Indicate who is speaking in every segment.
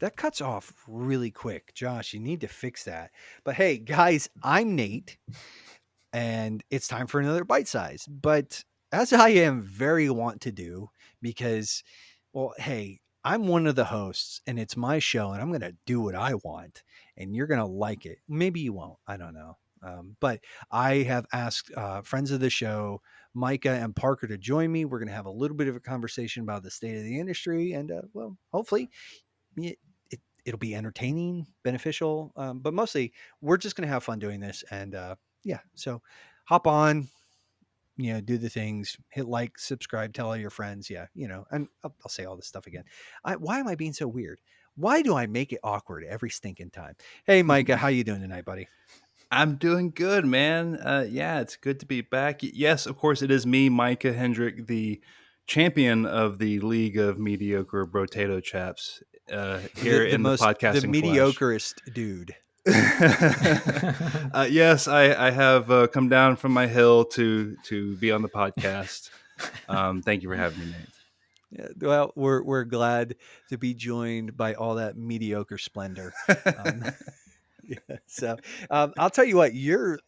Speaker 1: That cuts off really quick. Josh, you need to fix that. But hey, guys, I'm Nate, and it's time for another bite size. But as I am very want to do, because, well, hey, I'm one of the hosts and it's my show and I'm going to do what I want and you're going to like it. Maybe you won't. I don't know. But I have asked friends of the show, Micah and Parker, to join me. We're going to have a little bit of a conversation about the state of the industry and, well, hopefully it'll be entertaining, beneficial, but mostly we're just going to have fun doing this. And yeah, so hop on, do the things, hit like, subscribe, tell all your friends. Yeah, and I'll say all this stuff again. Why am I being so weird? Why do I make it awkward every stinking time? Hey, Micah, how you doing tonight, buddy?
Speaker 2: I'm doing good, man. Yeah, it's good to be back. Yes, of course, it is me, Micah Hendrick, the champion of the League of Mediocre Brotato Chaps here
Speaker 1: The
Speaker 2: in the
Speaker 1: most, the
Speaker 2: podcasting flesh.
Speaker 1: mediocrest dude.
Speaker 2: Yes, I have come down from my hill to be on the podcast. Thank you for having me, Nate.
Speaker 1: Yeah, well, we're glad to be joined by all that mediocre splendor. Yeah, so I'll tell you what, your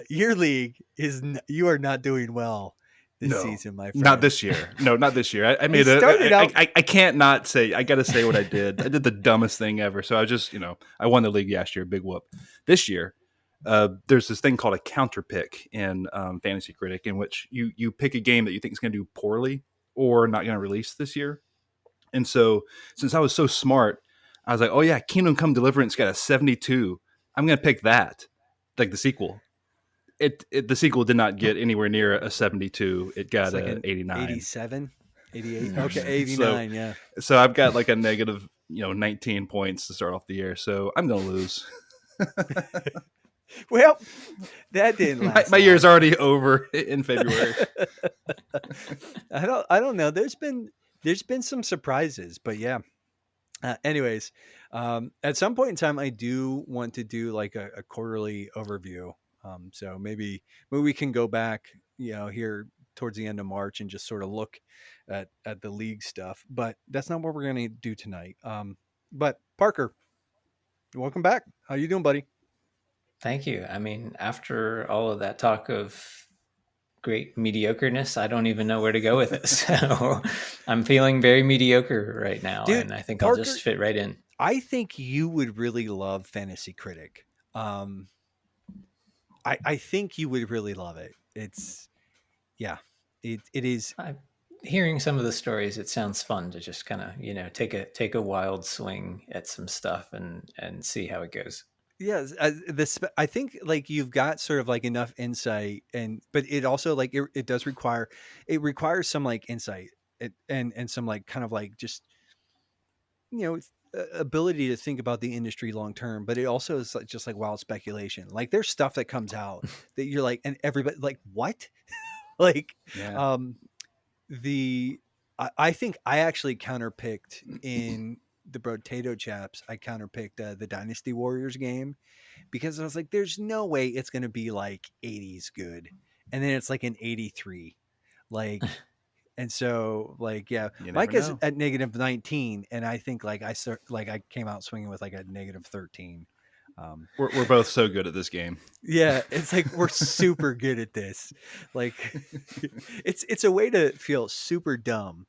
Speaker 1: league you are not doing well this
Speaker 2: No,
Speaker 1: season, my
Speaker 2: not
Speaker 1: friend.
Speaker 2: this year. No, not this year. I
Speaker 1: It
Speaker 2: made
Speaker 1: started out.
Speaker 2: I can't not say. I got to say what I did. I did the dumbest thing ever. So I just, I won the league last year. Big whoop. This year, there's this thing called a counter pick in Fantasy Critic, in which you pick a game that you think is going to do poorly or not going to release this year. And so, since I was so smart, I was like, oh yeah, Kingdom Come Deliverance got a 72. I'm going to pick that, like the sequel. The sequel did not get anywhere near a 72. It got
Speaker 1: It's like
Speaker 2: a
Speaker 1: an
Speaker 2: 89.
Speaker 1: 87, 88. Okay, 89. Yeah.
Speaker 2: So I've got like a negative, 19 points to start off the year. So I'm gonna lose.
Speaker 1: Well, that didn't last.
Speaker 2: My year's already over in February.
Speaker 1: I don't know. There's been some surprises, but yeah. Anyways, at some point in time, I do want to do like a quarterly overview. So maybe we can go back, here towards the end of March and just sort of look at the league stuff. But that's not what we're going to do tonight. But Parker, welcome back. How you doing, buddy?
Speaker 3: Thank you. I mean, after all of that talk of great mediocreness, I don't even know where to go with it. So I'm feeling very mediocre right now,
Speaker 1: Dude,
Speaker 3: and I think
Speaker 1: Parker,
Speaker 3: I'll just fit right in.
Speaker 1: I think you would really love Fantasy Critic. I think you would really love it. Yeah, it is.
Speaker 3: I'm hearing some of the stories. It sounds fun to just kind of, take a wild swing at some stuff and see how it goes.
Speaker 1: Yes, I think like you've got sort of like enough insight, but it also like it does requires some like insight and some like kind of like just ability to think about the industry long term. But it also is like, just like wild speculation. Like there's stuff that comes out that you're like, and everybody like what, like
Speaker 2: Yeah.
Speaker 1: the I think I actually counterpicked in the Brotato Chaps. I counterpicked the Dynasty Warriors game because I was like, there's no way it's going to be like 80s good. And then it's like an 83. Like, and so like, yeah,
Speaker 2: You
Speaker 1: Mike
Speaker 2: never
Speaker 1: is
Speaker 2: know.
Speaker 1: at negative 19. And I think like I came out swinging with like a negative 13.
Speaker 2: We're both so good at this game.
Speaker 1: Yeah, it's like we're super good at this. Like it's a way to feel super dumb.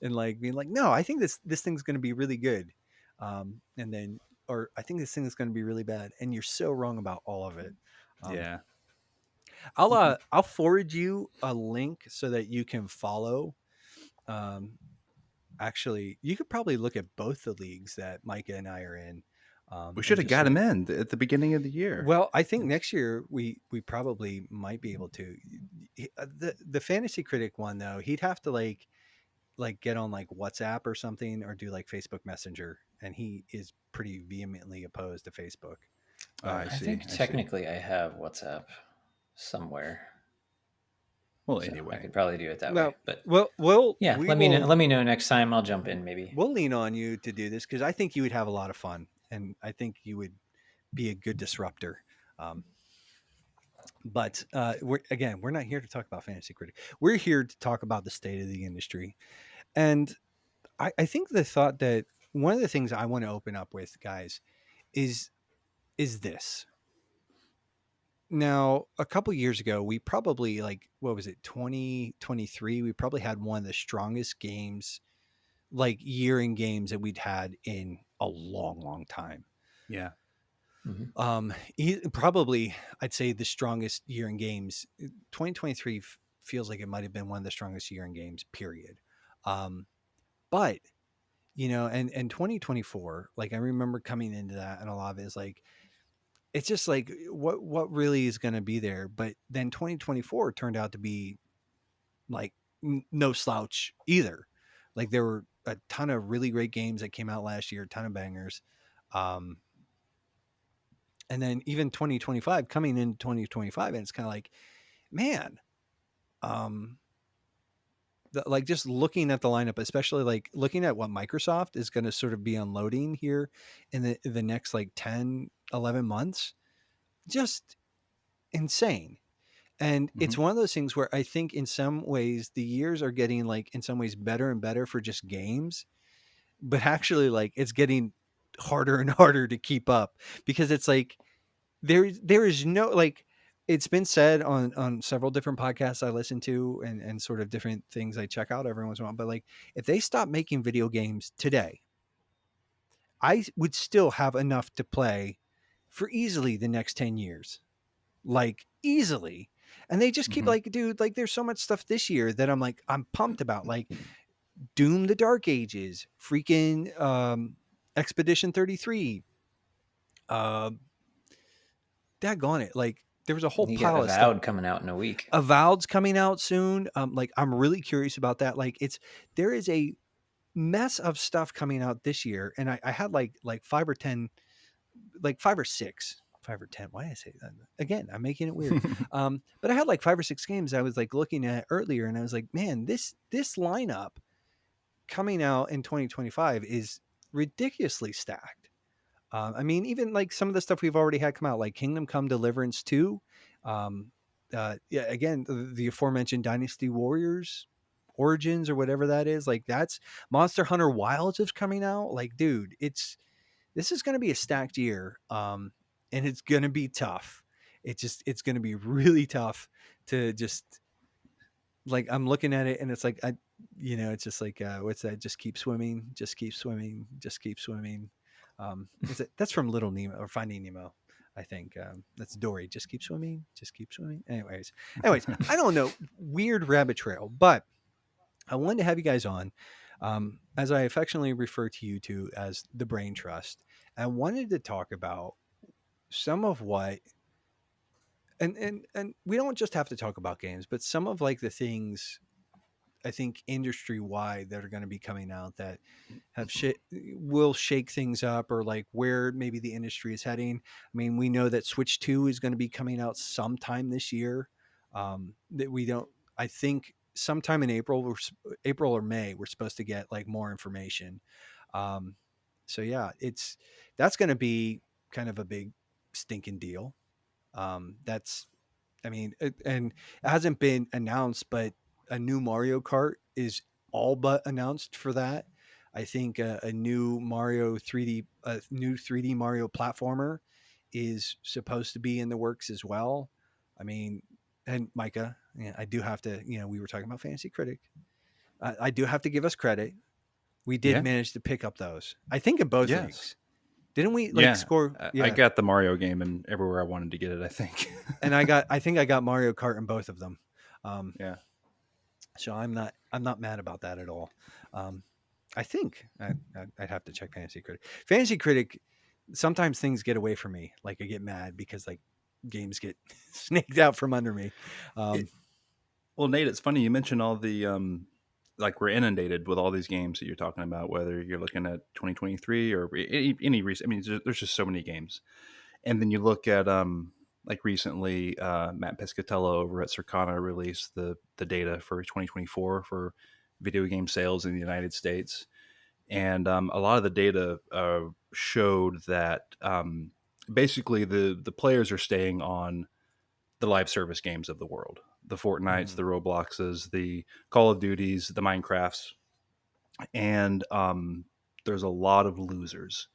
Speaker 1: And like being like, no, I think this thing's gonna be really good. And then or I think this thing is gonna be really bad. And you're so wrong about all of it. Um
Speaker 2: Yeah.
Speaker 1: I'll forward you a link so that you can follow. Um Actually you could probably look at both the leagues that Micah and I are in.
Speaker 2: We
Speaker 1: And
Speaker 2: should have
Speaker 1: just
Speaker 2: got
Speaker 1: sort
Speaker 2: him
Speaker 1: of
Speaker 2: in at the beginning of the year.
Speaker 1: Well, I think next year we probably might be able to. The Fantasy Critic one though, he'd have to like get on like WhatsApp or something or do like Facebook Messenger, and he is pretty vehemently opposed to Facebook.
Speaker 2: I
Speaker 3: I
Speaker 2: see.
Speaker 3: think technically I have WhatsApp somewhere,
Speaker 2: Well,
Speaker 3: so I
Speaker 2: anyway.
Speaker 3: could probably do it that way.
Speaker 1: Well,
Speaker 3: But yeah,
Speaker 1: we
Speaker 3: let me know.
Speaker 1: will
Speaker 3: Let me know next time. I'll jump in maybe.
Speaker 1: we'll lean on you to do this because I think you would have a lot of fun, and I think you would be a good disruptor. Um, but we're not here to talk about Fantasy Critic. We're here to talk about the state of the industry. And I think the thought that one of the things I want to open up with, guys, is this. Now, a couple years ago, we probably, like, what was it, 2023? We probably had one of the strongest games, like year in games that we'd had in a long, long time.
Speaker 2: Yeah.
Speaker 1: Probably, I'd say the strongest year in games. 2023 feels like it might have been one of the strongest year in games, period. Um, but and 2024, like I remember coming into that, and a lot of it is like, it's just like what really is going to be there. But then 2024 turned out to be like no slouch either. Like there were a ton of really great games that came out last year, a ton of bangers. Um, and then even 2025 coming in 2025, and it's kind of like, man, um, like just looking at the lineup, especially like looking at what Microsoft is going to sort of be unloading here in the next like 10-11 months, just insane. And
Speaker 2: Mm-hmm.
Speaker 1: it's one of those things where I think in some ways the years are getting like in some ways better and better for just games, but actually like it's getting harder and harder to keep up, because it's like there is no, like, it's been said on several different podcasts I listen to, and sort of different things I check out every once in a while, but like if they stop making video games today, I would still have enough to play for easily the next 10 years, like easily. And they just keep
Speaker 2: Mm-hmm.
Speaker 1: like, dude, like there's so much stuff this year that I'm like, I'm pumped about, like Doom the Dark Ages, freaking Expedition 33, uh daggone it, like there was a whole
Speaker 3: You got
Speaker 1: pile of stuff.
Speaker 3: Avowed coming out in a week.
Speaker 1: Avowed's coming out soon. Like I'm really curious about that. Like there is a mess of stuff coming out this year, and I had like 5 or 10, like 5 or 6, 5 or 10. Why did I say that again? I'm making it weird. But I had like 5 or 6 games I was like looking at earlier, and I was like, man, this lineup coming out in 2025 is ridiculously stacked. I mean, even like some of the stuff we've already had come out, like Kingdom Come Deliverance 2. Um, yeah, again, the aforementioned Dynasty Warriors Origins or whatever that is. Like that's Monster Hunter Wilds is coming out. Like, dude, this is going to be a stacked year. And it's going to be tough. It's going to be really tough to just, like, I'm looking at it and it's like, it's just like, what's that? Just keep swimming, just keep swimming, just keep swimming. That's from Little Nemo or Finding Nemo. I think that's Dory. Just keep swimming, just keep swimming. Anyways, I don't know. Weird rabbit trail, but I wanted to have you guys on, as I affectionately refer to you two as the Brain Trust. I wanted to talk about some of what, and we don't just have to talk about games, but some of like the things I think industry wide that are going to be coming out that have will shake things up, or like where maybe the industry is heading. I mean, we know that Switch 2 is going to be coming out sometime this year. That we don't, I think sometime in April or May, we're supposed to get like more information. Um, so yeah, that's going to be kind of a big stinking deal. That's I mean, and it hasn't been announced, but a new Mario Kart is all but announced for that. I think a new Mario 3D, a new 3D Mario platformer is supposed to be in the works as well. I mean, and Micah, yeah, I do have to, we were talking about Fantasy Critic. I do have to give us credit. We did
Speaker 2: Yeah.
Speaker 1: manage to pick up those. I think in both
Speaker 2: Yes.
Speaker 1: leagues. Didn't we like
Speaker 2: Yeah.
Speaker 1: score?
Speaker 2: I
Speaker 1: Yeah.
Speaker 2: got the Mario game and everywhere I wanted to get it, I think.
Speaker 1: And I think I got Mario Kart in both of them. Um,
Speaker 2: Yeah.
Speaker 1: So I'm not mad about that at all. Um, I think I'd have to check Fantasy Critic. Fantasy Critic, sometimes things get away from me. Like I get mad because like games get snaked out from under me.
Speaker 2: It,
Speaker 1: Um,
Speaker 2: well, Nate, it's funny you mentioned all the like we're inundated with all these games that you're talking about, whether you're looking at 2023 or any recent. I mean, there's just so many games. And then you look at like recently, Matt Piscatello over at Circana released the data for 2024 for video game sales in the United States, and a lot of the data showed that basically the players are staying on the live service games of the world, the Fortnites,
Speaker 1: mhm.
Speaker 2: the Robloxes, the Call of Duties, the Minecrafts, and there's a lot of losers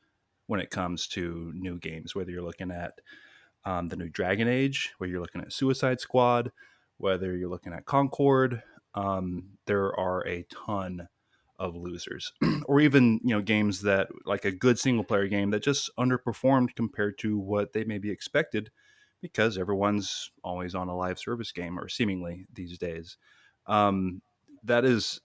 Speaker 2: when it comes to new games, whether you're looking at the new Dragon Age, whether you're looking at Suicide Squad, whether you're looking at Concord. There are a ton of losers, or even games that like a good single player game that just underperformed compared to what they maybe expected, because everyone's always on a live service game or seemingly these days. Um, that is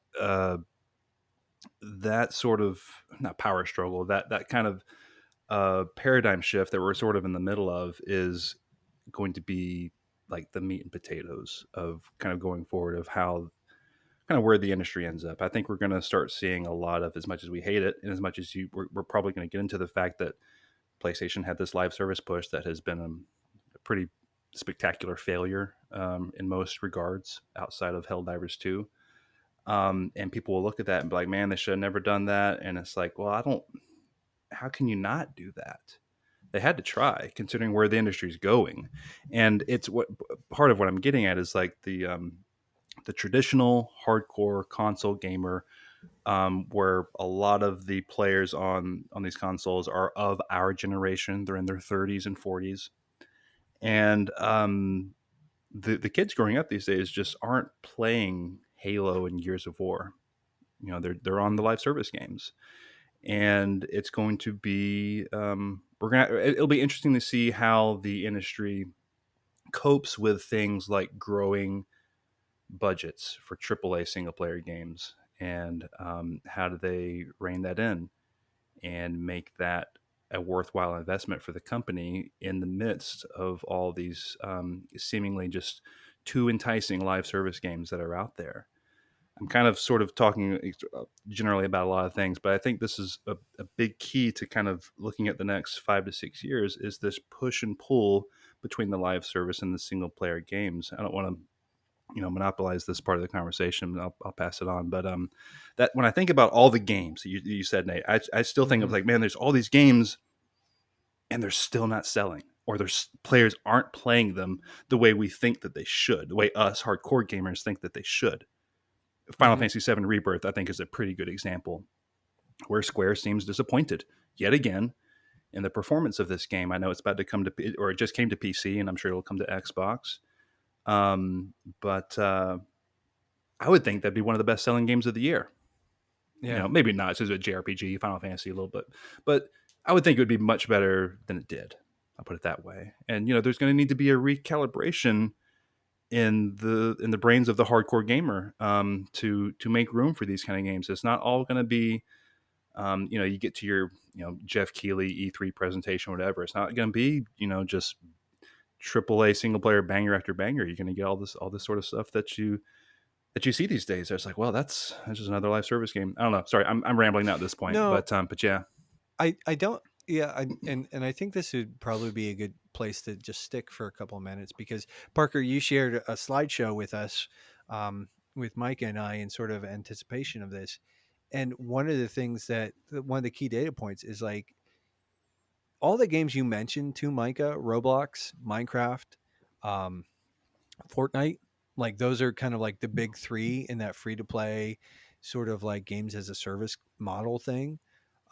Speaker 2: that sort of not power struggle, that kind of paradigm shift that we're sort of in the middle of is going to be like the meat and potatoes of kind of going forward of how kind of where the industry ends up. I think we're going to start seeing a lot of, as much as we hate it, and as much as we're probably going to get into the fact that PlayStation had this live service push that has been a pretty spectacular failure in most regards outside of Helldivers 2. And people will look at that and be like, man, they should have never done that. And it's like, well, how can you not do that? They had to try, considering where the industry is going. And it's what part of what I'm getting at is like the traditional hardcore console gamer, where a lot of the players on these consoles are of our generation. They're in their 30s and 40s, and the kids growing up these days just aren't playing Halo and Gears of War. They're on the live service games, and it's going to be it'll be interesting to see how the industry copes with things like growing budgets for AAA single player games, and how do they rein that in and make that a worthwhile investment for the company in the midst of all these seemingly just too enticing live service games that are out there. I'm kind of sort of talking generally about a lot of things, but I think this is a big key to kind of looking at the next 5 to 6 years is this push and pull between the live service and the single player games. I don't want to monopolize this part of the conversation. I'll pass it on. But that when I think about all the games you said, Nate, I still think of like, man, there's all these games and they're still not selling, or there's players aren't playing them the way we think that they should, the way us hardcore gamers think that they should. Final Fantasy VII Rebirth, I think, is a pretty good example where Square seems disappointed yet again in the performance of this game. I know it's about to come to, or it just came to PC, and I'm sure it'll come to Xbox. But I would think that'd be one of the best selling games of the year.
Speaker 1: Yeah.
Speaker 2: Maybe not. It's just a JRPG, Final Fantasy a little bit, but I would think it would be much better than it did. I'll put it that way. And there's going to need to be a recalibration in the brains of the hardcore gamer to make room for these kind of games. It's not all going to be you get to your Jeff Keighley E3 presentation or whatever. It's not going to be just AAA single player banger after banger. You're going to get all this sort of stuff that you see these days. It's like, well, that's just another live service game. I don't know. Sorry, I'm rambling now at this point.
Speaker 1: No,
Speaker 2: but yeah,
Speaker 1: I don't. Yeah, and I think this would probably be a good place to just stick for a couple of minutes, because Parker, you shared a slideshow with us, with Micah and I, in sort of anticipation of this. And one of the things one of the key data points is like all the games you mentioned to Micah: Roblox, Minecraft, um, Fortnite. Like those are kind of like the big three in that free to play sort of like games as a service model thing.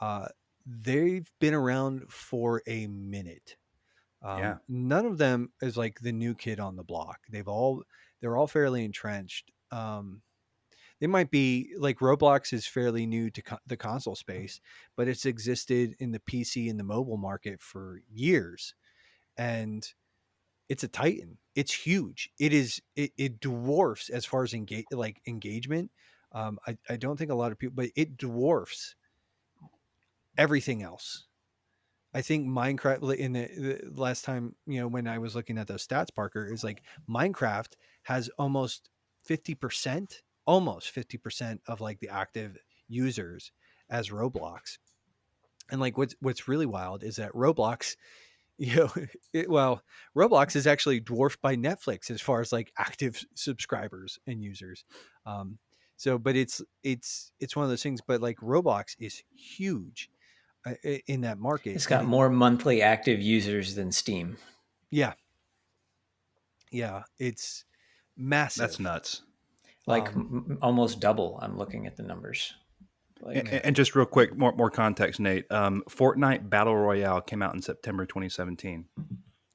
Speaker 1: Uh, they've been around for a minute.
Speaker 2: yeah,
Speaker 1: None of them is like the new kid on the block. They're all fairly entrenched. They might be like Roblox is fairly new to the console space, but it's existed in the PC and the mobile market for years, and it's a titan. It's huge. It dwarfs as far as engagement. I don't think a lot of people, but it dwarfs everything else. I think Minecraft in the last time, when I was looking at those stats, Parker, is like Minecraft has almost 50% of like the active users as Roblox. And like what's really wild is that Roblox, you know, Roblox is actually dwarfed by Netflix as far as like active subscribers and users. Um, but it's one of those things. But like Roblox is huge in that market,
Speaker 3: It's
Speaker 1: and
Speaker 3: got more monthly active users than Steam.
Speaker 1: yeah, yeah, it's
Speaker 2: that's
Speaker 1: massive.
Speaker 2: nuts.
Speaker 3: Like almost double. I'm looking at the numbers. Like,
Speaker 2: And just real quick, more context, Nate. Fortnite Battle Royale came out in September 2017.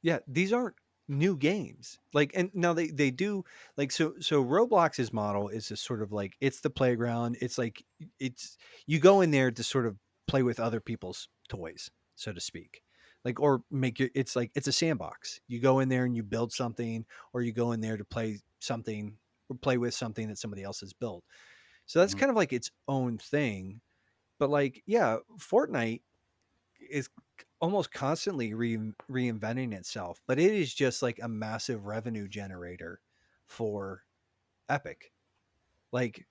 Speaker 1: Yeah, these aren't new games. Like, and now they do, like, so Roblox's model is just sort of like, it's the playground. It's like, it's, you go in there to sort of play with other people's toys, so to speak. Like, or make your, it's like, it's a sandbox. You go in there and you build something, or you go in there to play something, or play with something that somebody else has built. So that's
Speaker 2: Mhm.
Speaker 1: kind of like its own thing. But like, yeah, Fortnite is almost constantly reinventing itself, but it is just like a massive revenue generator for Epic. Like,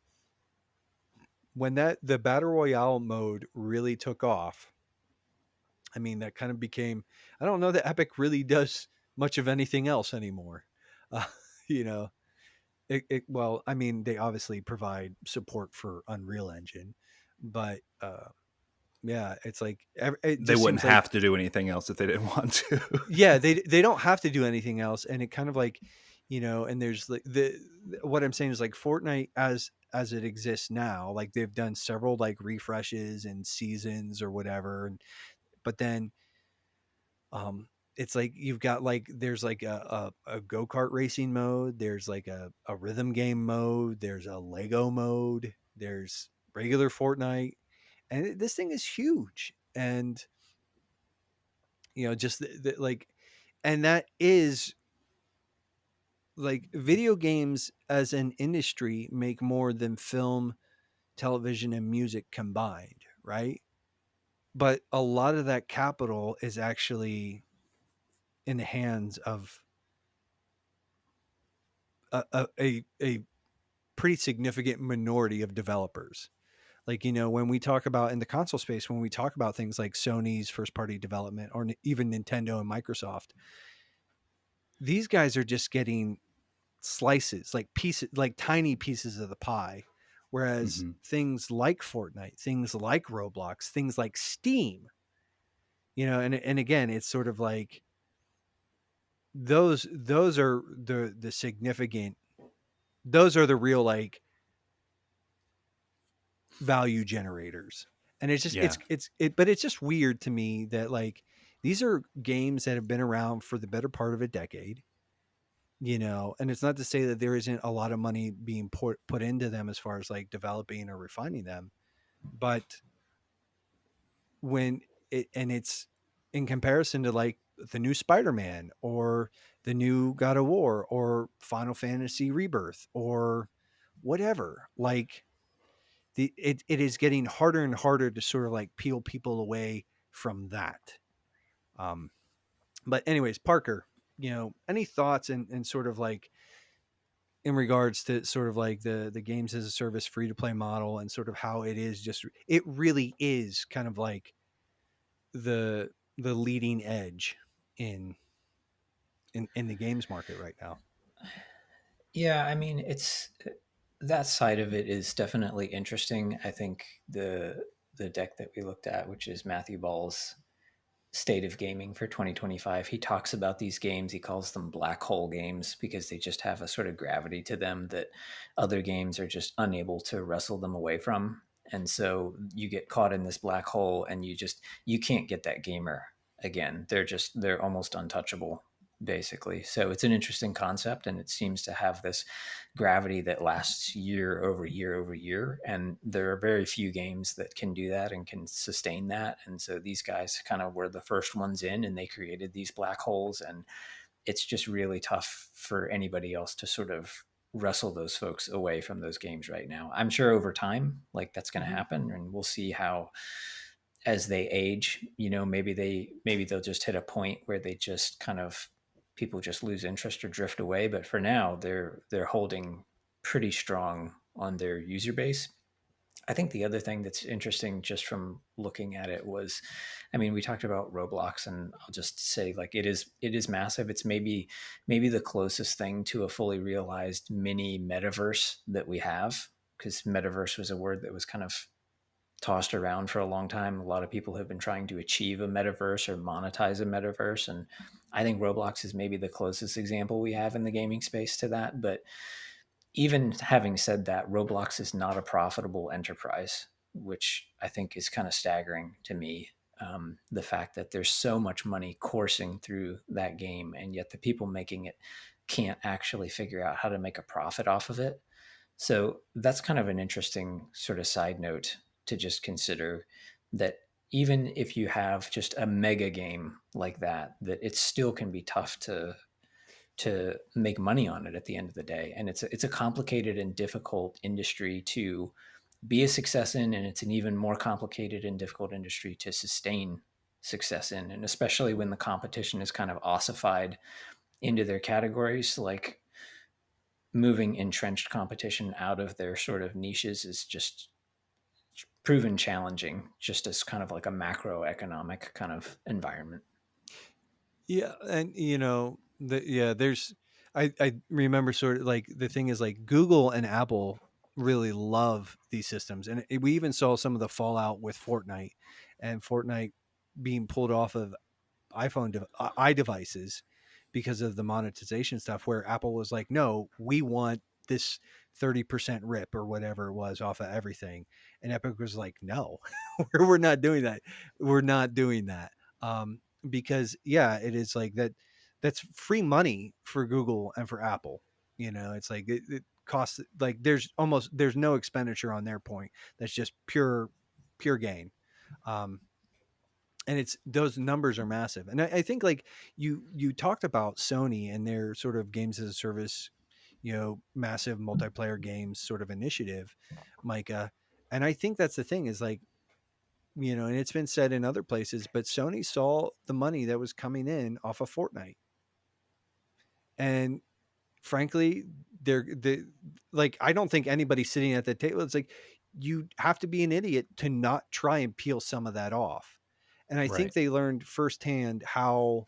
Speaker 1: when that the battle royale mode really took off, I mean, that kind of became, I don't know that Epic really does much of anything else anymore. Uh, you know, well, I mean, they obviously provide support for Unreal Engine, but yeah, it's like it
Speaker 2: They
Speaker 1: just
Speaker 2: wouldn't
Speaker 1: seems like,
Speaker 2: have to do anything else if they didn't want to.
Speaker 1: yeah, they don't have to do anything else, and it kind of like, and there's like what I'm saying is like Fortnite as it exists now, like they've done several like refreshes and seasons or whatever, and but then it's like you've got like, there's like a go-kart racing mode, there's like a rhythm game mode, there's a Lego mode, there's regular Fortnite, and this thing is huge. And just like, and that is like, video games as an industry make more than film, television, and music combined, right? But a lot of that capital is actually in the hands of a pretty significant minority of developers. Like, when we talk about in the console space, when we talk about things like Sony's first party development, or even Nintendo and Microsoft, these guys are just getting slices, like pieces, like tiny pieces of the pie. Whereas
Speaker 2: Hmm.
Speaker 1: things like Fortnite, things like Roblox, things like Steam, and again, it's sort of like, those are the significant, those are the real like value generators. And it's just,
Speaker 2: Yeah.
Speaker 1: but it's just weird to me that like, these are games that have been around for the better part of a decade, and it's not to say that there isn't a lot of money being put into them as far as like developing or refining them, but when it's in comparison to like the new Spider-Man, or the new God of War, or Final Fantasy Rebirth, or whatever, like, it is getting harder and harder to sort of like peel people away from that. um but anyways, Parker, any thoughts, and sort of like, in regards to sort of like the games as a service free to play model, and sort of how it is just, it really is kind of like the leading edge in in the games market right now.
Speaker 3: yeah, I mean, it's that side of it is definitely interesting. I think the deck that we looked at, which is Matthew Ball's State of Gaming for 2025, he talks about these games. He calls them black hole games because they just have a sort of gravity to them that other games are just unable to wrestle them away from. And so you get caught in this black hole and you can't get that gamer again. They're almost untouchable basically. So it's an interesting concept and it seems to have this gravity that lasts year over year over year. And there are very few games that can do that and can sustain that. And so these guys kind of were the first ones in and they created these black holes. And it's just really tough for anybody else to sort of wrestle those folks away from those games right now. I'm sure over time, like that's going to
Speaker 1: Mhm.
Speaker 3: happen and we'll see how as they age, maybe they'll just hit a point where they just kind of people just lose interest or drift away. But for now, they're holding pretty strong on their user base. I think the other thing that's interesting just from looking at it was, I mean, we talked about Roblox, and I'll just say like it is massive. It's maybe the closest thing to a fully realized mini metaverse that we have, because metaverse was a word that was kind of tossed around for a long time. A lot of people have been trying to achieve a metaverse or monetize a metaverse. And I think Roblox is maybe the closest example we have in the gaming space to that. But even having said that, Roblox is not a profitable enterprise. which I think is kind of staggering to me. The fact that there's so much money coursing through that game, and yet the people making it can't actually figure out how to make a profit off of it. So that's kind of an interesting sort of side note to just consider, that even if you have just a mega game like that, that it still can be tough to make money on it at the end of the day. And it's a complicated and difficult industry to be a success in, and it's an even more complicated and difficult industry to sustain success in. And especially when the competition is kind of ossified into their categories, like moving entrenched competition out of their sort of niches is just proven challenging, just as kind of like a macroeconomic kind of environment.
Speaker 1: Yeah, and there's I remember sort of like the thing is like Google and Apple really love these systems, and we even saw some of the fallout with Fortnite, and Fortnite being pulled off of iDevices because of the monetization stuff, where Apple was like, no, we want this 30% rip or whatever it was off of everything, and Epic was like, no, we're not doing that, we're not doing that. Because yeah, it is like that, that's free money for Google and for Apple. It's like it costs, like there's no expenditure on their point, that's just pure gain. um and it's, those numbers are massive. And I think like you talked about Sony and their sort of games as a service, massive multiplayer games sort of initiative, Micah. And I think that's the thing is like, and it's been said in other places, but Sony saw the money that was coming in off of Fortnite. And frankly, the like, I don't think anybody sitting at the table, it's like, you have to be an idiot to not try and peel some of that off. And I think
Speaker 2: Right.
Speaker 1: they learned firsthand how,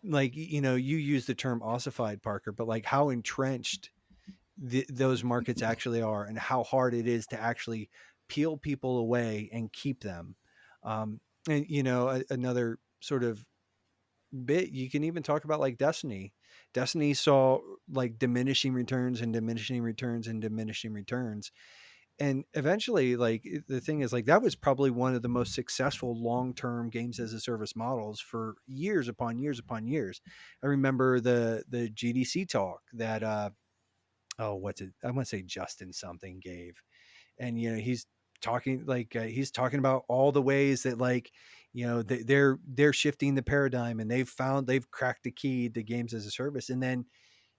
Speaker 1: like, you use the term ossified, Parker, but like how entrenched those markets actually are, and how hard it is to actually peel people away and keep them. And another sort of bit, you can even talk about like Destiny saw like diminishing returns and diminishing returns and diminishing returns. And eventually, like, the thing is like, that was probably one of the most successful long-term games as a service models for years upon years upon years. I remember the GDC talk that oh, what's it, I want to say Justin something gave. And he's talking about all the ways that, like, they're shifting the paradigm, and they've cracked the key to games as a service. And then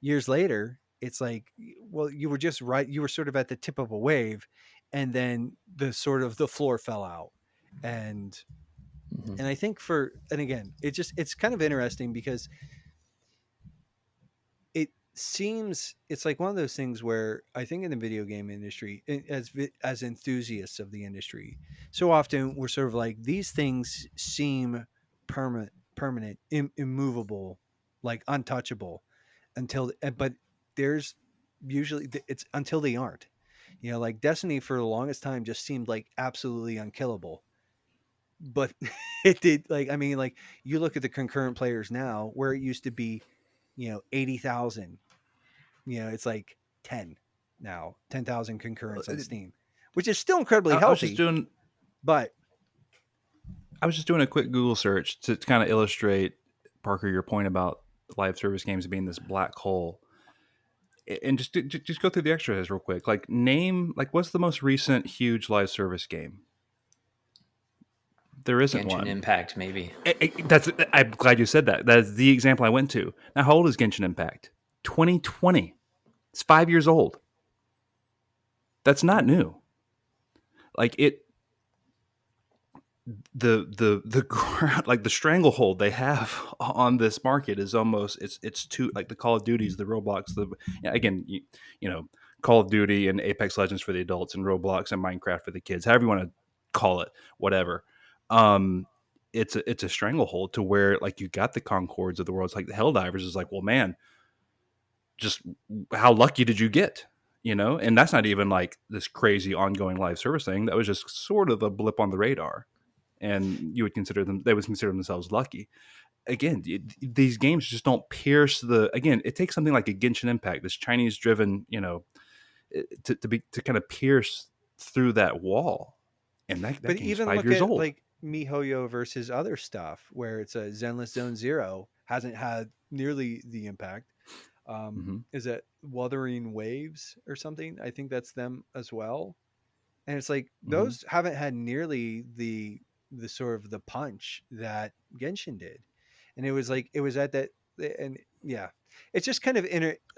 Speaker 1: years later, it's like, well, you were just right, you were sort of at the tip of a wave, and then the floor fell out. and
Speaker 3: Mm-hmm.
Speaker 1: and I think and again, it's kind of interesting because it seems, it's like one of those things where I think in the video game industry, as enthusiasts of the industry, so often we're sort of like, these things seem permanent, immovable, like untouchable, but there's usually, it's until they aren't. Like Destiny for the longest time just seemed like absolutely unkillable, but it did, like, I mean, like, you look at the concurrent players now, where it used to be 80,000. It's like 10 now, 10,000 concurrents on Steam, which is still incredibly
Speaker 2: I was just
Speaker 1: healthy.
Speaker 2: doing
Speaker 1: But
Speaker 2: I was just doing a quick Google search to kind of illustrate, Parker, your point about live service games being this black hole. And just go through the extras real quick. Like, name, like, what's the most recent huge live service game? There isn't
Speaker 3: Genshin
Speaker 2: one.
Speaker 3: Impact, maybe.
Speaker 2: I'm glad you said that. That is the example I went to. Now, how old is Genshin Impact? 2020. It's 5 years old. That's not new. Like, the ground, like the stranglehold they have on this market is almost, it's too, like the Call of Duties, the Roblox, again, Call of Duty and Apex Legends for the adults, and Roblox and Minecraft for the kids, however you want to call it, whatever. um it's a stranglehold to where, like, you got the Concords of the world. It's like the Helldivers is like, well, man, just how lucky did you get? And that's not even like this crazy ongoing live service thing. That was just sort of a blip on the radar, and they would consider themselves lucky. Again, these games just don't pierce again, it takes something like a Genshin Impact, this Chinese driven, to kind of pierce through that wall, and that
Speaker 1: But
Speaker 2: game's
Speaker 1: even
Speaker 2: 5
Speaker 1: look
Speaker 2: years
Speaker 1: at
Speaker 2: old.
Speaker 1: like MiHoYo versus other stuff where it's a Zenless Zone Zero hasn't had nearly the impact.
Speaker 2: Hmm.
Speaker 1: Is it Wuthering Waves or something? I think that's them as well. And it's like
Speaker 2: Hmm.
Speaker 1: those haven't had nearly the sort of the punch that Genshin did. And it was like it was at that, and yeah, it's just kind of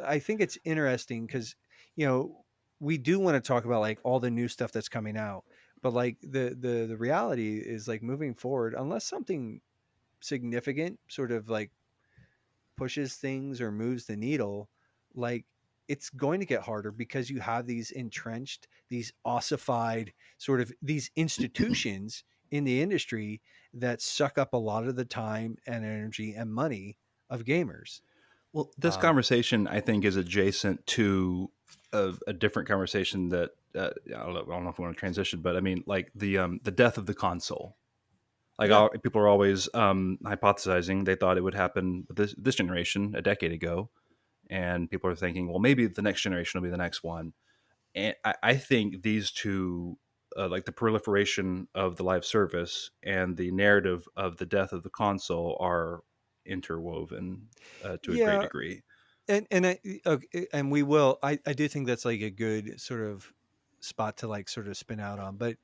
Speaker 1: I think it's interesting because you know we do want to talk about like all the new stuff that's coming out, but like the reality is like moving forward, unless something significant sort of like pushes things or moves the needle, like it's going to get harder because you have these entrenched, these ossified sort of these institutions in the industry that suck up a lot of the time and energy and money of gamers.
Speaker 2: Well, this
Speaker 1: Um,
Speaker 2: conversation I think is adjacent to a different conversation that I don't know if we want to transition, but I mean, like the death of the console. Like
Speaker 1: yeah,
Speaker 2: people are always hypothesizing they thought it would happen with this generation a decade ago, and people are thinking, well, maybe the next generation will be the next one. And I think these two, like the proliferation of the live service and the narrative of the death of the console, are interwoven to a great
Speaker 1: yeah,
Speaker 2: degree.
Speaker 1: okay, and we will. I do think that's like a good sort of spot to like sort of spin out on, but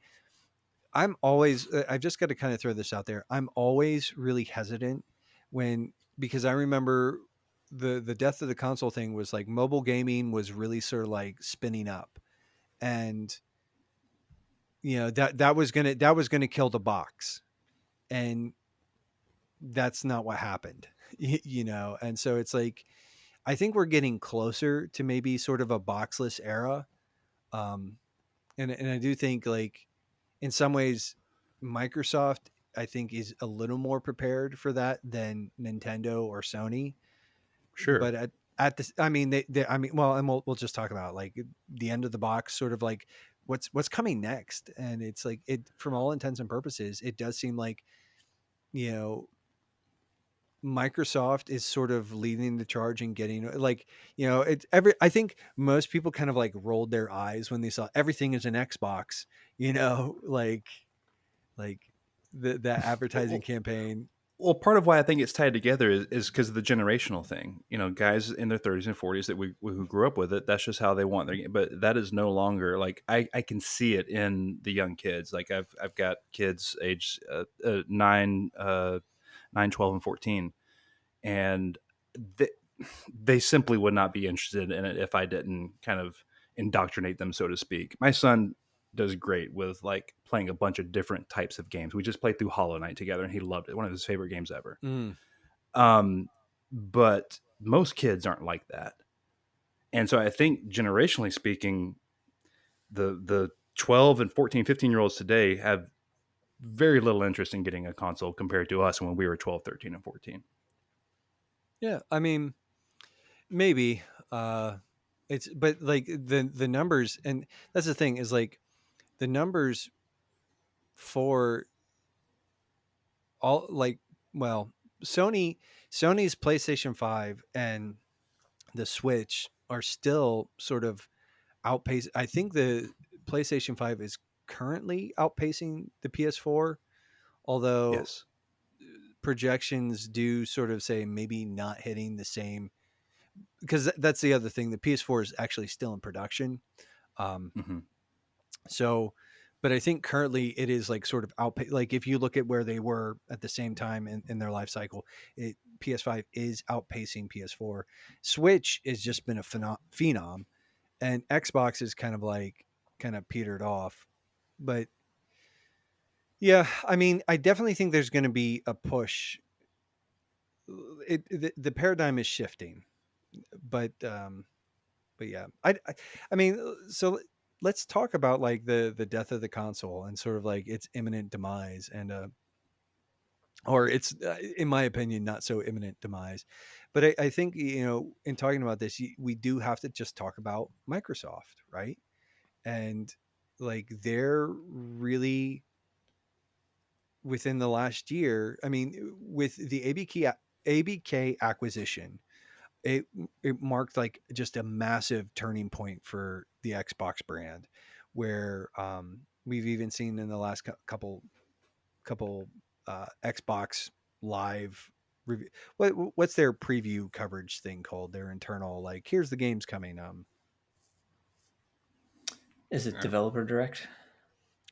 Speaker 1: I'm always I've just got to kind of throw this out there. I'm always really hesitant when because I remember the death of the console thing was like mobile gaming was really sort of like spinning up, and you know that was gonna kill the box, and that's not what happened. You know, and so it's like I think we're getting closer to maybe sort of a boxless era. Um, and I do think like in some ways Microsoft I think is a little more prepared for that than Nintendo or Sony.
Speaker 2: Sure.
Speaker 1: But at this, I mean, I mean, well, and we'll just talk about like the end of the box, sort of like what's coming next, and it's like it from all intents and purposes, it does seem like you know Microsoft is sort of leading the charge and getting like it's every I think most people kind of like rolled their eyes when they saw everything is an Xbox, like that advertising
Speaker 2: Well,
Speaker 1: campaign.
Speaker 2: part of why I think it's tied together is because of the generational thing. You know, guys in their 30s and 40s that we who grew up with it, that's just how they want their game. But that is no longer like I can see it in the young kids. Like I've got kids age 9, 12, and 14, and they, they simply would not be interested in it if I didn't kind of indoctrinate them, so to speak. My son does great with like playing a bunch of different types of games. We just played through Hollow Knight together, and he loved it. One of his favorite games ever.
Speaker 1: Mm.
Speaker 2: Um, but most kids aren't like that, and so I think generationally speaking, the 12 and 14, 15 year olds today have very little interest in getting a console compared to us when we were 12, 13, and 14.
Speaker 1: Yeah, I mean, maybe uh it's but like the numbers, and that's the thing is like the numbers for all like well Sony's PlayStation 5 and the Switch are still sort of outpace. I think the PlayStation 5 is currently outpacing the PS4, although
Speaker 2: Yes.
Speaker 1: projections do sort of say maybe not hitting the same, because that's the other thing. The PS4 is actually still in production. Um,
Speaker 2: Hmm.
Speaker 1: so, but I think currently it is like sort of outpace. Like if you look at where they were at the same time in their life cycle, PS5 is outpacing PS4. Switch has just been a phenom, and Xbox is kind of petered off. But yeah, I mean, I definitely think there's going to be a push. The paradigm is shifting, but yeah, I mean, so let's talk about like the death of the console and sort of like its imminent demise, and or it's in my opinion not so imminent demise. But I think in talking about this, we do have to just talk about Microsoft, right? And like they're really within the last year. I mean, with the ABK acquisition, it it marked like just a massive turning point for the Xbox brand, where we've even seen in the last couple Xbox Live review. What's their preview coverage thing called? Their internal, like, here's the games coming.
Speaker 3: Is it Developer Direct?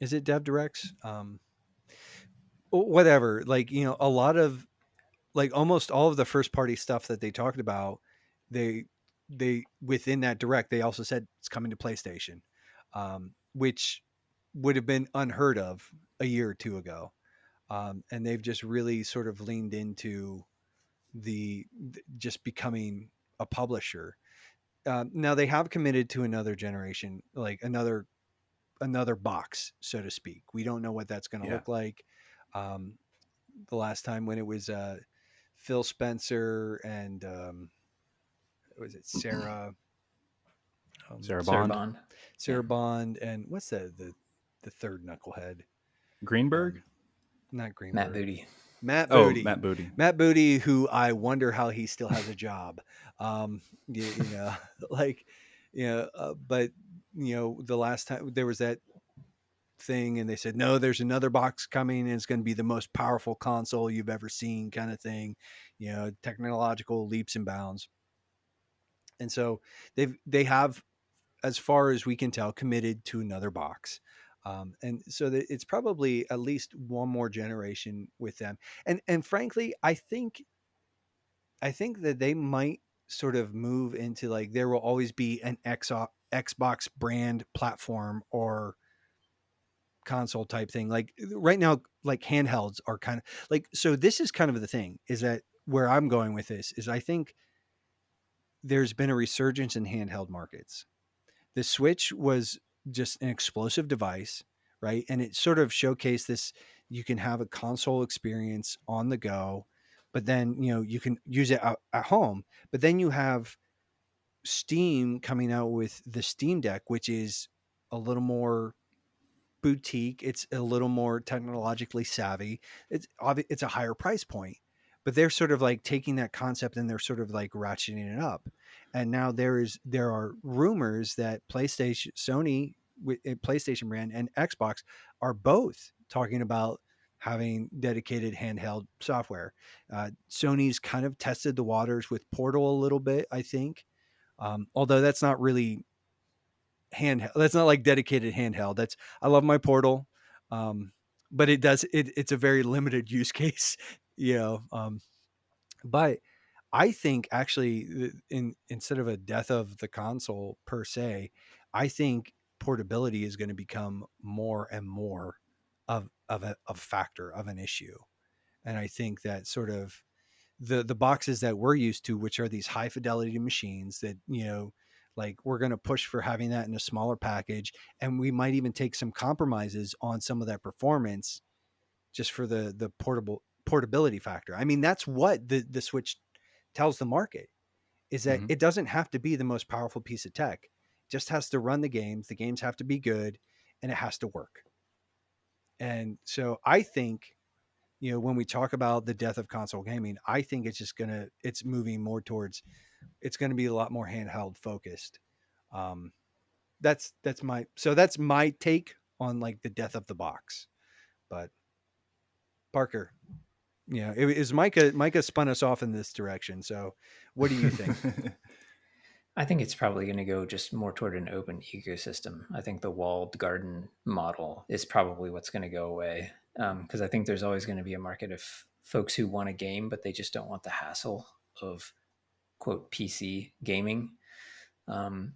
Speaker 1: Is it Dev Directs? Whatever. Like, a lot of, like, almost all of the first party stuff that they talked about, they within that direct, they also said it's coming to PlayStation, which would have been unheard of a year or two ago. And they've just really sort of leaned into just becoming a publisher. Now they have committed to another generation, like another box, so to speak. We don't know what that's going to
Speaker 2: Yeah.
Speaker 1: look like. The last time when it was Phil Spencer and was it
Speaker 2: Sarah
Speaker 3: Sarah
Speaker 2: Bond,
Speaker 3: Bond.
Speaker 1: Sarah Bond, and what's the third knucklehead?
Speaker 2: Greenberg.
Speaker 1: Not Greenberg.
Speaker 3: Matt Booty.
Speaker 1: Matt
Speaker 2: Oh,
Speaker 1: Booty.
Speaker 2: Matt Booty.
Speaker 1: Matt Booty, who I wonder how he still has a job. You know, like, but the last time there was that thing and they said, no, there's another box coming and it's going to be the most powerful console you've ever seen, kind of thing, technological leaps and bounds. And so they have, as far as we can tell, committed to another box. And so that it's probably at least one more generation with them. And frankly, I think that they might sort of move into, like, there will always be an Xbox brand platform or console type thing. Like right now, like handhelds are kind of like, so this is kind of the thing, is that where I'm going with this is I think there's been a resurgence in handheld markets. The Switch was just an explosive device, right? And it sort of showcased this, you can have a console experience on the go, but then, you can use it at home. But then you have Steam coming out with the Steam Deck, which is a little more boutique. It's a little more technologically savvy. It's a higher price point, but they're sort of like taking that concept and they're sort of like ratcheting it up. And now there are rumors that Sony with PlayStation brand and Xbox are both talking about having dedicated handheld software. Sony's kind of tested the waters with Portal a little bit, I think. Although that's not really handheld. That's not like dedicated handheld. I love my Portal, but it's a very limited use case, you know. But I think actually, instead of a death of the console per se, I think portability is going to become more and more of a factor of an issue, and I think that sort of the boxes that we're used to, which are these high fidelity machines that, like, we're going to push for having that in a smaller package, and we might even take some compromises on some of that performance just for the portability factor. I mean, that's what the Switch tells the market, is that it doesn't have to be the most powerful piece of tech. It just has to run the games have to be good, and it has to work. And so I think, when we talk about the death of console gaming, I think it's moving more towards, it's going to be a lot more handheld focused. Um, that's my take on, like, the death of the box. But Parker, it is Micah spun us off in this direction. So what do you think?
Speaker 3: I think it's probably going to go just more toward an open ecosystem. I think the walled garden model is probably what's going to go away, because I think there's always going to be a market of folks who want a game, but they just don't want the hassle of, quote, PC gaming. And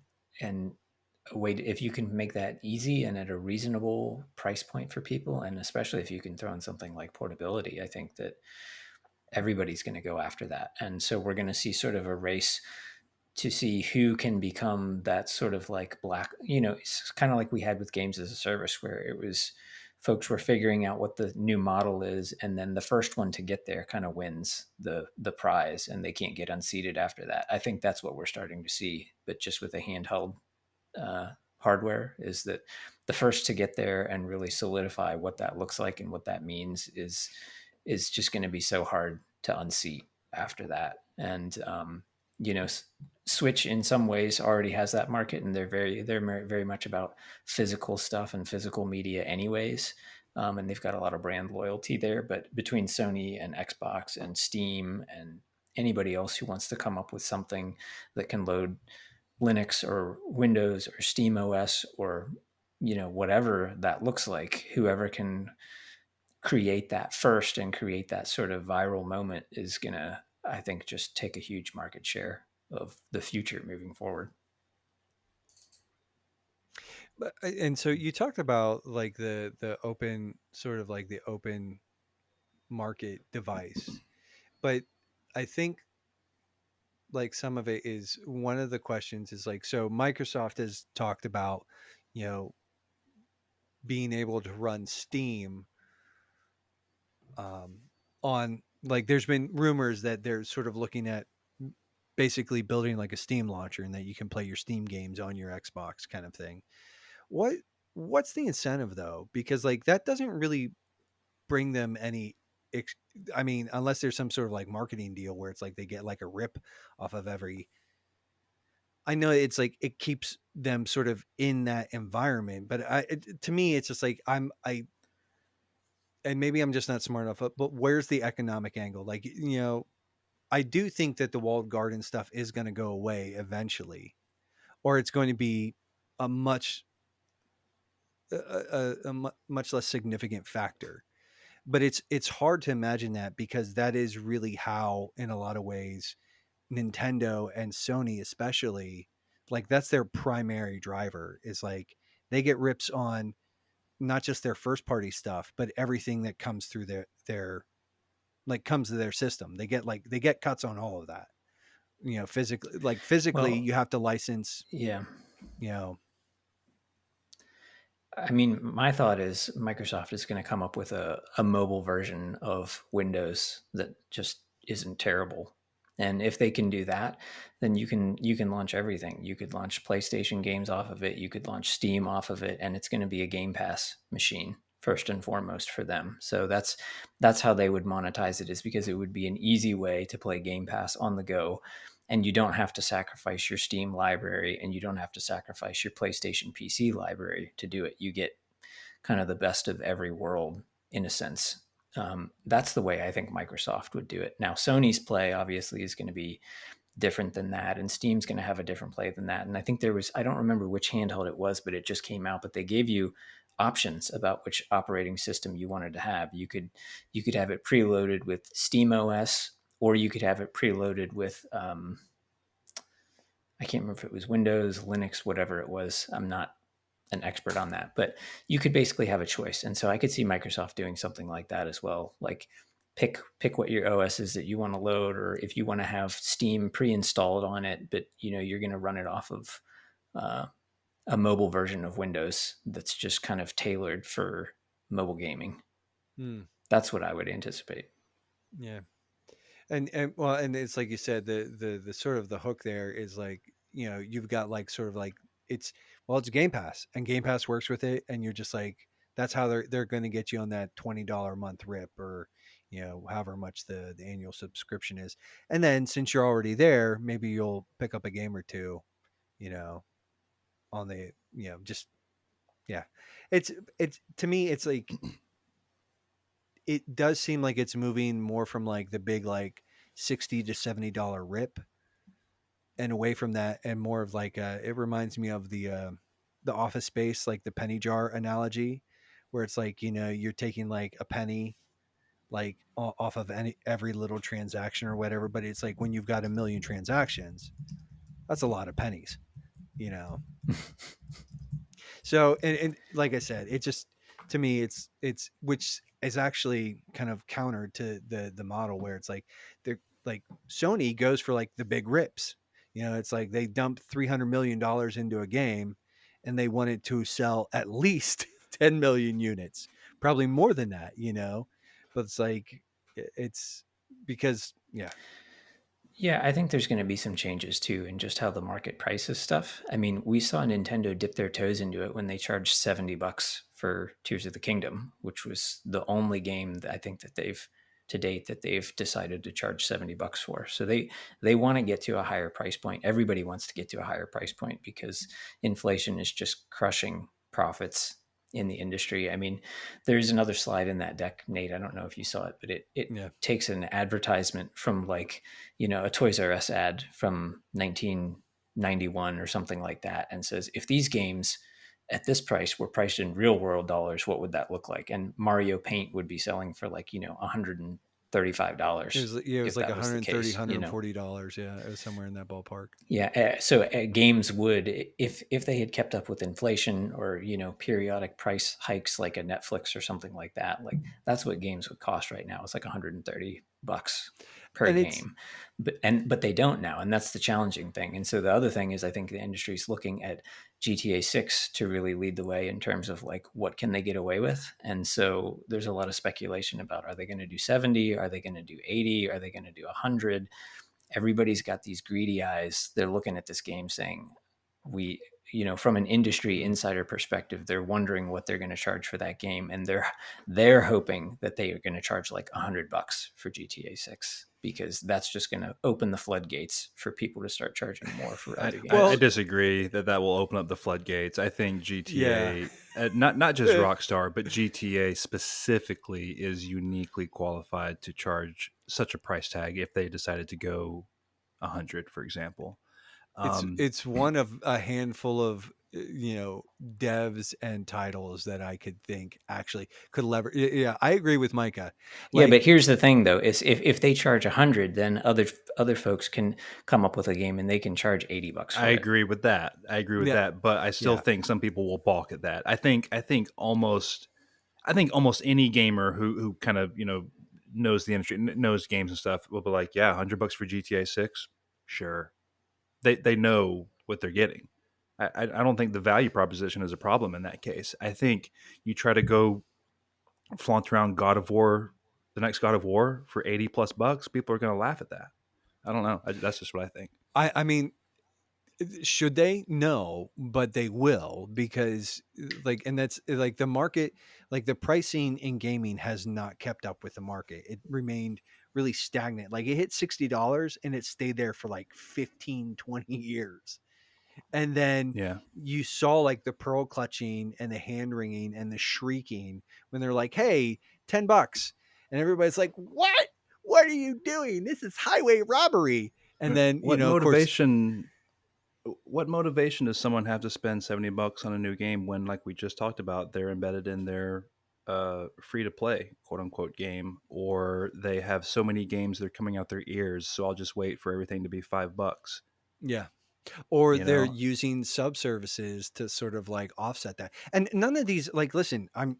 Speaker 3: a way if you can make that easy and at a reasonable price point for people, and especially if you can throw in something like portability, I think that everybody's going to go after that. And so we're going to see sort of a race to see who can become that sort of like it's kind of like we had with games as a service, where it was folks were figuring out what the new model is, and then the first one to get there kind of wins the prize, and they can't get unseated after that. I think that's what we're starting to see, but just with a handheld hardware, is that the first to get there and really solidify what that looks like and what that means is just going to be so hard to unseat after that. And you know, Switch in some ways already has that market, and they're very much about physical stuff and physical media, anyways. And they've got a lot of brand loyalty there. But between Sony and Xbox and Steam and anybody else who wants to come up with something that can load Linux or Windows or Steam OS or whatever that looks like, whoever can create that first and create that sort of viral moment is gonna, I think, just take a huge market share of the future moving forward.
Speaker 1: And so you talked about like the open sort of like the open market device, but I think like some of it is one of the questions is like, so Microsoft has talked about, you know, being able to run Steam um, on, like, there's been rumors that they're sort of looking at basically building like a Steam launcher and that you can play your Steam games on your Xbox kind of thing. What what's the incentive though? Because like that doesn't really bring them any ex- I mean, unless there's some sort of like marketing deal where it's like they get like a rip off of every. I know it's like it keeps them sort of in that environment, but to me it's just like and maybe I'm just not smart enough, but where's the economic angle? Like, I do think that the walled garden stuff is going to go away eventually, or it's going to be a much less significant factor. But it's hard to imagine that because that is really how, in a lot of ways, Nintendo and Sony, especially, like that's their primary driver. Is like they get rips on not just their first party stuff, but everything that comes through their like comes to their system. They get cuts on all of that. Physically
Speaker 3: Well,
Speaker 1: you have to license,
Speaker 3: yeah.
Speaker 1: you know.
Speaker 3: I mean, my thought is Microsoft is going to come up with a mobile version of Windows that just isn't terrible. And if they can do that, then you can launch everything. You could launch PlayStation games off of it. You could launch Steam off of it, and it's going to be a Game Pass machine first and foremost for them. So that's how they would monetize it, is because it would be an easy way to play Game Pass on the go, and you don't have to sacrifice your Steam library and you don't have to sacrifice your PlayStation PC library to do it. You get kind of the best of every world in a sense. That's the way I think Microsoft would do it. Now, Sony's play obviously is going to be different than that, and Steam's going to have a different play than that. And I think I don't remember which handheld it was, but it just came out. But they gave you options about which operating system you wanted to have. You could have it preloaded with Steam OS, or you could have it preloaded with I can't remember if it was Windows, Linux, whatever it was. I'm not an expert on that, but you could basically have a choice. And so I could see Microsoft doing something like that as well. Like pick what your OS is that you want to load, or if you want to have Steam pre-installed on it, but you're going to run it off of uh, a mobile version of Windows that's just kind of tailored for mobile gaming.
Speaker 1: Hmm.
Speaker 3: That's what I would anticipate.
Speaker 1: Yeah. And well, and it's like you said, the sort of the hook there is like, you've got like sort of like it's it's Game Pass and Game Pass works with it, and you're just like that's how they're going to get you on that $20 a month rip, or however much the annual subscription is. And then since you're already there, maybe you'll pick up a game or two, you know, on the just yeah. It's to me it's like it does seem like it's moving more from like the big like $60 to $70 rip and away from that, and more of like it reminds me of the Office Space, like the penny jar analogy, where it's like you're taking like a penny like off of every little transaction or whatever, but it's like when you've got a million transactions, that's a lot of pennies, you know. So and like I said, it just to me it's which is actually kind of counter to the model where it's like they're like Sony goes for like the big rips. It's like they dump $300 million into a game and they want it to sell at least 10 million units, probably more than that. But it's like it's because yeah.
Speaker 3: Yeah, I think there's going to be some changes too in just how the market prices stuff. I mean, we saw Nintendo dip their toes into it when they charged $70 for Tears of the Kingdom, which was the only game that I think that they've to date that they've decided to charge $70 for. So they want to get to a higher price point. Everybody wants to get to a higher price point because inflation is just crushing profits in the industry. I mean, there's another slide in that deck, Nate. I don't know if you saw it, but it
Speaker 1: Yeah.
Speaker 3: takes an advertisement from like, a Toys R Us ad from 1991 or something like that, and says, if these games at this price were priced in real world dollars, what would that look like? And Mario Paint would be selling for like, $135
Speaker 1: It was
Speaker 3: if
Speaker 1: like
Speaker 3: that was the
Speaker 1: 130,
Speaker 3: case,
Speaker 1: $140. Yeah, it was somewhere in that ballpark.
Speaker 3: Yeah, so games would, if they had kept up with inflation or periodic price hikes like a Netflix or something like that, like that's what games would cost right now. It's like $130 per
Speaker 1: And it's
Speaker 3: game, but they don't now, and that's the challenging thing. And so the other thing is, I think the industry is looking at GTA 6 to really lead the way in terms of like what can they get away with. And so there's a lot of speculation about, are they going to do 70? Are they going to do 80? Are they going to do 100? Everybody's got these greedy eyes. They're looking at this game saying, we, from an industry insider perspective, they're wondering what they're going to charge for that game, and they're hoping that they are going to charge like $100 for GTA 6, because that's just going to open the floodgates for people to start charging more for other games.
Speaker 2: I disagree that will open up the floodgates. I think GTA, not just Rockstar, but GTA specifically is uniquely qualified to charge such a price tag if they decided to go 100, for example.
Speaker 1: It's one of a handful of devs and titles that I could think actually could lever. Yeah, I agree with Micah.
Speaker 3: Yeah, but here's the thing, though: is if they charge 100, then other folks can come up with a game and they can charge $80 for it.
Speaker 2: I agree with that. But I still think some people will balk at that. I think almost any gamer who kind of knows the industry, knows games and stuff, will be like, yeah, $100 for GTA 6, sure. They know what they're getting. I don't think the value proposition is a problem in that case. I think you try to go flaunt around God of War, the next God of War, for $80+ people are going to laugh at that. I don't know. That's just what I think.
Speaker 1: I mean, should they? No, but they will, because and that's like the market, like the pricing in gaming has not kept up with the market. It remained really stagnant. Like it hit $60 and it stayed there for like 15, 20 years. And then
Speaker 2: Yeah.
Speaker 1: you saw like the pearl clutching and the hand wringing and the shrieking when they're like, hey, $10. And everybody's like, what are you doing? This is highway robbery. And then,
Speaker 2: what
Speaker 1: of course,
Speaker 2: motivation does someone have to spend $70 on a new game when, like we just talked about, they're embedded in their free to play, quote unquote, game, or they have so many games that are coming out their ears, so I'll just wait for everything to be $5.
Speaker 1: yeah. Or
Speaker 2: You
Speaker 1: they're
Speaker 2: know?
Speaker 1: using subservices to sort of like offset that. And none of these, like, listen, I'm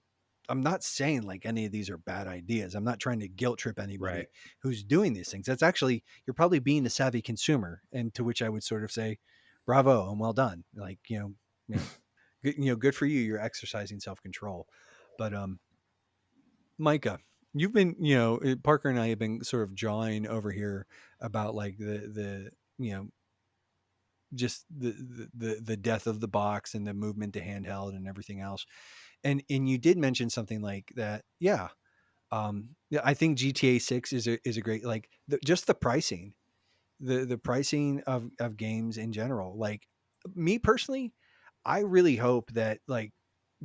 Speaker 1: not saying like any of these are bad ideas. I'm not trying to guilt trip anybody
Speaker 2: Right.
Speaker 1: who's doing these things. That's actually, you're probably being a savvy consumer, and to which I would sort of say, bravo and well done. Like, good for you. You're exercising self-control. But Micah, you've been, Parker and I have been sort of jawing over here about like the just the death of the box and the movement to handheld and everything else. And you did mention something like that. Yeah. Yeah, I think GTA 6 is a great, like, just the pricing, the pricing of games in general. Like, me personally, I really hope that like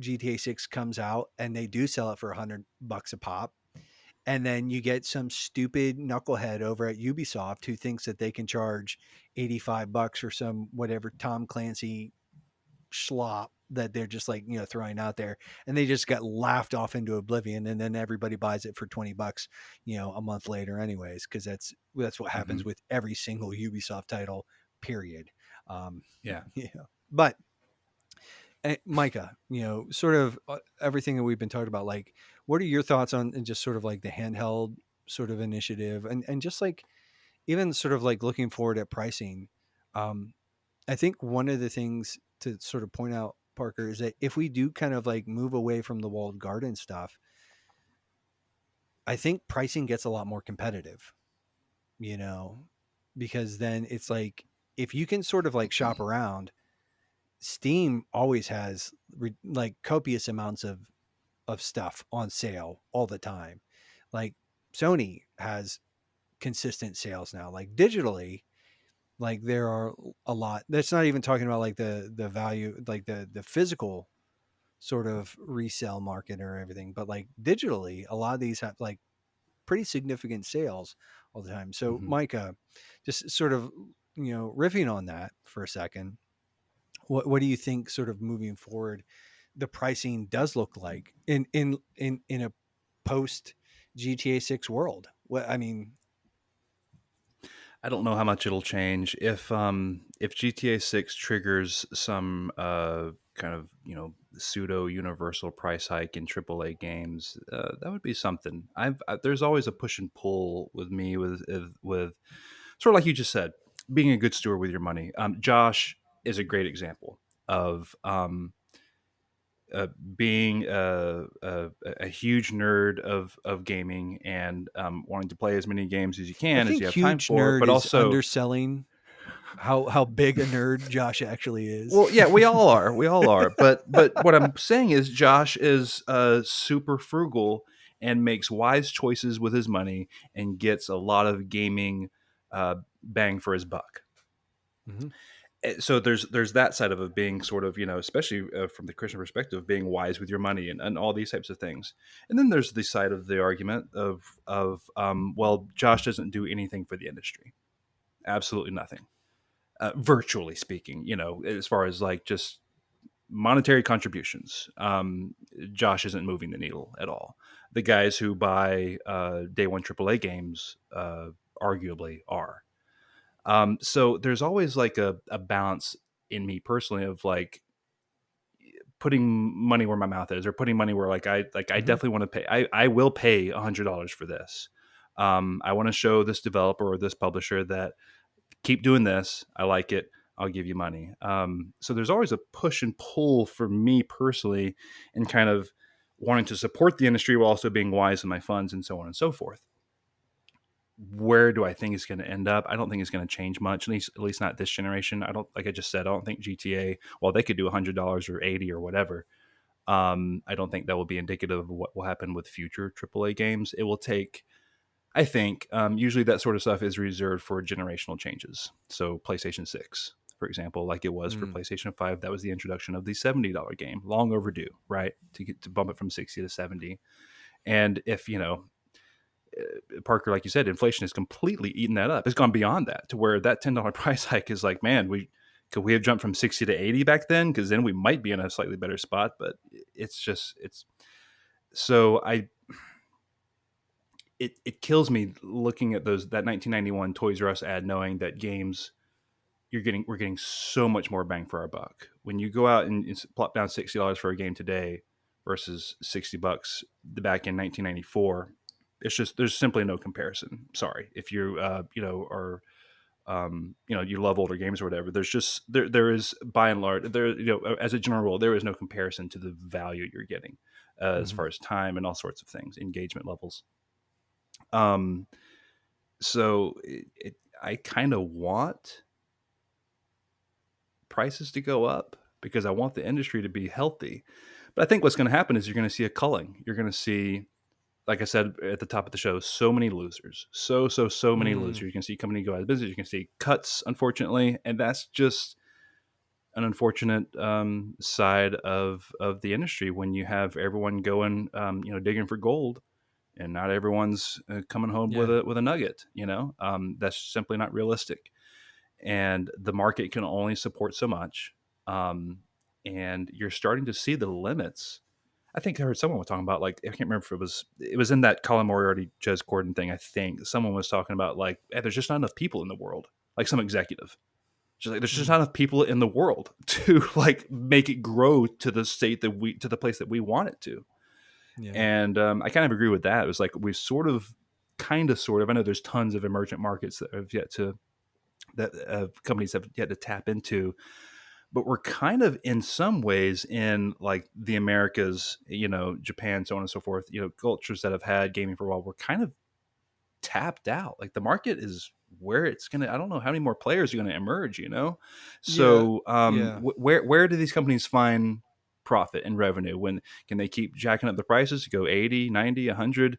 Speaker 1: GTA 6 comes out and they do sell it for $100 a pop, and then you get some stupid knucklehead over at Ubisoft who thinks that they can charge $85 for some whatever Tom Clancy schlop that they're just like, throwing out there, and they just got laughed off into oblivion, and then everybody buys it for $20 a month later anyways, because that's what happens
Speaker 2: Mm-hmm.
Speaker 1: with every single Ubisoft title, period.
Speaker 2: Yeah.
Speaker 1: But Micah, sort of everything that we've been talking about, like, what are your thoughts on just sort of like the handheld sort of initiative, and just like even sort of like looking forward at pricing? I think one of the things to sort of point out, Parker, is that if we do kind of like move away from the walled garden stuff, I think pricing gets a lot more competitive, you know, because then it's like, if you can sort of like shop around, Steam always has like copious amounts of stuff on sale all the time. Like, Sony has consistent sales now. Like digitally, like there are a lot. That's not even talking about like the value, like the physical sort of resale market or everything, but like digitally, a lot of these have like pretty significant sales all the time. So,
Speaker 2: Mhm.
Speaker 1: Micah, just sort of riffing on that for a second, what do you think sort of moving forward the pricing does look like in a post GTA 6 world? What I mean,
Speaker 2: I don't know how much it'll change if GTA 6 triggers some kind of pseudo universal price hike in AAA games. That would be something. There's always a push and pull with me with sort of like you just said, being a good steward with your money. Josh is a great example of being a huge nerd of gaming and wanting to play as many games as you
Speaker 1: I
Speaker 2: can as
Speaker 1: think
Speaker 2: you have time
Speaker 1: huge
Speaker 2: for,
Speaker 1: nerd
Speaker 2: but
Speaker 1: is
Speaker 2: also,
Speaker 1: underselling how big a nerd Josh actually is.
Speaker 2: well, yeah, we all are. But what I'm saying is, Josh is super frugal and makes wise choices with his money and gets a lot of gaming bang for his buck.
Speaker 1: Mhm.
Speaker 2: So there's that side of it being sort of especially from the Christian perspective, being wise with your money and all these types of things. And then there's the side of the argument of well, Josh doesn't do anything for the industry, absolutely nothing, virtually speaking. As far as like just monetary contributions, Josh isn't moving the needle at all. The guys who buy day one AAA games arguably are. So there's always like a balance in me personally of like putting money where my mouth is, or putting money where I
Speaker 1: Mhm.
Speaker 2: definitely want to pay. I will pay $100 for this. I want to show this developer or this publisher that keep doing this. I like it. I'll give you money. So there's always a push and pull for me personally, and kind of wanting to support the industry while also being wise in my funds and so on and so forth. Where do I think it's going to end up? I don't think it's going to change much, at least not this generation. I don't, like I just said, I don't think GTA, while they could do $100 or 80 or whatever, I don't think that will be indicative of what will happen with future AAA games. It will take, I think, usually that sort of stuff is reserved for generational changes. So PlayStation 6, for example, like it was for
Speaker 1: Mm.
Speaker 2: PlayStation 5, that was the introduction of the $70 game, long overdue, right? To bump it from 60 to 70. And if, Parker, like you said, inflation has completely eaten that up. It's gone beyond that to where that $10 price hike is like, man, could we have jumped from 60 to 80 back then? Because then we might be in a slightly better spot. But it's so it kills me looking at that 1991 Toys R Us ad, knowing that games we're getting so much more bang for our buck. When you go out and plop down $60 for a game today versus $60 back in 1994, it's just, there's simply no comparison. Sorry if you are you love older games or whatever. There's just there is, by and large, there, as a general rule, there is no comparison to the value you're getting as
Speaker 1: Mhm.
Speaker 2: far as time and all sorts of things, engagement levels. Um, so I kind of want prices to go up because I want the industry to be healthy. But I think what's going to happen is you're going to see a culling. You're going to see, like I said at the top of the show, so many losers, so many losers.
Speaker 1: Mm.
Speaker 2: You can see company go out of business. You can see cuts, unfortunately, and that's just an unfortunate side of the industry when you have everyone going, digging for gold, and not everyone's coming home with
Speaker 1: Yeah.
Speaker 2: a nugget. That's simply not realistic, and the market can only support so much. Um, and you're starting to see the limits. I think I heard someone was talking about, like, I can't remember if it was in that Colin Moriarty, Jez Corden thing. I think someone was talking about like, hey, there's just not enough people in the world. Like some executive, just like there's just
Speaker 1: Mm.
Speaker 2: not enough people in the world to like make it grow to the state to the place that we want it to.
Speaker 1: Yeah.
Speaker 2: And I kind of agree with that. It was like we've sort of. I know there's tons of emergent markets that companies have yet to tap into, but we're kind of in some ways in like the Americas, Japan, so on and so forth, cultures that have had gaming for a while. We're kind of tapped out. Like the market is where it's gonna. I don't know how many more players are going to emerge.
Speaker 1: Yeah.
Speaker 2: So
Speaker 1: Yeah.
Speaker 2: where do these companies find profit and revenue? When can they keep jacking up the prices to go 80, 90, 100?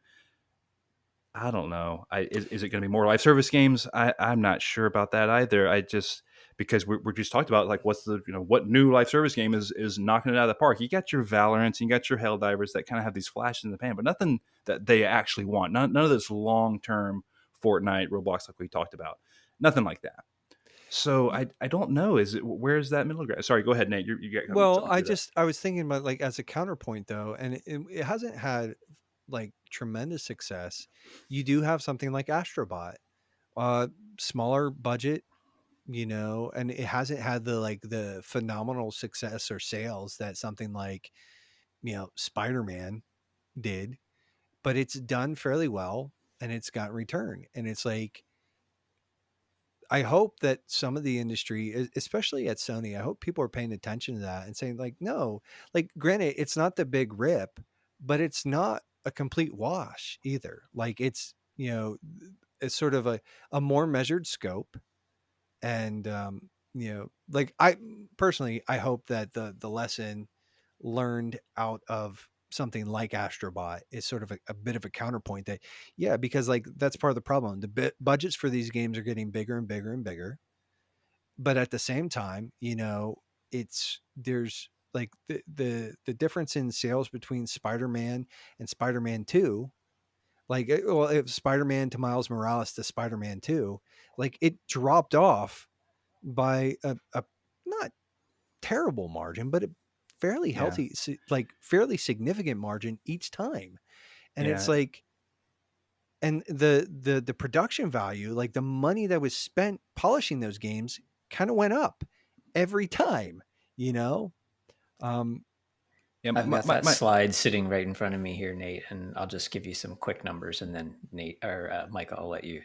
Speaker 2: I don't know. Is it going to be more live service games? I'm not sure about that either. I just because we're just talked about like what's the what new live service game is knocking it out of the park. You got your Valorants, you got your Helldivers that kind of have these flashes in the pan, but nothing that they actually want. None of this long term Fortnite, Roblox like we talked about. Nothing like that. So I don't know. Is it where's that middle ground? Sorry, go ahead, Nate. You got
Speaker 1: Well,
Speaker 2: something to that.
Speaker 1: I was thinking about like as a counterpoint though, and it hasn't had like tremendous success. You do have something like Astrobot, uh, smaller budget, and it hasn't had the phenomenal success or sales that something like Spider-Man did, but it's done fairly well and it's got return. And it's like I hope that some of the industry, especially at Sony, I hope people are paying attention to that and saying like, no, like granted, it's not the big rip, but it's not a complete wash either. Like it's sort of a more measured scope. And like I personally, I hope that the lesson learned out of something like Astrobot is sort of a bit of a counterpoint that, yeah, because like that's part of the problem. The budgets for these games are getting bigger and bigger and bigger, but at the same time, it's there's like the difference in sales between Spider-Man and Spider-Man 2, like well, if Spider-Man to Miles Morales to Spider-Man 2, like it dropped off by a not terrible margin, but a fairly
Speaker 2: Yeah,
Speaker 1: healthy, like fairly significant margin each time. And it's
Speaker 2: yeah,
Speaker 1: like, and the production value, like the money that was spent polishing those games, kind of went up every time. You know, um,
Speaker 2: yeah.
Speaker 3: I've got that slide sitting right in front of me here, Nate, and I'll just give you some quick numbers, and then Nate or Micah, I'll let you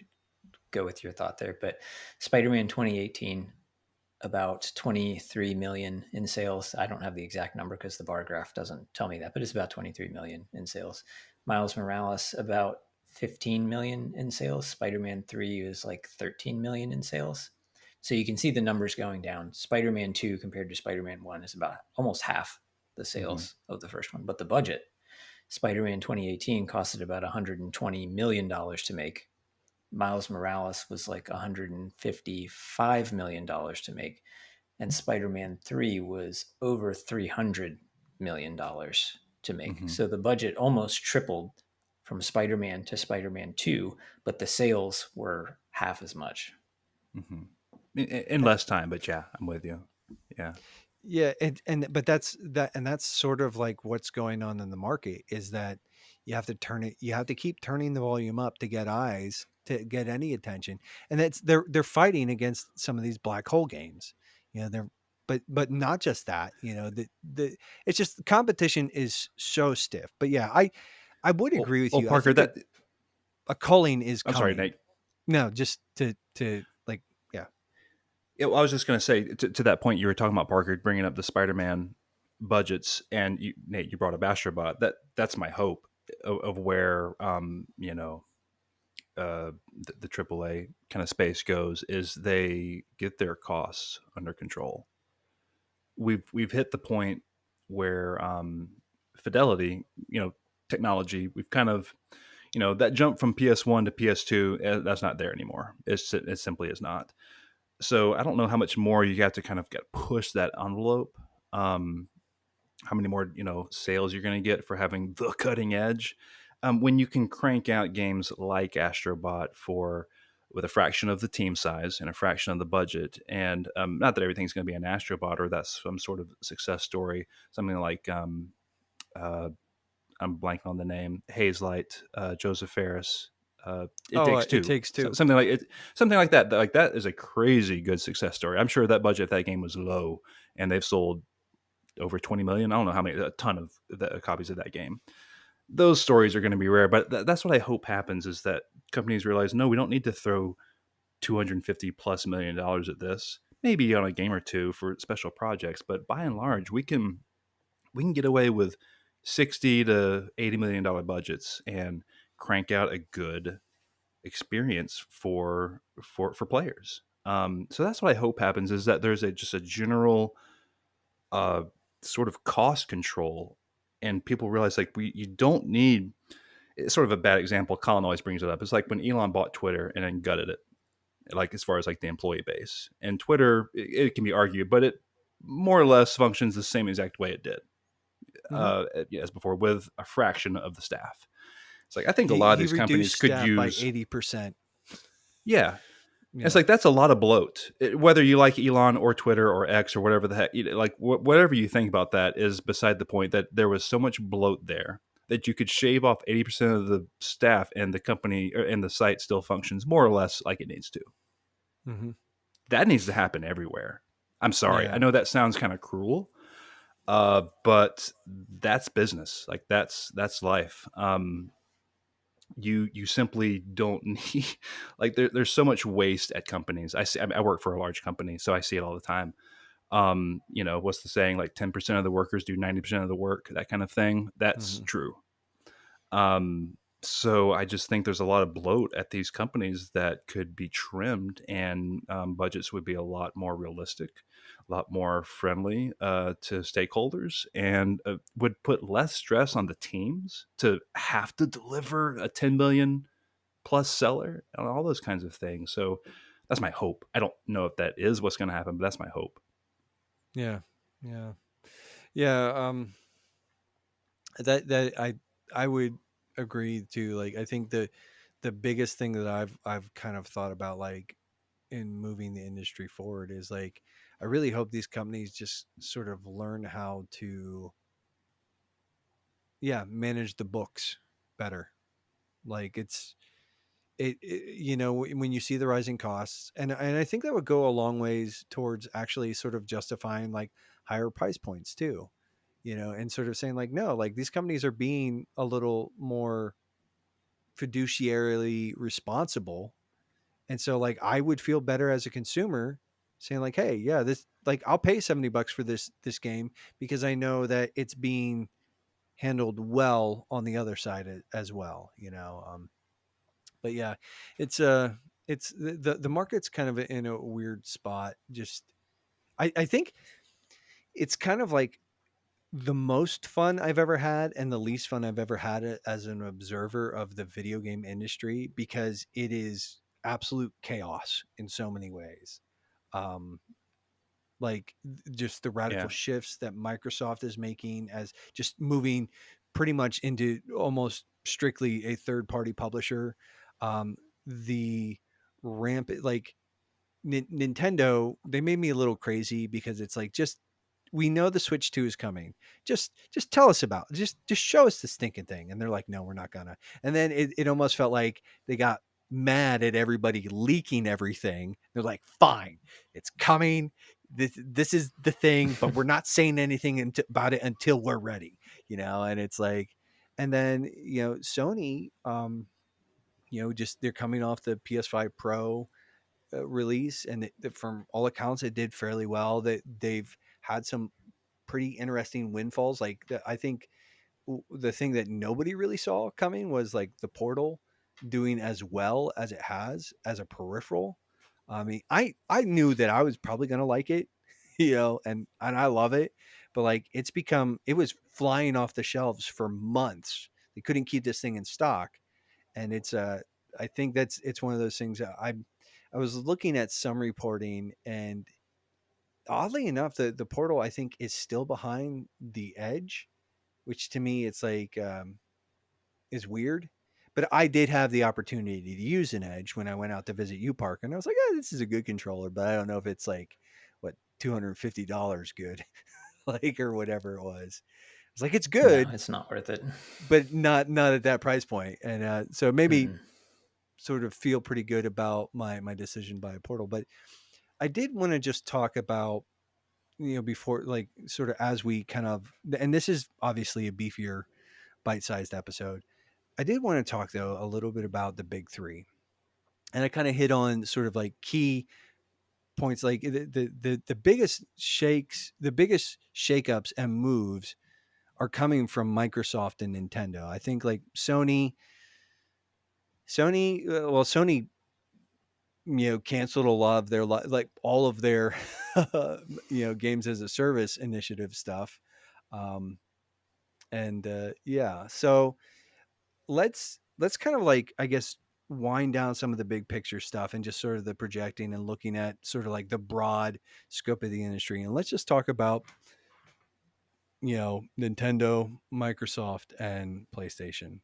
Speaker 3: go with your thought there. But Spider-Man 2018, about 23 million in sales. I don't have the exact number because the bar graph doesn't tell me that, but it's about 23 million in sales. Miles Morales, about 15 million in sales. Spider-Man 3 is like 13 million in sales. So you can see the numbers going down. Spider-Man 2 compared to Spider-Man 1 is about almost half the
Speaker 2: Mm-hmm,
Speaker 3: sales of the first one. But the budget, Spider-Man 2018 costed about $120 million to make. Miles Morales was like $155 million to make, and Spider-Man 3 was over $300 million to make.
Speaker 2: mm-hmm,
Speaker 3: So the budget almost tripled from Spider-Man to Spider-Man 2, but the sales were half as much.
Speaker 2: mm-hmm. In less time, but yeah, I'm with you. Yeah.
Speaker 1: yeah, and but that's sort of like what's going on in the market is that you have to keep turning the volume up to get eyes, to get any attention. And that's they're fighting against some of these black hole games. They're but not just that, the it's just competition is so stiff. But yeah, I would agree with
Speaker 2: Well,
Speaker 1: you. I
Speaker 2: Parker,
Speaker 1: think a culling is
Speaker 2: I'm sorry,
Speaker 1: coming.
Speaker 2: Nate.
Speaker 1: No, just to like, yeah.
Speaker 2: Yeah, well, I was just going to say to that point you were talking about Parker bringing up the Spider-Man budgets, and Nate, you brought up Astrobot. That's my hope of where the AAA kind of space goes is they get their costs under control. We've hit the point where fidelity, technology, we've kind of that jump from PS1 to PS2, that's not there anymore. It simply is not. So I don't know how much more you have to kind of get push that envelope. Um, how many more sales you're going to get for having the cutting edge when you can crank out games like Astrobot for with a fraction of the team size and a fraction of the budget. And not that everything's going to be an Astrobot or that's some sort of success story. Something like uh, I'm blanking on the name, Hazelight, Joseph Ferris. It
Speaker 1: Oh,
Speaker 2: takes
Speaker 1: it
Speaker 2: two,
Speaker 1: takes two.
Speaker 2: something like it, something like that. Like that is a crazy good success story. I'm sure that budget of that game was low, and they've sold over 20 million. I don't know how many, a ton of copies of that game. Those stories are going to be rare, but that's what I hope happens is that companies realize, no, we don't need to throw 250 plus $1 million at this. Maybe on a game or two for special projects, but by and large, we can get away with 60 to 80 million dollar budgets and crank out a good experience for players. So that's what I hope happens is that there's just a general uh, sort of cost control, and people realize like you don't need it's sort of a bad example. Colin always brings it up. It's like when Elon bought Twitter and then gutted it, like as far as like the employee base. And Twitter, it can be argued, but it more or less functions the same exact way it did
Speaker 1: Mhm.
Speaker 2: as before, with a fraction of the staff. It's like I think a lot of
Speaker 1: He
Speaker 2: these
Speaker 1: reduced
Speaker 2: companies could
Speaker 1: staff by
Speaker 2: use,
Speaker 1: 80%.
Speaker 2: yeah. It's
Speaker 1: Yeah.
Speaker 2: like that's a lot of bloat. Whether you like Elon or Twitter or X or whatever the heck, like whatever you think about that is beside the point. That there was so much bloat there that you could shave off 80% of the staff, and the company and the site still functions more or less like it needs to.
Speaker 1: Hmm.
Speaker 2: That needs to happen everywhere. I'm sorry, I
Speaker 1: Yeah.
Speaker 2: know that sounds kind of cruel, but that's business. Like that's life. You simply don't need, like there's so much waste at companies. I work for a large company, so I see it all the time. What's the saying, like 10% of the workers do 90% of the work, that kind of thing. That's
Speaker 1: Hmm.
Speaker 2: true. So I just think there's a lot of bloat at these companies that could be trimmed, and budgets would be a lot more realistic, a lot more friendly to stakeholders, and would put less stress on the teams to have to deliver a 10 million plus seller and all those kinds of things. So that's my hope. I don't know if that is what's going to happen, but that's my hope.
Speaker 1: Yeah. Yeah. Yeah. I would agree too. Like, I think the biggest thing that I've kind of thought about, like, in moving the industry forward, is like, I really hope these companies just sort of learn how to, yeah, manage the books better. Like, when you see the rising costs, and I think that would go a long ways towards actually sort of justifying like higher price points too, and sort of saying like, no, like, these companies are being a little more fiduciarily responsible. And so, like, I would feel better as a consumer saying like, hey, yeah, this, like, I'll pay $70 for this game because I know that it's being handled well on the other side as well. But yeah, it's the market's kind of in a weird spot. Just, I think it's kind of like the most fun I've ever had and the least fun I've ever had it as an observer of the video game industry, because it is absolute chaos in so many ways. Um, like, just the radical
Speaker 2: Yeah.
Speaker 1: shifts that Microsoft is making, as just moving pretty much into almost strictly a third party publisher. The rampant, like, Nintendo, they made me a little crazy because it's like, just, we know the Switch 2 is coming. Just tell us about it. Just show us the stinking thing. And they're like, no, we're not gonna. And then it almost felt like they got mad at everybody leaking everything. They're like, fine, it's coming. This is the thing, but we're not saying anything about it until we're ready. And it's like, and then, Sony, just, they're coming off the PS5 Pro release, and from all accounts, it did fairly well. That they've had some pretty interesting windfalls. Like, I think the thing that nobody really saw coming was like the Portal doing as well as it has as a peripheral. I mean, I knew that I was probably going to like it, and I love it, but like, it was flying off the shelves for months. They couldn't keep this thing in stock, and I think it's one of those things that I was looking at some reporting, and oddly enough, the Portal, I think, is still behind the Edge, which to me, it's like, is weird. But I did have the opportunity to use an Edge when I went out to visit U Park, and I was like, "Yeah, this is a good controller," but I don't know if it's like, what, $250 good, like, or whatever it was. It's like, it's
Speaker 3: No,
Speaker 1: good,
Speaker 3: it's not worth it.
Speaker 1: but not at that price point. And so maybe
Speaker 3: Mm.
Speaker 1: sort of feel pretty good about my decision by Portal. But I did want to just talk about, before, like, sort of as we kind of, and this is obviously a beefier, bite-sized episode. I did want to talk though a little bit about the big three, and I kind of hit on sort of like key points, like the biggest shakes, the biggest shakeups and moves are coming from Microsoft and Nintendo. I think, like, Sony canceled a lot of their, like, all of their games as a service initiative stuff. um and yeah, so, let's kind of like, I guess, wind down some of the big picture stuff and just sort of the projecting and looking at sort of like the broad scope of the industry. And let's just talk about, Nintendo, Microsoft, and PlayStation.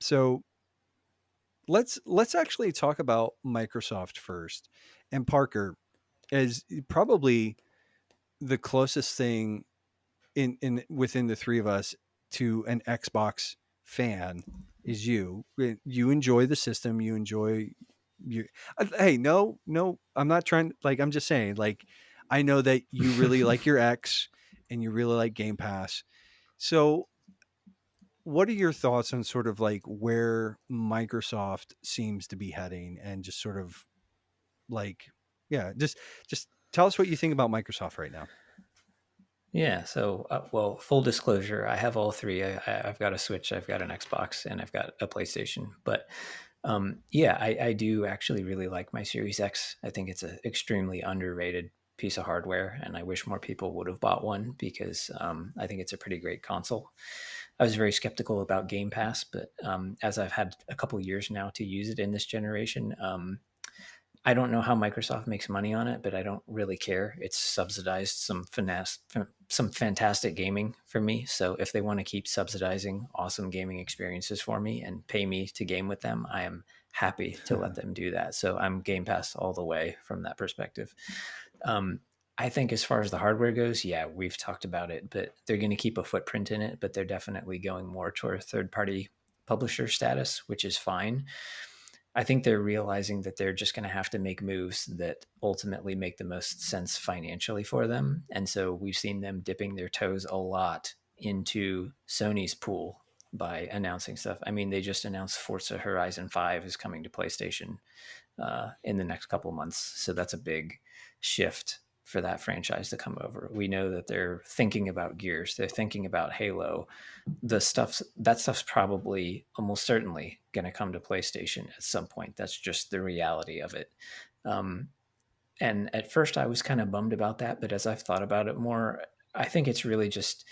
Speaker 1: So let's actually talk about Microsoft first. And Parker, as probably the closest thing in within the three of us to an Xbox fan is you. You enjoy the system. You enjoy you. Hey, no, I'm not trying. Like, I'm just saying. Like, I know that you really like your X, and you really like Game Pass. So, what are your thoughts on sort of like where Microsoft seems to be heading, and just sort of like, yeah, just tell us what you think about Microsoft right now.
Speaker 3: Yeah. So, well, full disclosure, I have all three. I've got a Switch, I've got an Xbox, and I've got a PlayStation. But yeah, I do actually really like my Series X. I think it's an extremely underrated piece of hardware, and I wish more people would have bought one because I think it's a pretty great console. I was very skeptical about Game Pass, but as I've had a couple years now to use it in this generation, I don't know how Microsoft makes money on it, but I don't really care. It's subsidized some fantastic gaming for me. So if they want to keep subsidizing awesome gaming experiences for me and pay me to game with them, I am happy to let them do that. So I'm Game Pass all the way from that perspective. Um, I think as far as the hardware goes, yeah, we've talked about it, but they're going to keep a footprint in it, but they're definitely going more toward third party publisher status, which is fine. I think they're realizing that they're just going to have to make moves that ultimately make the most sense financially for them. And so we've seen them dipping their toes a lot into Sony's pool by announcing stuff. I mean, they just announced Forza Horizon 5 is coming to PlayStation in the next couple of months. So that's a big shift for that franchise to come over. We know that they're thinking about Gears, they're thinking about Halo. That stuff's probably almost certainly going to come to PlayStation at some point. That's just the reality of it. Um, and at first, I was kind of bummed about that, but as I've thought about it more, I think it's really just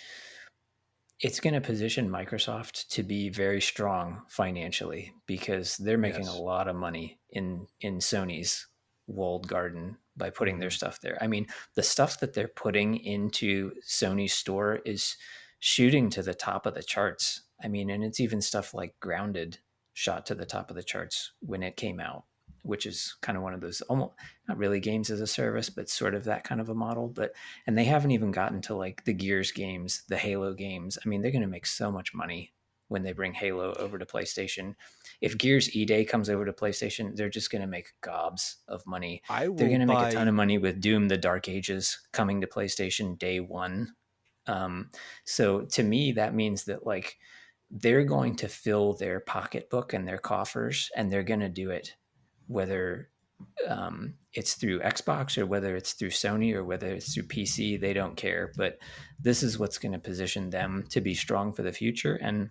Speaker 3: it's going to position Microsoft to be very strong financially because they're making a
Speaker 1: Yes.
Speaker 3: lot of money in Sony's walled garden by putting their
Speaker 1: Mhm.
Speaker 3: stuff there. I mean, the stuff that they're putting into Sony's store is shooting to the top of the charts. I mean, and it's even stuff like Grounded shot to the top of the charts when it came out, which is kind of one of those almost not really games as a service, but sort of that kind of a model. But and they haven't even gotten to like the Gears games, the Halo games. I mean, they're going to make so much money when they bring Halo over to PlayStation. If Gears E-Day comes over to PlayStation, they're just going to make gobs of money.
Speaker 1: I
Speaker 3: They're
Speaker 1: will
Speaker 3: going to make a ton
Speaker 1: buy.
Speaker 3: of money with Doom: The Dark Ages coming to PlayStation day one. Um, so to me, that means that like they're going to fill their pocketbook and their coffers, and they're going to do it whether it's through Xbox or whether it's through Sony or whether it's through PC, they don't care. But this is what's going to position them to be strong for the future. And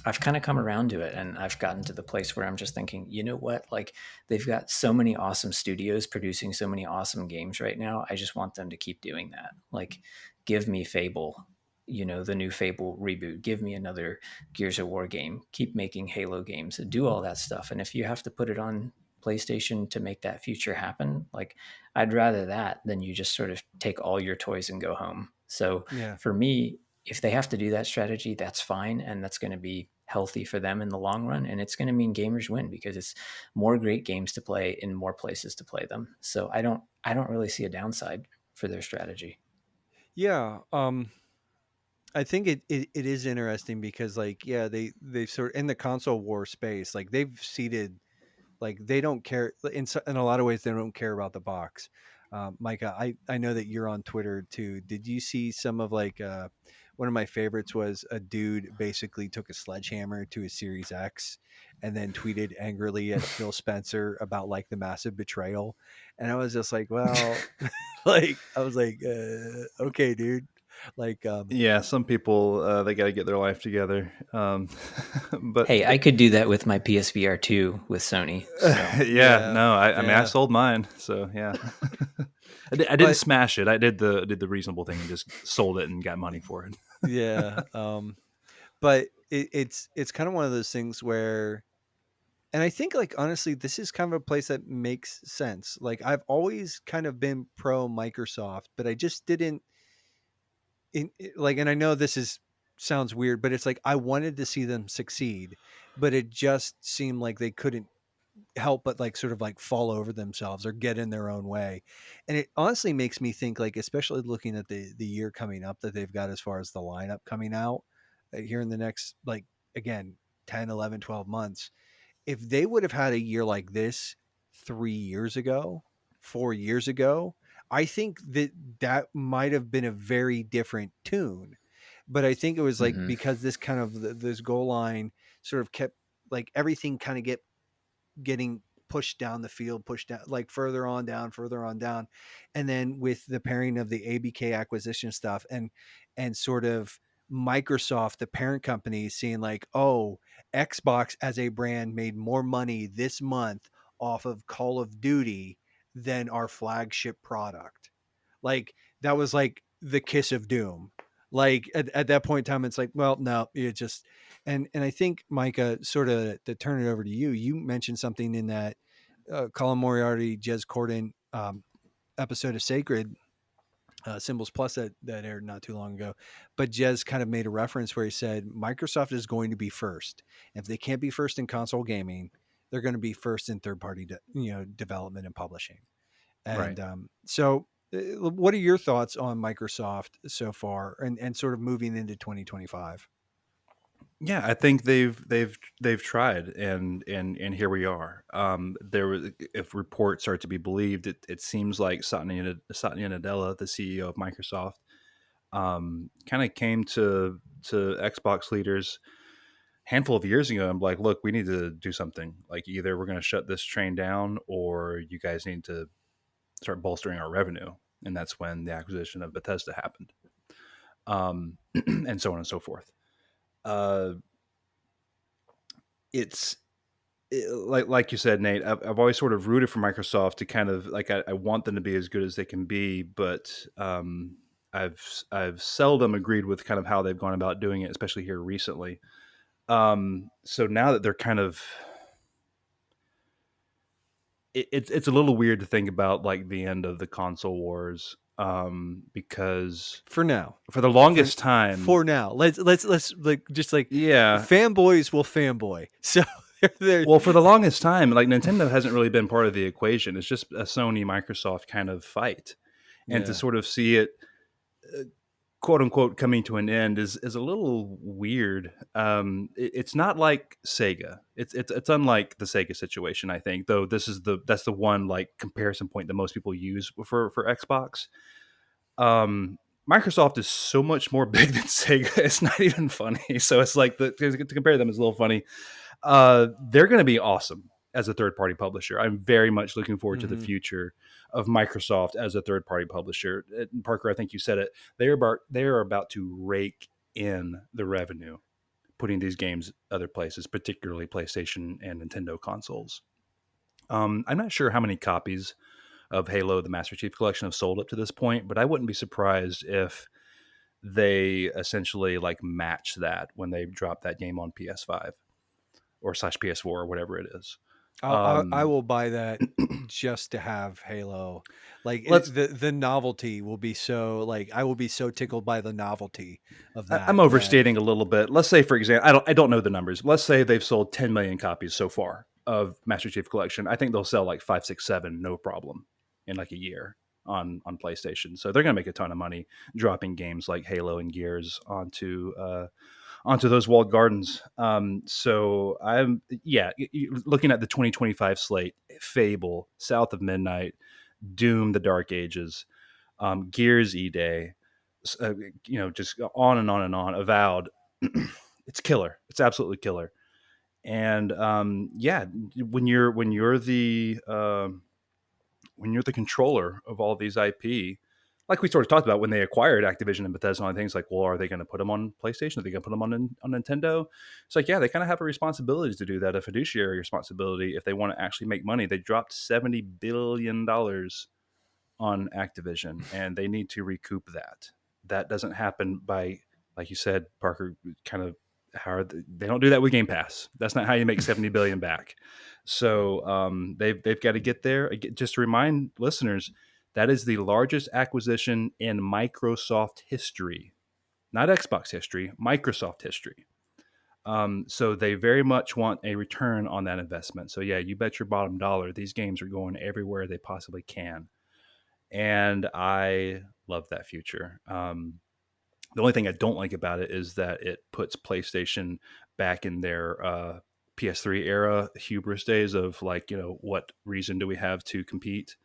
Speaker 3: I've kind of come around to it and I've gotten to the place where I'm just thinking, you know what? Like they've got so many awesome studios producing so many awesome games right now. I just want them to keep doing that. Like give me Fable, the new Fable reboot. Give me another Gears of War game. Keep making Halo games. Do all that stuff. And if you have to put it on PlayStation to make that future happen, like I'd rather that than you just sort of take all your toys and go home. So
Speaker 1: Yeah.
Speaker 3: for me, if they have to do that strategy, that's fine. And that's going to be healthy for them in the long run. And it's going to mean gamers win because it's more great games to play in more places to play them. So I don't really see a downside for their strategy.
Speaker 1: Yeah. I think it is interesting because, like, yeah, they sort in the console war space, like they've seeded, like they don't care in a lot of ways. They don't care about the box. Micah, I know that you're on Twitter too. Did you see some of like one of my favorites was a dude basically took a sledgehammer to his Series X and then tweeted angrily at Phil Spencer about like the massive betrayal, and I was just like, well, like I was like, okay, dude, like
Speaker 2: Yeah, some people they got to get their life together. But
Speaker 3: Hey, I could do that with my PSVR 2 with Sony. So
Speaker 2: yeah,
Speaker 1: yeah,
Speaker 2: no, I mean I
Speaker 1: yeah,
Speaker 2: sold mine, so yeah. I didn't
Speaker 1: but
Speaker 2: smash it. I did the reasonable thing and just sold it and got money for it.
Speaker 1: yeah, but it's kind of one of those things where, and I think like honestly, this is kind of a place that makes sense. Like I've always kind of been pro Microsoft, but I just didn't like, and I know this is sounds weird, but it's like I wanted to see them succeed, but it just seemed like they couldn't help but like sort of like fall over themselves or get in their own way. And it honestly makes me think, like, especially looking at the year coming up that they've got as far as the lineup coming out here in the next, like, again, 10, 11, 12 months, if they would have had a year like this 3 years ago, 4 years ago, I think that that might have been a very different tune. But I think it was like
Speaker 3: Hmm.
Speaker 1: because this kind of this goal line sort of kept like everything kind of getting pushed down the field, pushed down like further on down, further on down. And then with the pairing of the ABK acquisition stuff and sort of Microsoft, the parent company, seeing like, oh, Xbox as a brand made more money this month off of Call of Duty than our flagship product. Like that was like the kiss of doom. Like at that point in time, it's like, well, no, it just, and I think Micah, sort of to turn it over to you, you mentioned something in that Colin Moriarty, Jez Corden episode of Sacred Symbols Plus that aired not too long ago. But Jez kind of made a reference where he said Microsoft is going to be first. If they can't be first in console gaming, they're going to be first in third party, development and publishing.
Speaker 2: Right.
Speaker 1: And so, what are your thoughts on Microsoft so far, and sort of moving into 2025?
Speaker 2: Yeah, I think they've tried, and here we are. There was, if reports are to be believed, it seems like Satya Nadella, the CEO of Microsoft, kind of came to Xbox leaders a handful of years ago and like, look, we need to do something. Like either we're going to shut this train down, or you guys need to start bolstering our revenue. And that's when the acquisition of Bethesda happened, and so on and so forth. Uh, it's like you said, Nate. I've always sort of rooted for Microsoft to kind of like I want them to be as good as they can be, but I've seldom agreed with kind of how they've gone about doing it, especially here recently. So now that they're kind of it's a little weird to think about like the end of the console wars, because
Speaker 1: For now,
Speaker 2: for the
Speaker 1: for
Speaker 2: longest time,
Speaker 1: for now, let's like just like
Speaker 2: yeah.
Speaker 1: fanboys will fanboy. So they're
Speaker 2: Well, for the longest time, like Nintendo hasn't really been part of the equation. It's just a Sony Microsoft kind of fight, and to
Speaker 1: yeah.
Speaker 2: sort of see it, quote unquote, coming to an end is a little weird. It's not like Sega. It's unlike the Sega situation. I think, though, that's the one like comparison point that most people use for Xbox. Microsoft is so much more big than Sega. It's not even funny. So it's like to compare them is a little funny. They're going to be awesome as a third party publisher. I'm very much looking forward to the
Speaker 1: Mm-hmm.
Speaker 2: future of Microsoft as a third party publisher. Parker, I think you said it. They are about to rake in the revenue, putting these games other places, particularly PlayStation and Nintendo consoles. I'm not sure how many copies of Halo: The Master Chief Collection have sold up to this point, but I wouldn't be surprised if they essentially like match that when they drop that game on PS5 or slash PS4 or whatever it is.
Speaker 1: I
Speaker 2: Um,
Speaker 1: will buy that just to have Halo. Like
Speaker 2: let's.
Speaker 1: the novelty will be so, like, I will be so tickled by the novelty of
Speaker 2: I'm
Speaker 1: that that
Speaker 2: overstating a little bit. Let's say, for example, I don't know the numbers. Let's say they've sold 10 million copies so far of Master Chief Collection. I think they'll sell like 5, 6, 7, no problem, in like a year on PlayStation. So they're gonna make a ton of money dropping games like Halo and Gears onto those walled gardens. So I'm, yeah, looking at the 2025 slate: Fable, South of Midnight, Doom: The Dark Ages, Gears E Day, just on and on and on. Avowed, it's killer. It's absolutely killer. And yeah, when you're the controller of all these IP, like we sort of talked about when they acquired Activision and Bethesda and things, like, well, are they going to put them on PlayStation? Are they going to put them on Nintendo? It's like, yeah, they kind of have a responsibility to do that, a fiduciary responsibility if they want to actually make money. They dropped $70 billion on Activision, and they need to recoup that. That doesn't happen by, like you said, Parker, kind of they don't do that with Game Pass. That's not how you make 70 billion back. So they've got to get there. Just to remind listeners, that is the largest acquisition in Microsoft history, not Xbox history, Microsoft history. So they very much want a return on that investment. So yeah, you bet your bottom dollar these games are going everywhere they possibly can, and I love that future. The only thing I don't like about it is that it puts PlayStation back in their PS3 era hubris days of like, what reason do we have to compete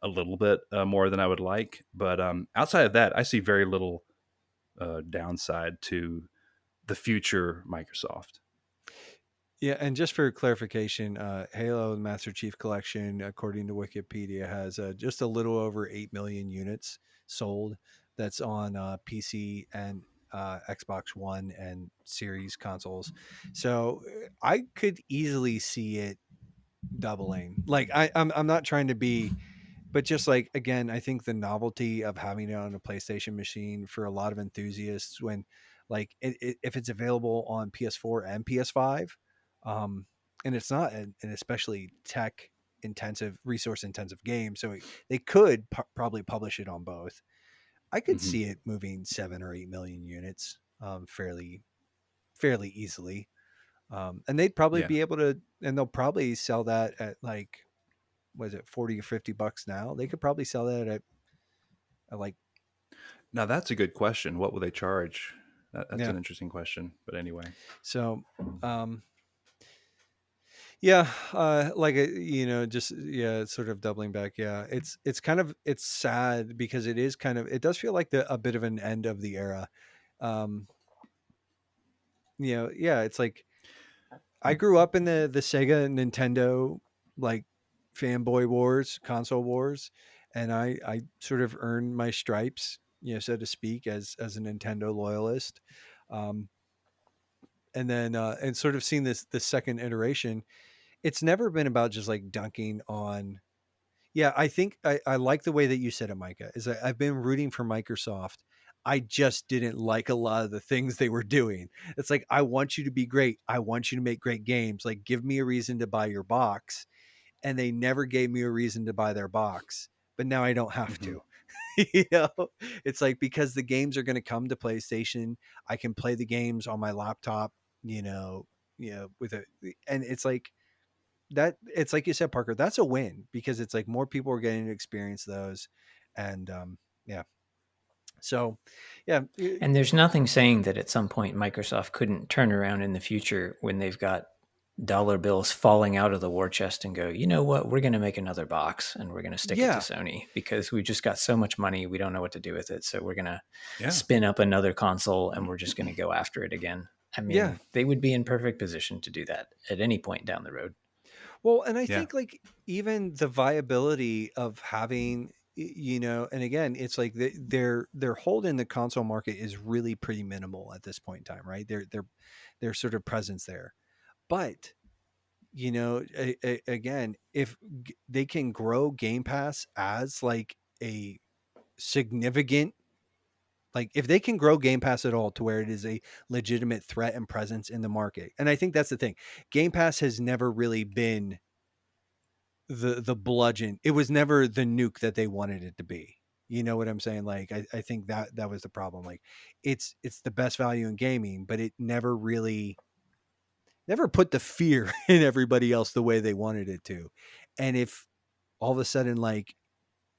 Speaker 2: a little bit more than I would like. But outside of that, I see very little downside to the future Microsoft.
Speaker 1: Yeah, and just for clarification, Halo Master Chief Collection, according to Wikipedia, has just a little over 8 million units sold. That's on PC and Xbox One and Series consoles. So I could easily see it doubling. Like I'm not trying to be, but just like again, I think the novelty of having it on a PlayStation machine for a lot of enthusiasts, when like if it's available on PS4 and PS5, um, and it's not an especially tech intensive, resource intensive game, so they could probably publish it on both. I could
Speaker 2: Hmm.
Speaker 1: see it moving 7 or 8 million units fairly easily. And they'd probably
Speaker 2: Yeah.
Speaker 1: be able to, and they'll probably sell that at like, was it 40 or $50 now? They could probably sell that at like,
Speaker 2: Now that's a good question. What will they charge? That's
Speaker 1: yeah.
Speaker 2: an interesting question. But anyway,
Speaker 1: So, um, yeah, like just yeah, sort of doubling back. Yeah, it's kind of it's sad because it is kind of it does feel like a bit of an end of the era. Um, yeah, it's like I grew up in the Sega Nintendo like fanboy wars, console wars, and I sort of earned my stripes, so to speak, as a Nintendo loyalist. Um, and then and sort of seeing this second iteration, it's never been about just like dunking on. Yeah, I think I like the way that you said it, Micah. Is I've been rooting for Microsoft. I just didn't like a lot of the things they were doing. It's like I want you to be great. I want you to make great games. Like give me a reason to buy your box. And they never gave me a reason to buy their box. But now I don't have
Speaker 2: hmm
Speaker 1: to. you know, it's like because the games are going to come to PlayStation, I can play the games on my laptop, with a and it's like that it's like you said, Parker, that's a win because it's like more people are getting to experience those. And yeah. So yeah,
Speaker 3: And there's nothing saying that at some point Microsoft couldn't turn around in the future when they've got dollar bills falling out of the war chest and go, you know what, we're going to make another box and we're going to stick it to
Speaker 1: yeah,
Speaker 3: Sony because we just got so much money, we don't know what to do with it. So we're going to
Speaker 2: yeah,
Speaker 3: spin up another console and we're just going to go after it again. I
Speaker 1: yeah.
Speaker 3: mean, they would be in perfect position to do that at any point down the road.
Speaker 1: Well, and I
Speaker 2: yeah,
Speaker 1: think like even the viability of having, and again, it's like their hold in the console market is really pretty minimal at this point in time, right? Their sort of presence there, but again, if they can grow Game Pass as like a significant, like if they can grow Game Pass at all to where it is a legitimate threat and presence in the market, and I think that's the thing. Game Pass has never really been the bludgeon. It was never the nuke that they wanted it to be. You know what I'm saying? Like I think that was the problem. Like it's the best value in gaming, but it never put the fear in everybody else the way they wanted it to. And if all of a sudden like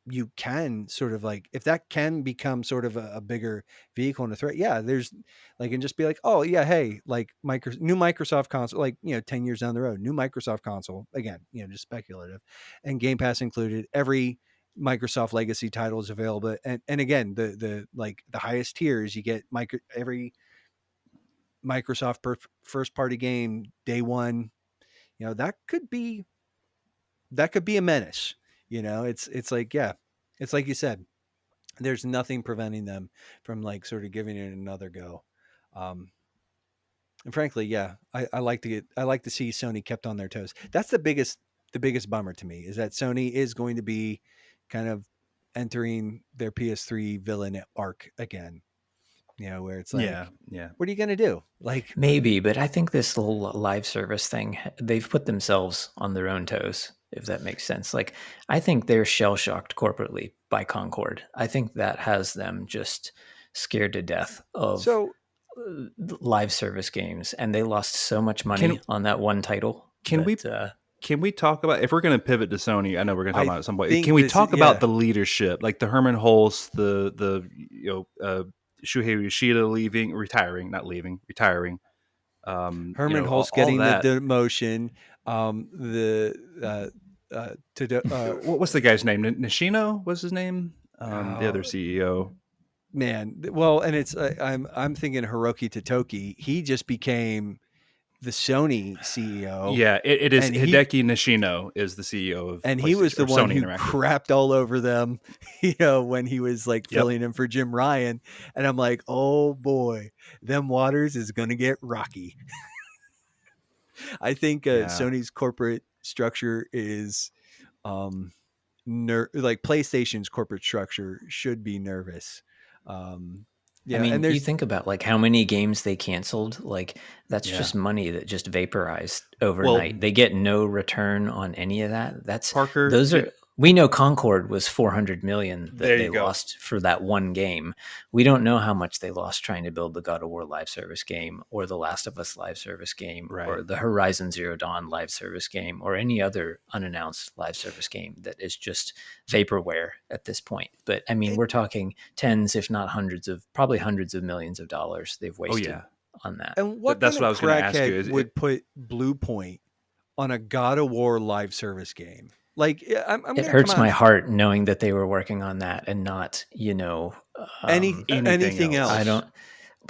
Speaker 1: you can sort of like if that can become sort of a bigger vehicle and a threat, yeah, there's like and just be like, oh yeah, hey, like new Microsoft console, like 10 years down the road, new Microsoft console again, just speculative, and Game Pass included, every Microsoft legacy title is available, and again the like the highest tiers you get every Microsoft first party game day one, that could be a menace. It's like, yeah, it's like you said, there's nothing preventing them from like sort of giving it another go. Um, and frankly, yeah, I like to see Sony kept on their toes. That's the biggest bummer to me is that Sony is going to be kind of entering their PS3 villain arc again. where it's like,
Speaker 2: Yeah, yeah.
Speaker 1: what are you going to do? Like,
Speaker 3: Maybe, but I think this little live service thing, they've put themselves on their own toes, if that makes sense. Like, I think they're shell shocked corporately by Concord. I think that has them just scared to death of
Speaker 1: so
Speaker 3: live service games, and they lost so much money
Speaker 2: Can
Speaker 3: on that one title
Speaker 2: can we
Speaker 3: that
Speaker 2: can we talk about, if we're going to pivot to Sony? I know we're going to talk
Speaker 1: I
Speaker 2: about it at some point. Can
Speaker 1: think
Speaker 2: we
Speaker 1: this is,
Speaker 2: talk about the leadership, like the Herman Hulst, the Shuhei Yoshida retiring, not leaving, retiring.
Speaker 1: Herman Hulst
Speaker 2: All
Speaker 1: getting the
Speaker 2: that.
Speaker 1: demotion,
Speaker 2: What's the guy's name? Nishino was his name. The other CEO.
Speaker 1: man. Well, and it's I'm thinking Hiroki Totoki. He just became the Sony CEO,
Speaker 2: Yeah, it is.
Speaker 1: and he
Speaker 2: Hideki Nishino is the CEO of
Speaker 1: and he was
Speaker 2: PlayStation
Speaker 1: the
Speaker 2: or
Speaker 1: one
Speaker 2: Sony
Speaker 1: who
Speaker 2: Interactive.
Speaker 1: crapped all over them, when he was like
Speaker 2: Yep.
Speaker 1: filling in for Jim Ryan. And I'm like, oh boy, them waters is gonna get rocky. I think
Speaker 2: Yeah.
Speaker 1: Sony's corporate structure is um like PlayStation's corporate structure should be nervous. Um
Speaker 3: I
Speaker 1: yeah, and
Speaker 3: mean, you
Speaker 1: there's
Speaker 3: think about like how many games they canceled. Like that's
Speaker 2: Yeah.
Speaker 3: just money that just vaporized
Speaker 2: Well,
Speaker 3: overnight. They get no return on any of that.
Speaker 2: Parker,
Speaker 3: Those are we know Concord was 400 million that
Speaker 2: there
Speaker 3: they
Speaker 2: you go.
Speaker 3: lost for that one game. We don't know how much they lost trying to build the God of War live service game or the Last of Us live service game
Speaker 2: Right.
Speaker 3: or the Horizon Zero Dawn live service game or any other unannounced live service game that is just vaporware at this point. But I mean, we're talking tens, if not probably hundreds of millions of dollars they've
Speaker 2: Oh
Speaker 3: wasted
Speaker 2: yeah.
Speaker 3: on that.
Speaker 1: and what kind
Speaker 2: That's what
Speaker 1: of
Speaker 2: I was going to ask you.
Speaker 1: crackhead
Speaker 2: Is it?
Speaker 1: would put Blue Point on a God of War live service game? Like, I'm
Speaker 3: It
Speaker 1: gonna come
Speaker 3: hurts
Speaker 1: out
Speaker 3: my heart knowing that they were working on that and not,
Speaker 2: Anything
Speaker 1: anything
Speaker 3: I
Speaker 2: else?
Speaker 1: else.
Speaker 3: don't,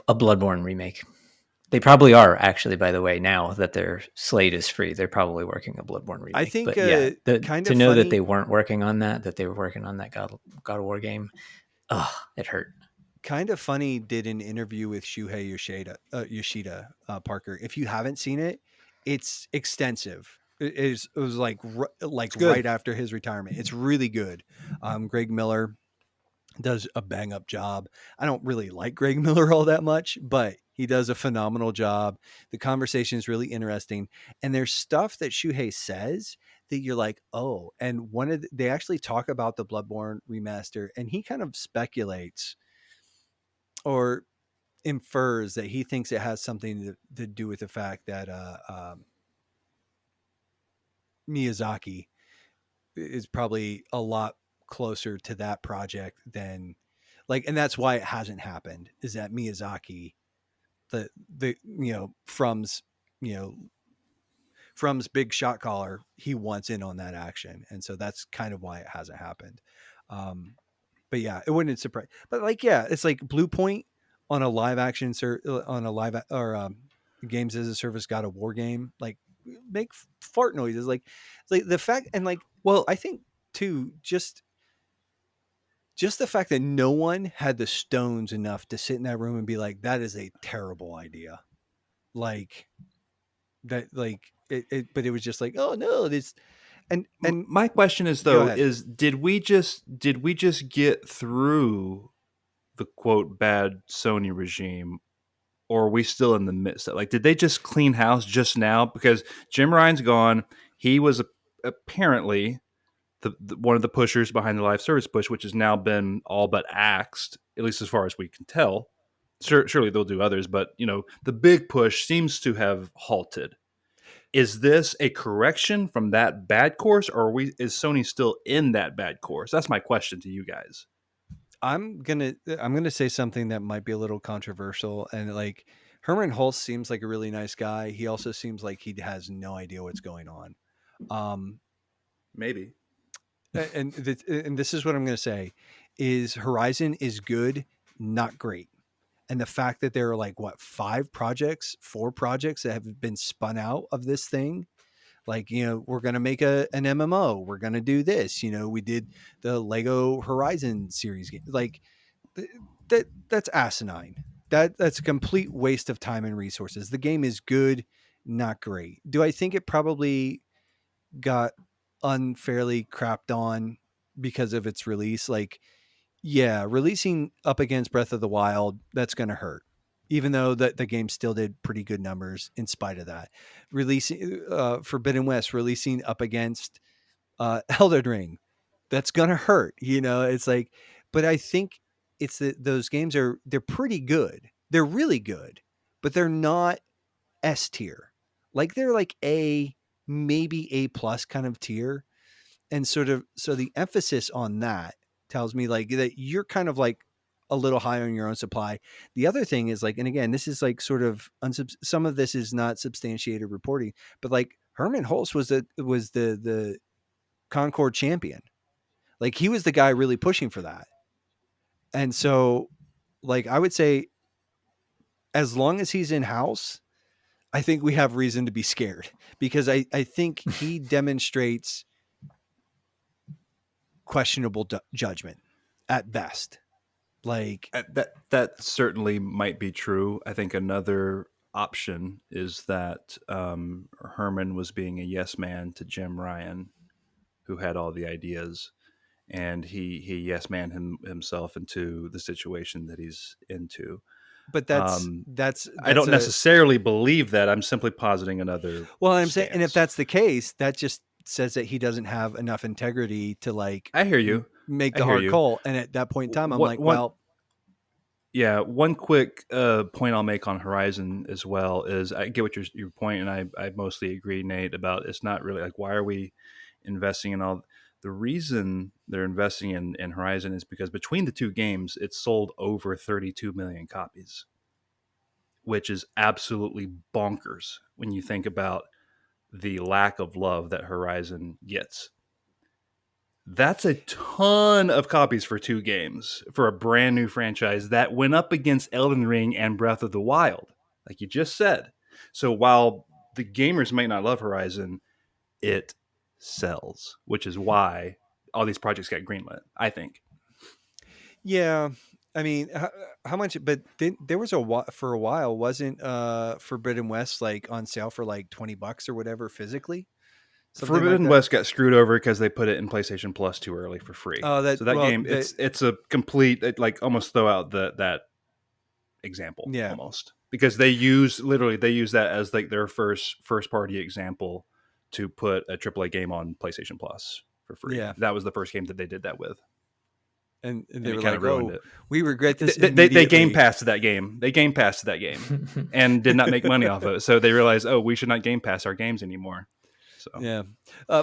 Speaker 3: a Bloodborne remake. They probably are actually, by the way, now that their slate is free, they're probably working a Bloodborne
Speaker 1: I
Speaker 3: remake.
Speaker 1: think
Speaker 3: But yeah,
Speaker 1: kind
Speaker 3: to
Speaker 1: of
Speaker 3: know that they
Speaker 1: funny
Speaker 3: weren't working on that they were working on that God of War game, it hurt.
Speaker 1: did an interview with Shuhei Yoshida, Parker. If you haven't seen it, it's extensive. It was like
Speaker 2: It's
Speaker 1: right
Speaker 2: good.
Speaker 1: after his retirement. It's really good. Greg Miller does a bang up job. I don't really like Greg Miller all that much, but he does a phenomenal job. The conversation is really interesting, and there's stuff that Shuhei says that you're like, oh. And they actually talk about the Bloodborne remaster, and he kind of speculates or infers that he thinks it has something to do with the fact that Miyazaki is probably a lot closer to that project than and that's why it hasn't happened, is that Miyazaki, the From's you know From's big shot caller, he wants in on that action, and so that's kind of why it hasn't happened. But yeah, it wouldn't surprise. But yeah, it's like Blue Point on a live action on a live or games as a service God of War game, like make fart noises, like the fact, and
Speaker 2: Well,
Speaker 1: I think too, just the fact that no one had the stones enough to sit in that room and be like, that is a terrible idea, like that, but it was just like, oh no, this and
Speaker 2: my question is
Speaker 1: go
Speaker 2: though,
Speaker 1: ahead.
Speaker 2: is did we just get through the quote bad Sony regime, or are we still in the midst of, like, did they just clean house just now? Because Jim Ryan's gone. He was apparently one of the pushers behind the live service push, which has now been all but axed, at least as far as we can tell. Surely they'll do others, but the big push seems to have halted. Is this a correction from that bad course, or is Sony still in that bad course? That's my question to you guys.
Speaker 1: I'm gonna say something that might be a little controversial, and like Herman Hulse seems like a really nice guy. He also seems like he has no idea what's going on. Um,
Speaker 2: Maybe.
Speaker 1: and this is what I'm gonna say: is Horizon is good, not great. And the fact that there are like what 4 projects that have been spun out of this thing, like we're gonna make an MMO, we're gonna do this, we did the Lego Horizon series game, like that's asinine. That's a complete waste of time and resources. The game is good, not great. Do I think it probably got unfairly crapped on because of its release? Like, Yeah, releasing up against Breath of the Wild, that's going to hurt. Even though the game still did pretty good numbers in spite of that. Releasing Forbidden West, releasing up against Elden Ring, that's going to hurt. It's like, but I think it's that those games they're pretty good. They're really good, but they're not S tier. Like they're like maybe A plus kind of tier. And so the emphasis on that tells me like that you're kind of like a little high on your own supply. The other thing is like, and again, this is like sort of some of this is not substantiated reporting, but like Herman Holtz was the Concord champion. Like he was the guy really pushing for that. And so like I would say as long as he's in house, I think we have reason to be scared because I think he demonstrates questionable judgment at best. Like
Speaker 2: That certainly might be true. I think another option is that Herman was being a yes man to Jim Ryan, who had all the ideas, and he yes man himself into the situation that he's into.
Speaker 1: but that's
Speaker 2: Um,
Speaker 1: that's
Speaker 2: I
Speaker 1: that's
Speaker 2: don't
Speaker 1: a
Speaker 2: necessarily believe that. I'm simply positing another
Speaker 1: well, I'm saying, and if
Speaker 2: stance.
Speaker 1: that's the case, that just says that he doesn't have enough integrity to like
Speaker 2: I hear you.
Speaker 1: make
Speaker 2: I
Speaker 1: the
Speaker 2: hear
Speaker 1: hard
Speaker 2: you.
Speaker 1: call. And at that point in time, I'm
Speaker 2: What
Speaker 1: like,
Speaker 2: one
Speaker 1: well,
Speaker 2: Yeah, one quick point I'll make on Horizon as well is I get what your point, and I mostly agree, Nate, about it's not really like why are we investing in all. The reason they're investing in Horizon is because between the two games, it sold over 32 million copies, which is absolutely bonkers when you think about the lack of love that Horizon gets. That's a ton of copies for two games for a brand new franchise that went up against Elden Ring and Breath of the Wild, like you just said. So while the gamers might not love Horizon, it sells, which is why all these projects got greenlit, I think.
Speaker 1: yeah. I mean, how much? But there was for a while, wasn't Forbidden West like on sale for like $20 or whatever physically, something like
Speaker 2: Forbidden
Speaker 1: that.
Speaker 2: West got screwed over because they put it in PlayStation Plus too early for free.
Speaker 1: Oh, that
Speaker 2: So that
Speaker 1: well,
Speaker 2: game, it's a complete like almost throw out that example
Speaker 1: yeah,
Speaker 2: almost because they use that as like their first party example to put a AAA game on PlayStation Plus for free.
Speaker 1: yeah.
Speaker 2: That was the first game that they did that with,
Speaker 1: And
Speaker 2: and
Speaker 1: they
Speaker 2: it
Speaker 1: were
Speaker 2: kind of
Speaker 1: like,
Speaker 2: ruined
Speaker 1: "Oh,
Speaker 2: it.
Speaker 1: we regret this
Speaker 2: They game
Speaker 1: immediately."
Speaker 2: passed that game. They game passed that game and did not make money off of it. So they realized, oh, we should not game pass our games anymore. So
Speaker 1: Yeah.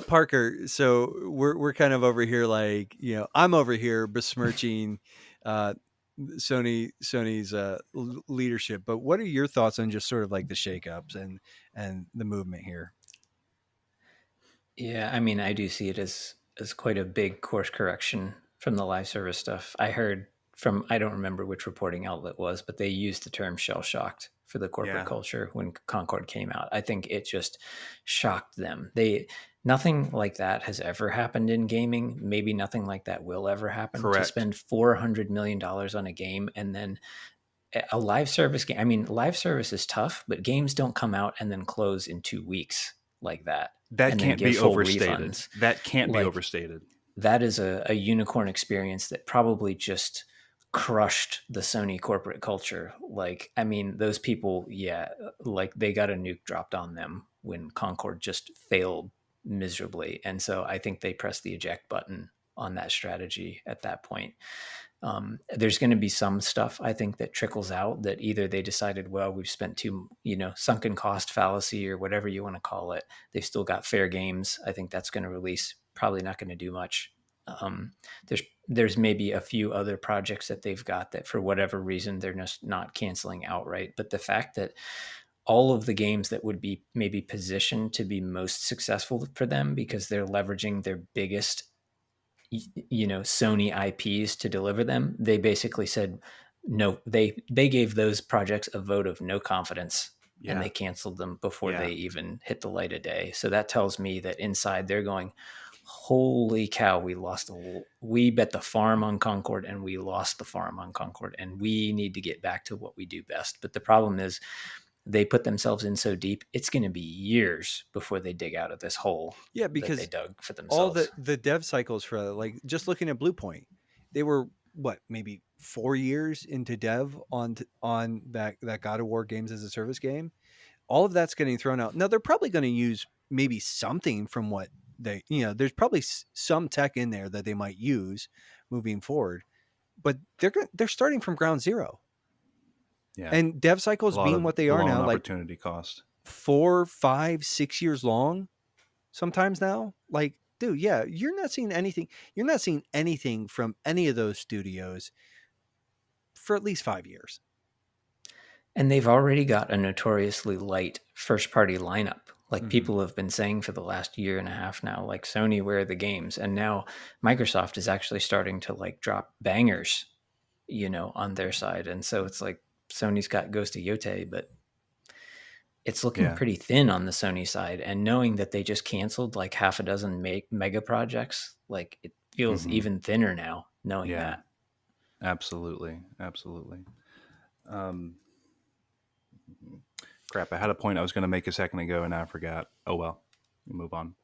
Speaker 1: Parker, so we're kind of over here like, I'm over here besmirching uh Sony's leadership, but what are your thoughts on just sort of like the shakeups and the movement here?
Speaker 3: Yeah, I mean, I do see it as quite a big course correction from the live service stuff. I heard from I don't remember which reporting outlet was, but they used the term shell shocked for the corporate
Speaker 2: yeah,
Speaker 3: culture when Concord came out. I think it just shocked them. They Nothing like that has ever happened in gaming. Maybe nothing like that will ever happen. To
Speaker 2: correct.
Speaker 3: spend $400 million on a game and then a live service game. I mean, live service is tough, but games don't come out and then close in 2 weeks like that
Speaker 2: That
Speaker 3: and then
Speaker 2: can't
Speaker 3: give
Speaker 2: be
Speaker 3: full
Speaker 2: overstated.
Speaker 3: refunds.
Speaker 2: That can't be
Speaker 3: Like
Speaker 2: overstated.
Speaker 3: that is a unicorn experience that probably just crushed the Sony corporate culture. Like, I mean, those people, yeah, like they got a nuke dropped on them when Concord just failed miserably. And so I think they pressed the eject button on that strategy at that point. There's going to be some stuff I think that trickles out that either they decided, well, we've spent sunken cost fallacy or whatever you want to call it. They've still got fair games. I think that's going to release. Probably not going to do much. Um, there's maybe a few other projects that they've got that for whatever reason they're just not canceling outright. But the fact that all of the games that would be maybe positioned to be most successful for them because they're leveraging their biggest Sony IPs to deliver them, they basically said no. They gave those projects a vote of no confidence, and
Speaker 2: Yeah,
Speaker 3: they canceled them before
Speaker 2: yeah.
Speaker 3: they even hit the light of day. So that tells me that inside they're going, holy cow, we bet the farm on Concord and we lost the farm on Concord, and we need to get back to what we do best. But the problem is they put themselves in so deep, it's going to be years before they dig out of this hole
Speaker 1: Yeah,
Speaker 3: that they
Speaker 1: because
Speaker 3: dug for
Speaker 1: all the
Speaker 3: themselves.
Speaker 1: the dev cycles for like just looking at Blue Point, they were what, maybe 4 years into dev on that God of War games as a service game. All of that's getting thrown out. Now they're probably going to use maybe something from what they, there's probably some tech in there that they might use moving forward, but they're starting from ground zero.
Speaker 2: Yeah,
Speaker 1: And dev
Speaker 2: a
Speaker 1: cycles
Speaker 2: lot
Speaker 1: being
Speaker 2: of
Speaker 1: what they are
Speaker 2: blown
Speaker 1: now, like
Speaker 2: opportunity cost.
Speaker 1: 4, 5, 6 years long, sometimes now. Like, dude, yeah, you're not seeing anything. You're not seeing anything from any of those studios for at least 5 years.
Speaker 3: And they've already got a notoriously light first party lineup. Like
Speaker 1: Mm-hmm.
Speaker 3: people have been saying for the last year and a half now, like Sony, where are the games? And now Microsoft is actually starting to like drop bangers, on their side. And so it's like Sony's got Ghost of Yote, but it's looking
Speaker 2: Yeah.
Speaker 3: pretty thin on the Sony side. And knowing that they just canceled like half a dozen mega projects, like it feels
Speaker 2: Hmm.
Speaker 3: even thinner now knowing
Speaker 2: Yeah.
Speaker 3: that.
Speaker 2: Absolutely. Absolutely. Um, Crap. I had a point I was going to make a second ago and I forgot. Oh, well, we move on.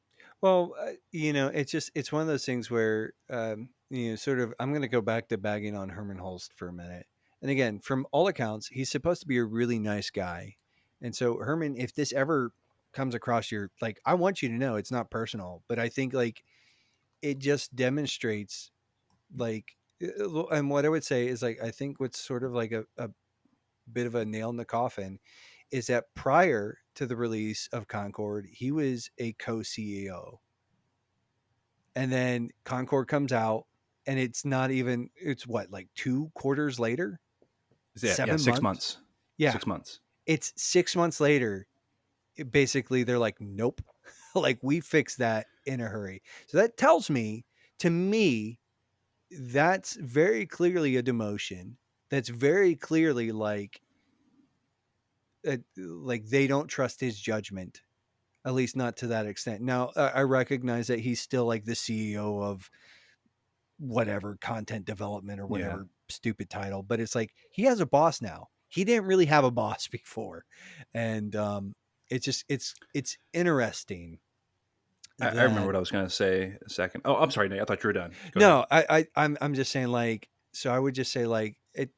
Speaker 1: Well, it's one of those things where sort of, I'm going to go back to bagging on Herman Holst for a minute. And again, from all accounts, he's supposed to be a really nice guy. And so Herman, if this ever comes across your, like, I want you to know it's not personal, but I think like it just demonstrates like, and what I would say is like, I think what's sort of like a bit of a nail in the coffin is that prior to the release of Concord, he was a co-CEO, and then Concord comes out, and it's what, like 2 quarters later,
Speaker 2: Yeah. 6
Speaker 1: 7 months.
Speaker 2: months.
Speaker 1: Yeah,
Speaker 2: 6 months.
Speaker 1: it's 6 months later. Basically, they're like, nope, like we fixed that in a hurry. So that tells me, to me, that's very clearly a demotion. That's very clearly like they don't trust his judgment, at least not to that extent. Now, I recognize that he's still like the CEO of whatever content development or
Speaker 2: Yeah.
Speaker 1: whatever stupid title, but it's like he has a boss now. He didn't really have a boss before, and it's just it's interesting
Speaker 2: I remember
Speaker 1: that
Speaker 2: what I was going to say a second. Oh, I'm sorry, Nate. I thought you were done. Go ahead.
Speaker 1: no, I'm just saying, like, so I would just say like it.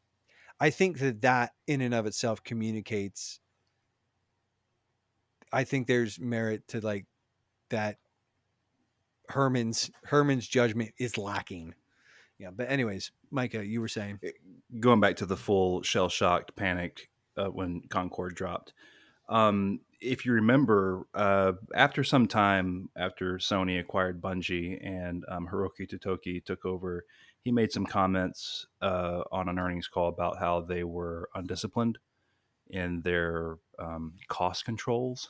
Speaker 1: I think that in and of itself communicates. I think there's merit to like that. Herman's judgment is lacking. Yeah, but anyways, Micah, you were saying.
Speaker 2: Going back to the full shell shocked panic when Concord dropped. If you remember, after some time after Sony acquired Bungie and Hiroki Totoki took over, he made some comments on an earnings call about how they were undisciplined in their cost controls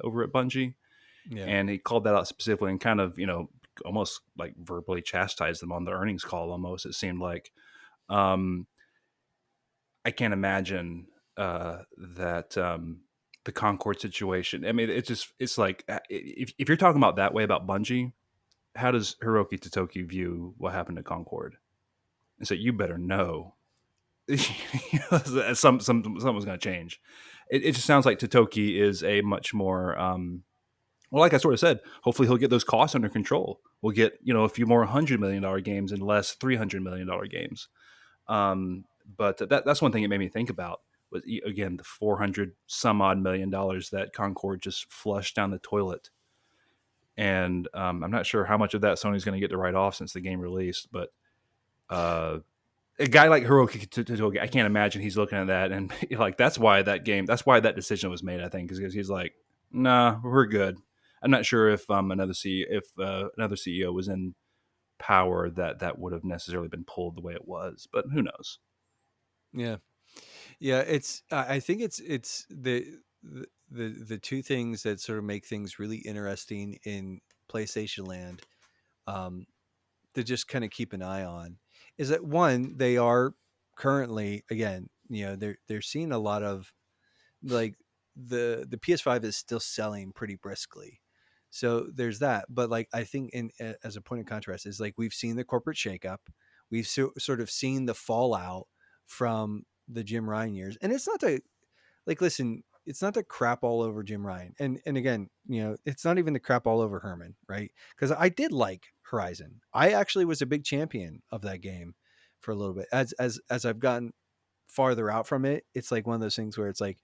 Speaker 2: over at Bungie.
Speaker 1: Yeah.
Speaker 2: And he called that out specifically and kind of, almost like verbally chastised them on the earnings call. Almost, it seemed like. Um, I can't imagine that the Concord situation. I mean, it's like if you're talking about that way about Bungie, how does Hiroki Totoki view what happened to Concord? And so you better know, something's going to change. It just sounds like Totoki is a much more well, like I sort of said, hopefully he'll get those costs under control. We'll get a few more $100 million games and less $300 million games. But that's one thing it made me think about was, again, the 400 some odd $1 million that Concord just flushed down the toilet. And I'm not sure how much of that Sony's going to get to write off since the game released, but a guy like Hiroki Totoki, I can't imagine he's looking at that and like that's why that decision was made. I think because he's like, nah, we're good. I'm not sure if another CEO was in power that would have necessarily been pulled the way it was, but who knows?
Speaker 1: Yeah. Yeah, it's I think it's the two things that sort of make things really interesting in PlayStation Land, um, to just kind of keep an eye on, is that one, they are currently, again, they're seeing a lot of like the PS5 is still selling pretty briskly. So there's that. But like I think as a point of contrast is like we've seen the corporate shakeup, we've sort of seen the fallout from the Jim Ryan years, and it's not to like listen. It's not to crap all over Jim Ryan, and again, it's not even the crap all over Herman, right? Because I did like Horizon. I actually was a big champion of that game for a little bit. As I've gotten farther out from it, it's like one of those things where it's like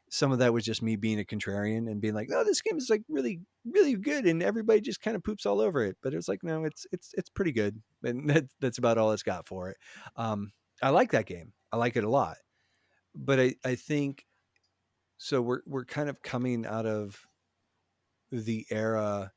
Speaker 1: some of that was just me being a contrarian and being like, "Oh, this game is like really, really good," and everybody just kind of poops all over it. But it was like, no, it's pretty good, and that's about all it's got for it. I like that game. I like it a lot, but I think so. We're kind of coming out of the era.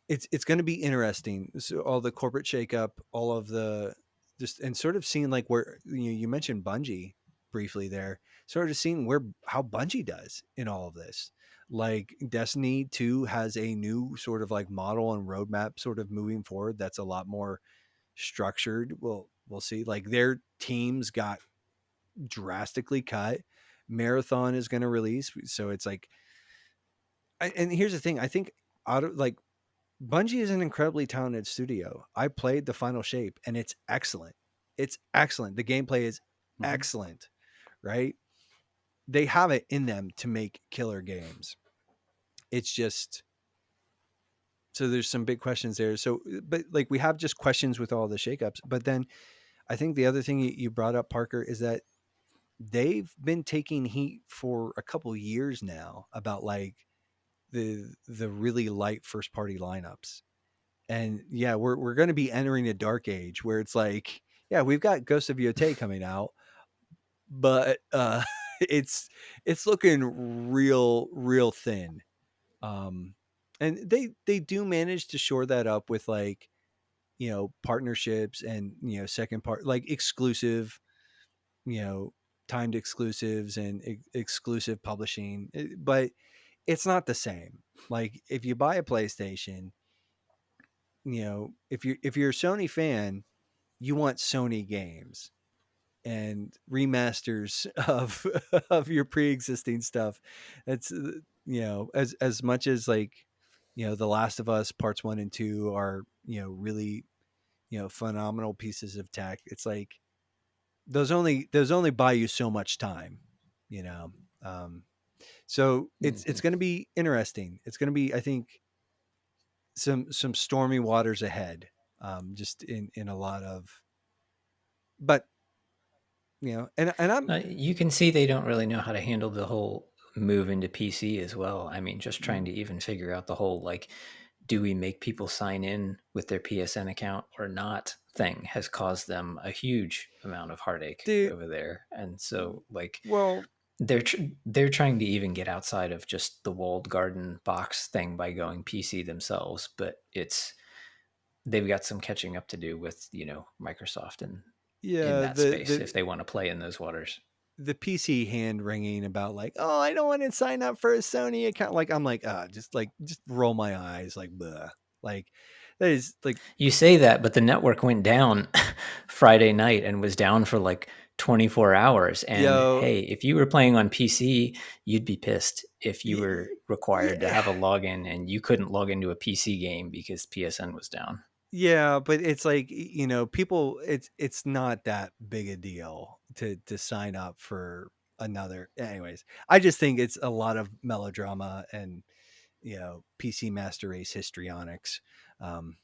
Speaker 1: It's going to be interesting. So all the corporate shakeup, all of the just and sort of seeing like where you mentioned Bungie briefly there, sort of seeing where how Bungie does in all of this. Like Destiny 2 has a new sort of like model and roadmap sort of moving forward that's a lot more structured. We'll see. Like their teams got drastically cut. Marathon is going to release, so it's like and here's the thing, I think out of like Bungie is an incredibly talented studio. I played the Final Shape and it's excellent. It's excellent. The gameplay is
Speaker 2: Mhm.
Speaker 1: excellent, right? They have it in them to make killer games. It's just so there's some big questions there. So, but like we have just questions with all the shakeups. But then I think the other thing you brought up, Parker, is that they've been taking heat for a couple years now about like the really light first party lineups. And yeah, we're going to be entering a dark age where it's like, yeah, we've got Ghost of Yotei coming out, but it's it's looking real thin. Um, and they do manage to shore that up with like partnerships and second part like exclusive you know timed exclusives and exclusive publishing, but it's not the same. Like if you buy a PlayStation, if you're a Sony fan, you want Sony games and remasters of of your pre-existing stuff. That's as much as like The Last of Us parts 1 and 2 are really phenomenal pieces of tech. It's like those only buy you so much time, you know. Um, so it's
Speaker 3: Mhm.
Speaker 1: going to be interesting. It's going to be, I think, some stormy waters ahead. Just in a lot of, but and I'm
Speaker 3: You can see they don't really know how to handle the whole move into PC as well. I mean, just trying to even figure out the whole like, do we make people sign in with their PSN account or not thing has caused them a huge amount of heartache
Speaker 1: the
Speaker 3: over there. And so, like,
Speaker 1: well,
Speaker 3: they're trying to even get outside of just the walled garden box thing by going PC themselves, but they've got some catching up to do with Microsoft and in
Speaker 1: yeah,
Speaker 3: that space if they want to play in those waters.
Speaker 1: the PC hand wringing about like, oh, I don't want to sign up for a Sony account. Like I'm just roll my eyes like, bleh. Like that is like,
Speaker 3: You say that, but the network went down Friday night and was down for like 24 hours. And
Speaker 1: yo,
Speaker 3: hey, if you were playing on PC, you'd be pissed if you were required to
Speaker 1: yeah,
Speaker 3: have a login and you couldn't log into a PC game because PSN was down.
Speaker 1: yeah, but it's like people. It's not that big a deal to sign up for another. Anyways, I just think it's a lot of melodrama and PC Master Race histrionics. Um,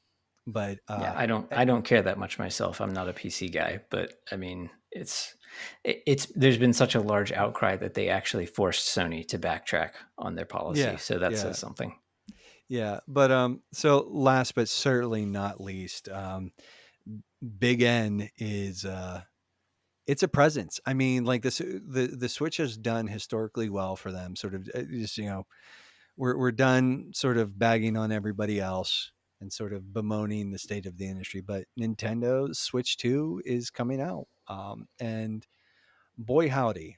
Speaker 1: but
Speaker 3: Yeah, I don't care that much myself. I'm not a PC guy, but I mean, it's there's been such a large outcry that they actually forced Sony to backtrack on their policy.
Speaker 1: yeah,
Speaker 3: So that
Speaker 1: yeah,
Speaker 3: says something.
Speaker 1: yeah. But so last but certainly not least, Big N is it's a presence. I mean, like the Switch has done historically well for them. Sort of just we're done sort of bagging on everybody else and sort of bemoaning the state of the industry. But Nintendo's Switch 2 is coming out, and boy howdy,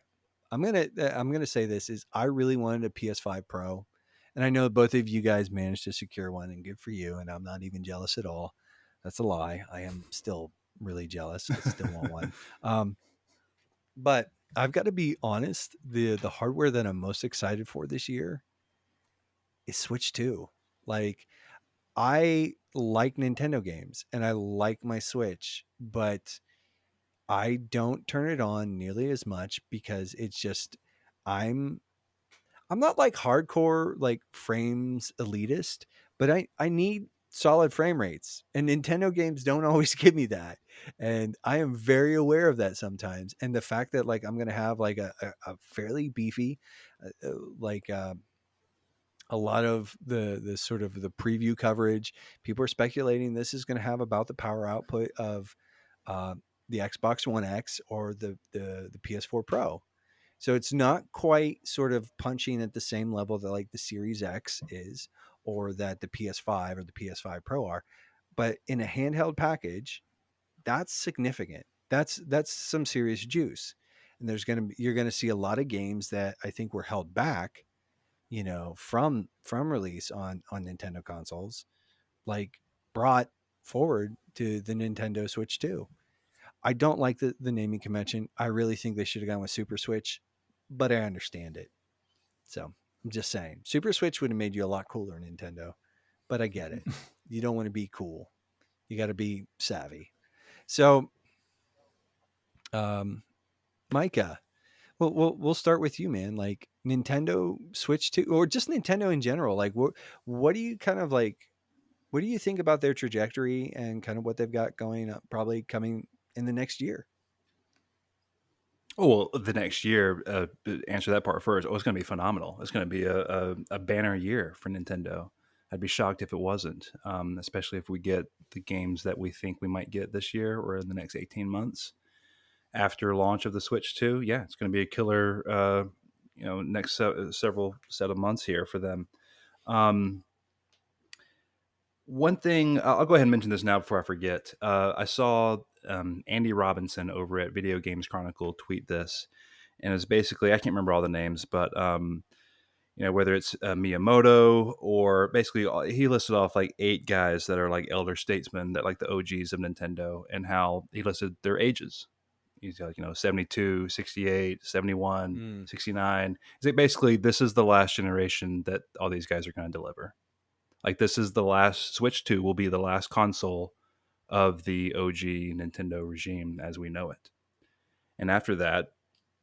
Speaker 1: I'm gonna say this is I really wanted a PS5 Pro, and I know both of you guys managed to secure one, and good for you. And I'm not even jealous at all. That's a lie. I am still really jealous. I still want one. Um, but I've got to be honest. The hardware that I'm most excited for this year is Switch 2. Like I like Nintendo games and I like my Switch, but I don't turn it on nearly as much because it's just I'm I'm not like hardcore like frames elitist, but I need solid frame rates, and Nintendo games don't always give me that. And I am very aware of that sometimes. And the fact that like I'm going to have like a fairly beefy, like a lot of the sort of the preview coverage, people are speculating this is going to have about the power output of uh, the Xbox One X or the PS4 Pro. So it's not quite sort of punching at the same level that like the Series X is, or that the PS5 or the PS5 Pro are, but in a handheld package, that's significant. That's some serious juice. And you're gonna see a lot of games that I think were held back, from release on Nintendo consoles, like brought forward to the Nintendo Switch 2. I don't like the naming convention. I really think they should have gone with Super Switch, but I understand it. So I'm just saying, Super Switch would have made you a lot cooler, Nintendo. But I get it. You don't want to be cool. You got to be savvy. So, um, Micah, we'll start with you, man. Like Nintendo Switch 2, or just Nintendo in general. Like, what do you kind of like? What do you think about their trajectory and kind of what they've got going up, probably coming in the next year?
Speaker 2: Oh, well, the next year, to answer that part first. Oh, it's going to be phenomenal. It's going to be a banner year for Nintendo. I'd be shocked if it wasn't, especially if we get the games that we think we might get this year or in the next 18 months after launch of the Switch 2. Yeah, it's going to be a killer, next several set of months here for them. Um, One thing, I'll go ahead and mention this now before I forget. I saw Andy Robinson over at Video Games Chronicle tweet this, and it's basically, I can't remember all the names, but whether it's Miyamoto or basically he listed off like 8 guys that are like elder statesmen, that like the OGs of Nintendo, and how he listed their ages. He's like, 72, 68, 71,
Speaker 1: Mm.
Speaker 2: 69. He's like, basically, this is the last generation that all these guys are going to deliver. Like, this is the last, Switch 2 will be the last console of the OG Nintendo regime as we know it. And after that,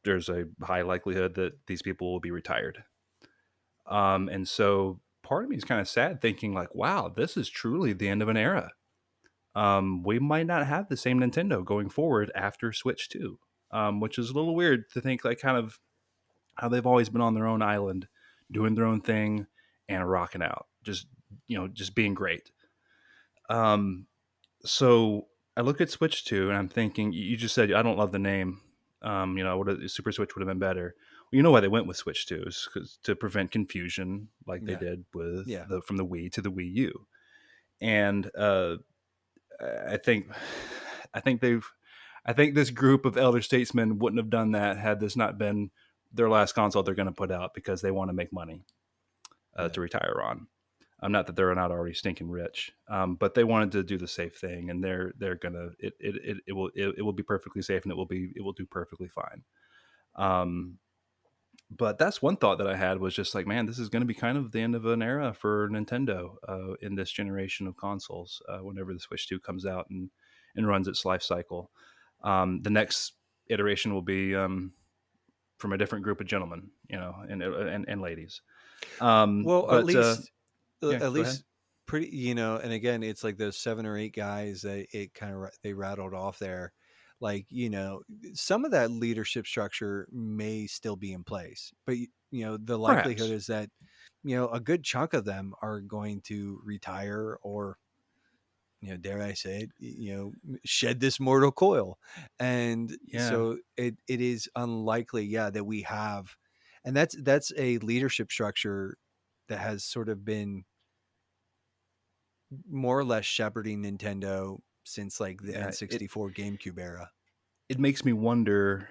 Speaker 2: there's a high likelihood that these people will be retired. And so part of me is kind of sad thinking, like, wow, this is truly the end of an era. We might not have the same Nintendo going forward after Switch 2, which is a little weird to think, like, kind of how they've always been on their own island, doing their own thing and rocking out, just being great. Um, so I look at Switch 2 and I'm thinking, you just said I don't love the name. Super Switch would have been better. Well, you know why they went with Switch 2 is to prevent confusion, like they
Speaker 1: Yeah.
Speaker 2: did with
Speaker 1: Yeah.
Speaker 2: from the Wii to the Wii U. And I think, I think they've, I think this group of elder statesmen wouldn't have done that had this not been their last console they're going to put out, because they want to make money
Speaker 1: Yeah.
Speaker 2: to retire on. Not that they're not already stinking rich, but they wanted to do the safe thing, and they're gonna it will be perfectly safe, and it will do perfectly fine. Um, but that's one thought that I had, was just like, man, this is going to be kind of the end of an era for Nintendo in this generation of consoles. Whenever the Switch 2 comes out and runs its life cycle, the next iteration will be from a different group of gentlemen, and ladies.
Speaker 1: Well,
Speaker 2: But yeah,
Speaker 1: at
Speaker 2: go ahead.
Speaker 1: least pretty, and again, it's like those 7 or 8 guys that it kind of they rattled off there. Like, some of that leadership structure may still be in place, but the likelihood
Speaker 2: Perhaps.
Speaker 1: is that a good chunk of them are going to retire, or dare I say it, shed this mortal coil. And
Speaker 2: Yeah.
Speaker 1: so it is unlikely, yeah, that we have, and that's a leadership structure that has sort of been more or less shepherding Nintendo since like the
Speaker 2: Yeah.
Speaker 1: N64 GameCube era.
Speaker 2: It makes me wonder,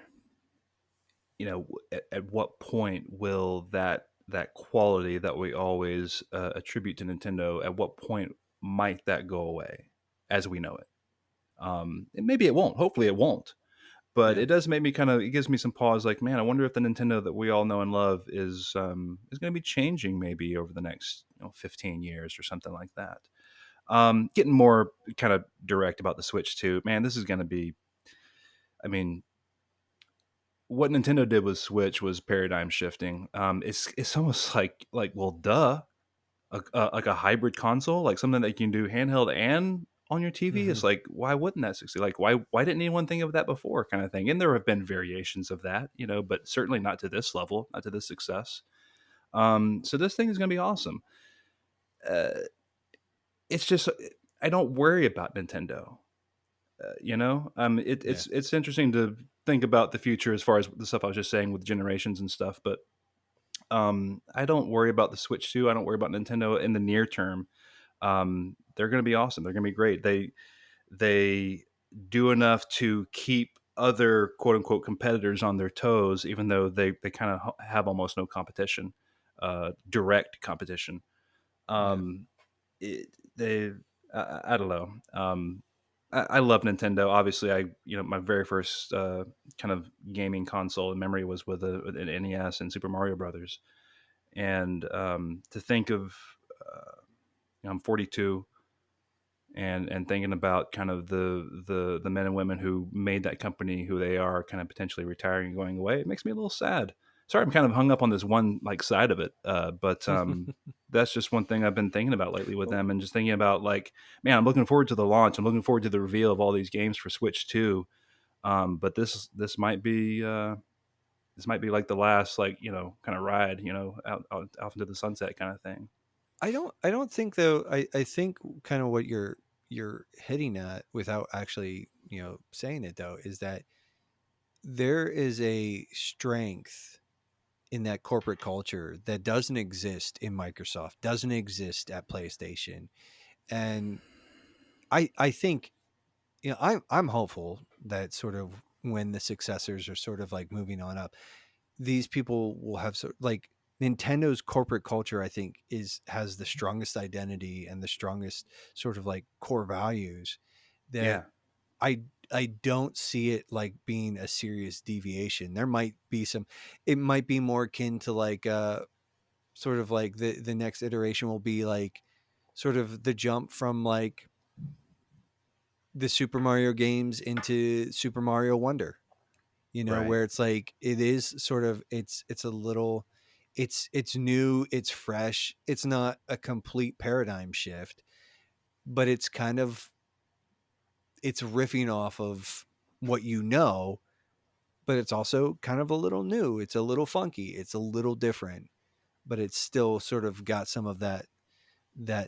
Speaker 2: at what point will that quality that we always attribute to Nintendo, at what point might that go away as we know it? And maybe it won't. Hopefully, it won't. But
Speaker 1: Yeah.
Speaker 2: it does make me kind of. It gives me some pause. Like, man, I wonder if the Nintendo that we all know and love is going to be changing maybe over the next 15 years or something like that. Getting more kind of direct about the Switch too. Man, this is going to be. I mean, what Nintendo did with Switch was paradigm shifting. It's almost like, well, duh. like a hybrid console, like something that you can do handheld and on your TV.
Speaker 1: Hmm.
Speaker 2: It's like, why wouldn't that succeed? Like, why didn't anyone think of that before, kind of thing? And there have been variations of that, but certainly not to this level, not to this success. So this thing is going to be awesome. Uh, it's just I don't worry about Nintendo.
Speaker 1: Yeah.
Speaker 2: It's interesting to think about the future as far as the stuff I was just saying with generations and stuff, but I don't worry about the Switch 2. I don't worry about Nintendo in the near term. They're going to be awesome. They're going to be great. They do enough to keep other quote unquote competitors on their toes, even though they kind of have almost no competition, direct competition.
Speaker 1: Yeah.
Speaker 2: Um, they I don't know. I love Nintendo. Obviously, my very first kind of gaming console in memory was with an NES and Super Mario Brothers. And to think of, I'm 42, and thinking about kind of the men and women who made that company who they are, kind of potentially retiring and going away, it makes me a little sad. Sorry, I'm kind of hung up on this one like side of it, but that's just one thing I've been thinking about lately with them, and just thinking about like, man, I'm looking forward to the launch. I'm looking forward to the reveal of all these games for Switch 2. But this might be like the last, like, kind of ride, out into the sunset kind of thing.
Speaker 1: I don't think though. I think kind of what you're hitting at without actually saying it though is that there is a strength in that corporate culture that doesn't exist in Microsoft, doesn't exist at PlayStation, and I think I'm hopeful that sort of when the successors are sort of like moving on up, these people will have like Nintendo's corporate culture. I think has the strongest identity and the strongest sort of like core values that
Speaker 2: Yeah.
Speaker 1: I I don't see it like being a serious deviation. There might be some. It might be more akin to like sort of like the next iteration will be like sort of the jump from like the Super Mario games into Super Mario Wonder,
Speaker 2: Right.
Speaker 1: where it's like it is sort of it's a little it's new, it's fresh, it's not a complete paradigm shift, but it's kind of it's riffing off of what but it's also kind of a little new. It's a little funky, it's a little different, but it's still sort of got some of that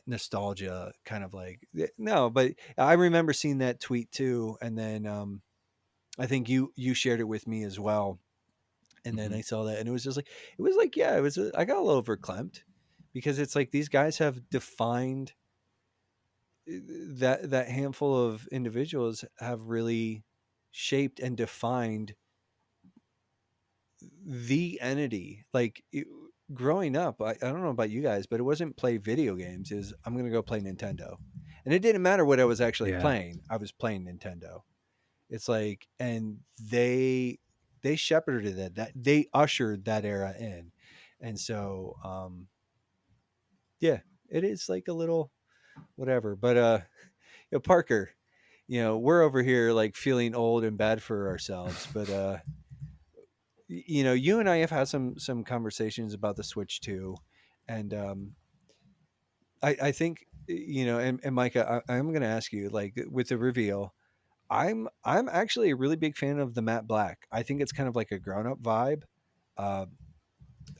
Speaker 1: nostalgia kind of like no, but I remember seeing that tweet too, and then I think you shared it with me as well, and then
Speaker 2: Hmm.
Speaker 1: I saw that, and it was like yeah, I got a little verklempt because it's like these guys have defined that handful of individuals have really shaped and defined the entity. Like growing up, I don't know about you guys, but it wasn't play video games. Is I'm gonna go play Nintendo, and it didn't matter what I was actually
Speaker 2: Yeah.
Speaker 1: playing. I was playing Nintendo. It's like, and they shepherded that they ushered that era in, and so yeah, it is like a little whatever. But Parker, we're over here like feeling old and bad for ourselves, but you and I have had some conversations about the Switch too, and I think and Micah, I'm going to ask you like with the reveal. I'm actually a really big fan of the matte black. I think it's kind of like a grown up vibe. Uh,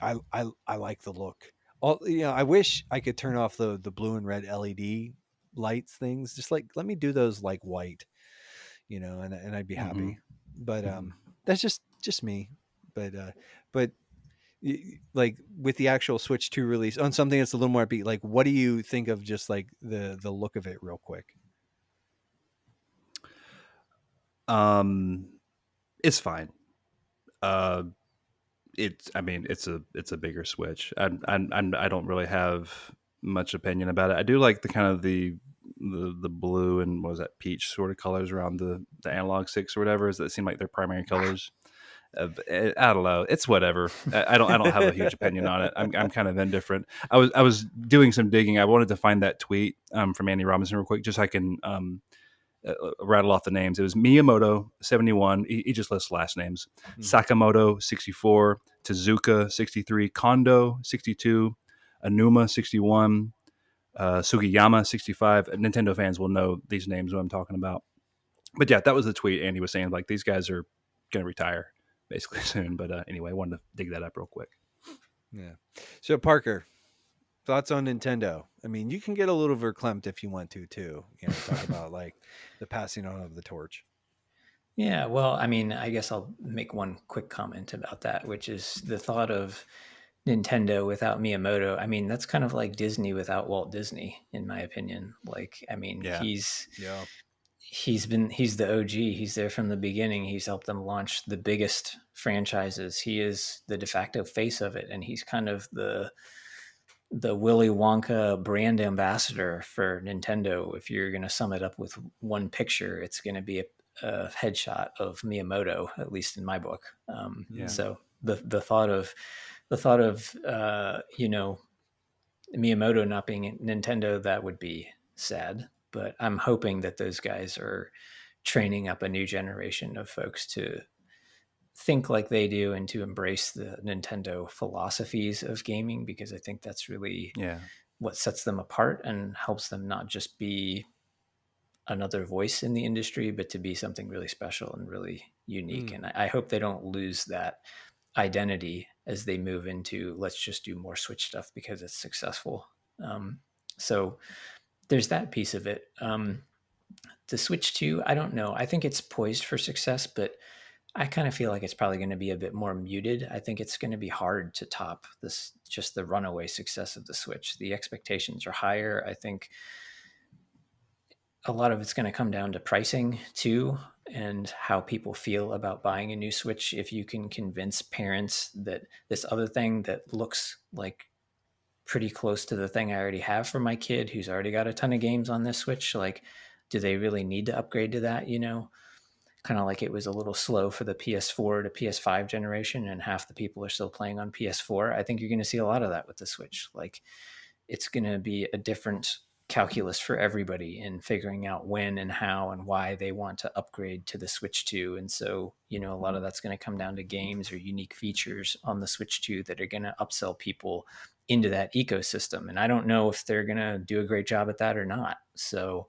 Speaker 1: I like the look. I wish I could turn off the blue and red LED lights things. Just like let me do those like white, and I'd be
Speaker 2: Hmm.
Speaker 1: happy. But
Speaker 2: Hmm.
Speaker 1: that's just me. But but like with the actual Switch 2 release on something that's a little more upbeat, like what do you think of just like the look of it real quick?
Speaker 2: Um, it's fine. Uh, I mean, it's a bigger Switch. I don't really have much opinion about it. I do like the kind of the blue and what was that, peach sort of colors around the analog sticks or whatever. That seem like their primary colors. I don't know. It's whatever. I don't have a huge opinion on it. I'm kind of indifferent. I was doing some digging. I wanted to find that tweet from Andy Robinson real quick, just so I can rattle off the names. It was Miyamoto 71. He just lists last names.
Speaker 1: Mhm.
Speaker 2: Sakamoto 64, Tezuka 63, Kondo 62, Anuma 61, Sugiyama 65. Nintendo fans will know these names what I'm talking about. But yeah, that was the tweet Andy was saying. Like, these guys are going to retire basically soon. But anyway, I wanted to dig that up real quick.
Speaker 1: Yeah. So Parker, thoughts on Nintendo? I mean, you can get a little verklempt if you want to too. Talk about like the passing on of the torch.
Speaker 3: Yeah, well, I mean, I guess I'll make one quick comment about that, which is the thought of Nintendo without Miyamoto. I mean, that's kind of like Disney without Walt Disney, in my opinion. Like, I mean,
Speaker 2: Yeah.
Speaker 1: Yeah.
Speaker 3: he's the OG. He's there from the beginning. He's helped them launch the biggest franchises. He is the de facto face of it, and he's kind of the Willy Wonka brand ambassador for Nintendo. If you're going to sum it up with one picture, it's going to be a headshot of Miyamoto, at least in my book.
Speaker 2: Yeah.
Speaker 3: So the thought of Miyamoto not being at Nintendo, that would be sad. But I'm hoping that those guys are training up a new generation of folks to think like they do and to embrace the Nintendo philosophies of gaming, because I think that's really
Speaker 2: Yeah.
Speaker 3: what sets them apart and helps them not just be another voice in the industry, but to be something really special and really unique. And I hope they don't lose that identity as they move into let's just do more Switch stuff because it's successful. So there's that piece of it. The Switch 2, I don't know. I think it's poised for success, but I kind of feel like it's probably going to be a bit more muted. I think it's going to be hard to top this, just the runaway success of the Switch. The expectations are higher. I think a lot of it's going to come down to pricing too, and how people feel about buying a new Switch. If you can convince parents that this other thing that looks like pretty close to the thing I already have for my kid who's already got a ton of games on this Switch, like, do they really need to upgrade to that? Kind of like it was a little slow for the PS4 to PS5 generation, and half the people are still playing on PS4. I think you're going to see a lot of that with the Switch. Like, it's going to be a different calculus for everybody in figuring out when and how and why they want to upgrade to the Switch 2. And so, a lot of that's going to come down to games or unique features on the Switch 2 that are going to upsell people into that ecosystem. And I don't know if they're going to do a great job at that or not. So,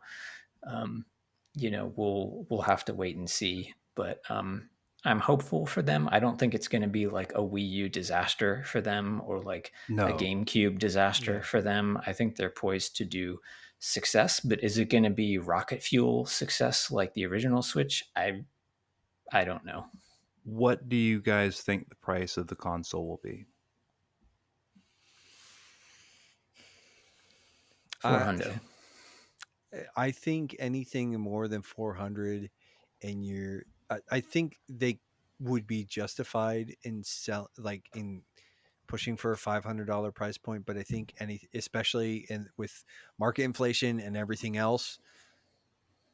Speaker 3: we'll have to wait and see. But I'm hopeful for them. I don't think it's going to be like a Wii U disaster for them or like a
Speaker 2: No.
Speaker 3: GameCube disaster for them. I think they're poised to do success, but is it going to be rocket fuel success like the original Switch? I don't know.
Speaker 2: What do you guys think the price of the console will be?
Speaker 3: 400.
Speaker 1: I think anything more than 400, and I think they would be justified in in pushing for a $500 price point. But I think especially with market inflation and everything else,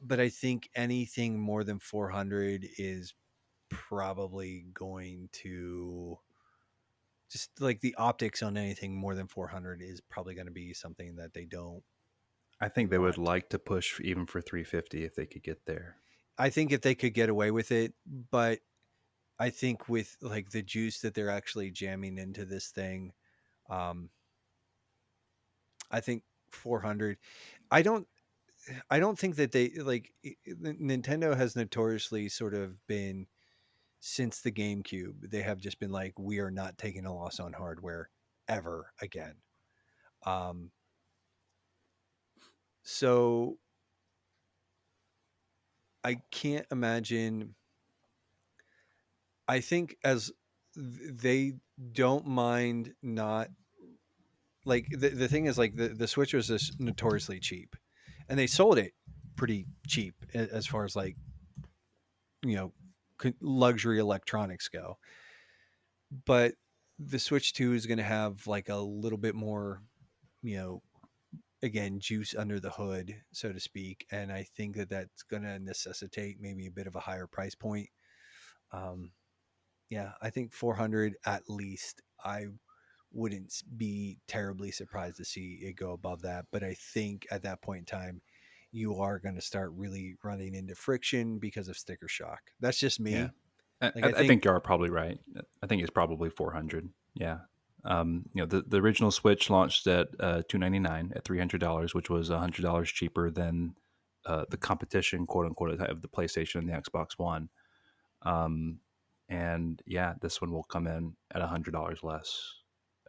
Speaker 1: but I think anything more than 400 is probably going to just like the optics on anything more than 400 is probably going to be something that they don't
Speaker 2: I think they would
Speaker 1: want.
Speaker 2: like to push even for 350 if they could get there.
Speaker 1: I think if they could get away with it, but I think with like the juice that they're actually jamming into this thing, um, I think 400. I don't. I don't think that they like Nintendo has notoriously sort of been since the GameCube. They have just been like, we are not taking a loss on hardware ever again. Um, so I can't imagine. I think as they don't mind not like the thing is like the Switch was just notoriously cheap, and they sold it pretty cheap as far as like you know luxury electronics go. But the Switch 2 is going to have like a little bit more, you know, again juice under the hood, so to speak, and I think that that's going to necessitate maybe a bit of a higher price point. Um, yeah, I think 400 at least. I wouldn't be terribly surprised to see it go above that. But I think at that point in time, you are going to start really running into friction because of sticker shock. That's just
Speaker 2: Yeah.
Speaker 1: me.
Speaker 2: I,
Speaker 1: Like
Speaker 2: I
Speaker 1: I
Speaker 2: I think
Speaker 1: think,
Speaker 2: you are probably right. I think it's probably 400. Yeah. The original Switch launched at $299 at $300, which was $100 cheaper than the competition, quote unquote, of the PlayStation and the Xbox One. Um, and yeah, this one will come in at $100 less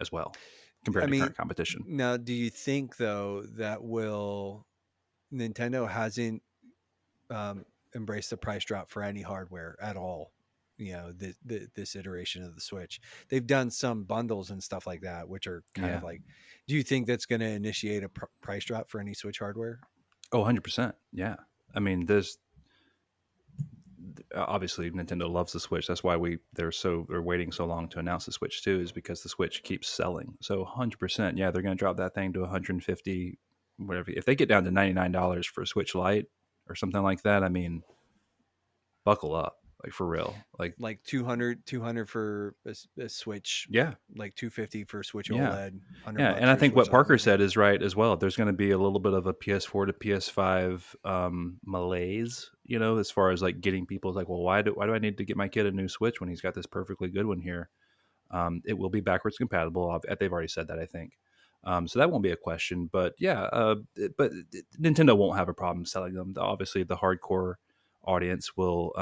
Speaker 2: as well
Speaker 1: I
Speaker 2: compared to
Speaker 1: mean,
Speaker 2: current competition.
Speaker 1: now, do you think though that will Nintendo hasn't embraced the price drop for any hardware at all? This iteration of the Switch, they've done some bundles and stuff like that, which are kind
Speaker 2: Yeah.
Speaker 1: of like. Do you think that's going to initiate a price drop for any Switch hardware?
Speaker 2: Oh, 100%. Yeah. I mean, there's obviously Nintendo loves the Switch. That's why they're waiting so long to announce the Switch too, is because the Switch keeps selling. So 100%, yeah, they're going to drop that thing to 150, whatever. If they get down to $99 for a Switch Lite or something like that, I mean, buckle up, like for real. Like,
Speaker 1: Like 200 for a Switch,
Speaker 2: yeah,
Speaker 1: like 250 for Switch
Speaker 2: yeah,
Speaker 1: OLED, 100
Speaker 2: yeah.
Speaker 1: bucks
Speaker 2: And I
Speaker 1: for
Speaker 2: think
Speaker 1: Switch
Speaker 2: what
Speaker 1: Lite
Speaker 2: Parker
Speaker 1: Mini.
Speaker 2: said is right as well. There's going to be a little bit of a PS4 to PS5 malaise, as far as like getting people like, well, why do I need to get my kid a new Switch when he's got this perfectly good one here? It will be backwards compatible. They've already said that, I think. So that won't be a question. But yeah, but Nintendo won't have a problem selling them. Obviously, the hardcore audience will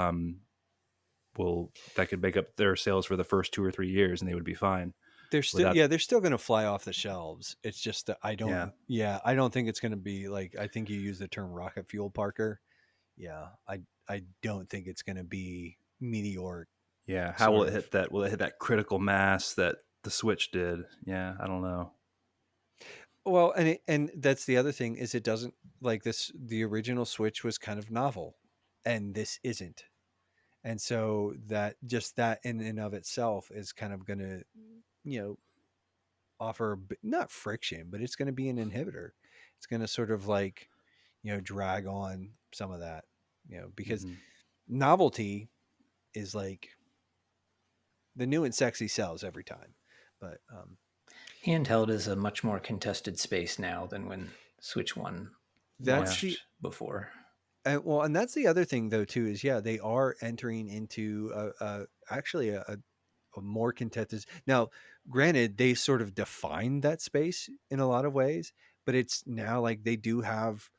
Speaker 2: that could make up their sales for the first 2 or 3 years, and they would be fine
Speaker 1: They're still,
Speaker 2: without.
Speaker 1: yeah, they're still going to fly off the shelves. It's just that
Speaker 2: Yeah,
Speaker 1: I don't think it's going to be like, I think you use the term rocket fuel, Parker. Yeah, I don't think it's going to be meteoric
Speaker 2: yeah. How will
Speaker 1: sort
Speaker 2: it
Speaker 1: of.
Speaker 2: hit that? Will it hit that critical mass that the Switch did? Yeah, I don't know.
Speaker 1: Well, and that's the other thing is, it doesn't, like this. The original Switch was kind of novel, and this isn't. And so that, just that in and of itself is kind of going to, you know, offer not friction, but it's going to be an inhibitor. It's going to sort of like, drag on some of that, because
Speaker 2: Hmm.
Speaker 1: novelty is like the new and sexy sells every time. But
Speaker 3: Handheld is a much more contested space now than when Switch One
Speaker 1: that's
Speaker 2: Yeah,
Speaker 1: the
Speaker 3: launched before.
Speaker 1: and that's the other thing though too, is yeah, they are entering into actually a more contested. Now, granted, they sort of defined that space in a lot of ways, but it's now like they do have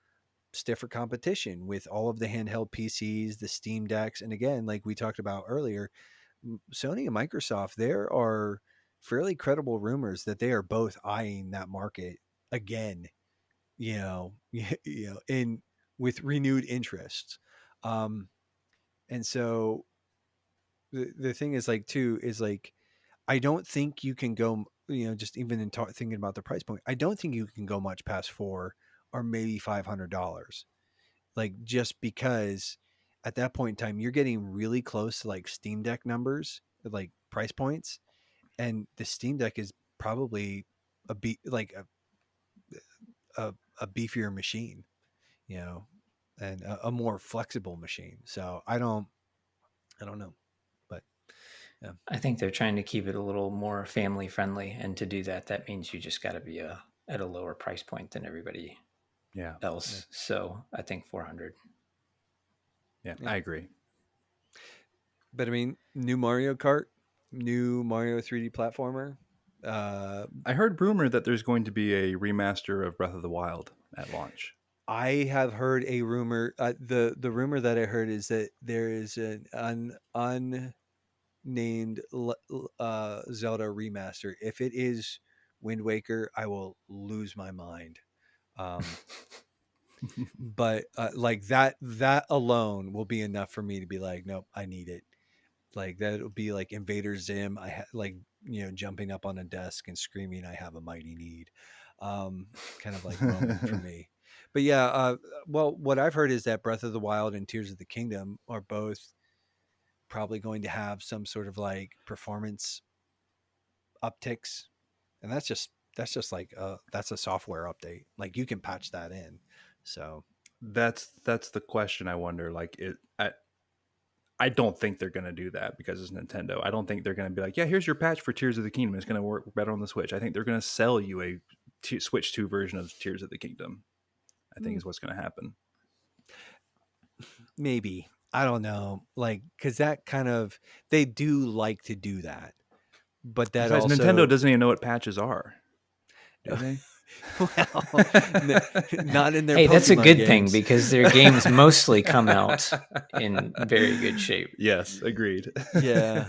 Speaker 1: stiffer competition with all of the handheld PCs, the Steam Decks, and again, like we talked about earlier, Sony and Microsoft. There are fairly credible rumors that they are both eyeing that market again. In with renewed interests. Um, and so the thing is like too is like, I don't think you can go, just even in thinking about the price point, I don't think you can go much past four or maybe $500. Like, just because at that point in time, you're getting really close to like Steam Deck numbers, like price points. And the Steam Deck is probably like a beefier machine, you know, and a more flexible machine. So I don't know, but yeah.
Speaker 3: I think they're trying to keep it a little more family friendly, and to do that, that means you just got to be at a lower price point than everybody
Speaker 2: yeah,
Speaker 1: Yeah.
Speaker 3: else. So I think 400.
Speaker 2: yeah.
Speaker 1: Yeah.
Speaker 2: I agree.
Speaker 1: But I mean, new Mario Kart, new Mario 3D platformer.
Speaker 2: I heard rumor that there's going to be a remaster of Breath of the Wild at launch.
Speaker 1: I have heard a rumor. The rumor that I heard is that there is an unnamed Zelda remaster. If it is Wind Waker, I will lose my mind. Um, but like that alone will be enough for me to be like, nope, I need it. Like that will be like Invader Zim. Like, jumping up on a desk and screaming, "I have a mighty need." Kind of like moment for me. But yeah, well, what I've heard is that Breath of the Wild and Tears of the Kingdom are both probably going to have some sort of like performance upticks, and that's just like that's a software update. Like you can patch that in. So
Speaker 2: That's the question. I wonder. Like it. I don't think they're going to do that because it's Nintendo. I don't think they're going to be like, yeah, here's your patch for Tears of the Kingdom. It's going to work better on the Switch. I think they're going to sell you a Switch 2 version of Tears of the Kingdom. I think
Speaker 1: hmm,
Speaker 2: is what's going to happen.
Speaker 1: maybe, I don't know, like, because that kind of, they do like to do that. but that
Speaker 2: Besides, Nintendo
Speaker 1: also,
Speaker 2: doesn't even know what patches are, do they?
Speaker 1: well, not in their
Speaker 3: Hey, that's a
Speaker 1: Pokemon
Speaker 3: good thing
Speaker 1: games.
Speaker 3: because their games mostly come out in very good shape.
Speaker 2: Yes, agreed.
Speaker 1: Yeah,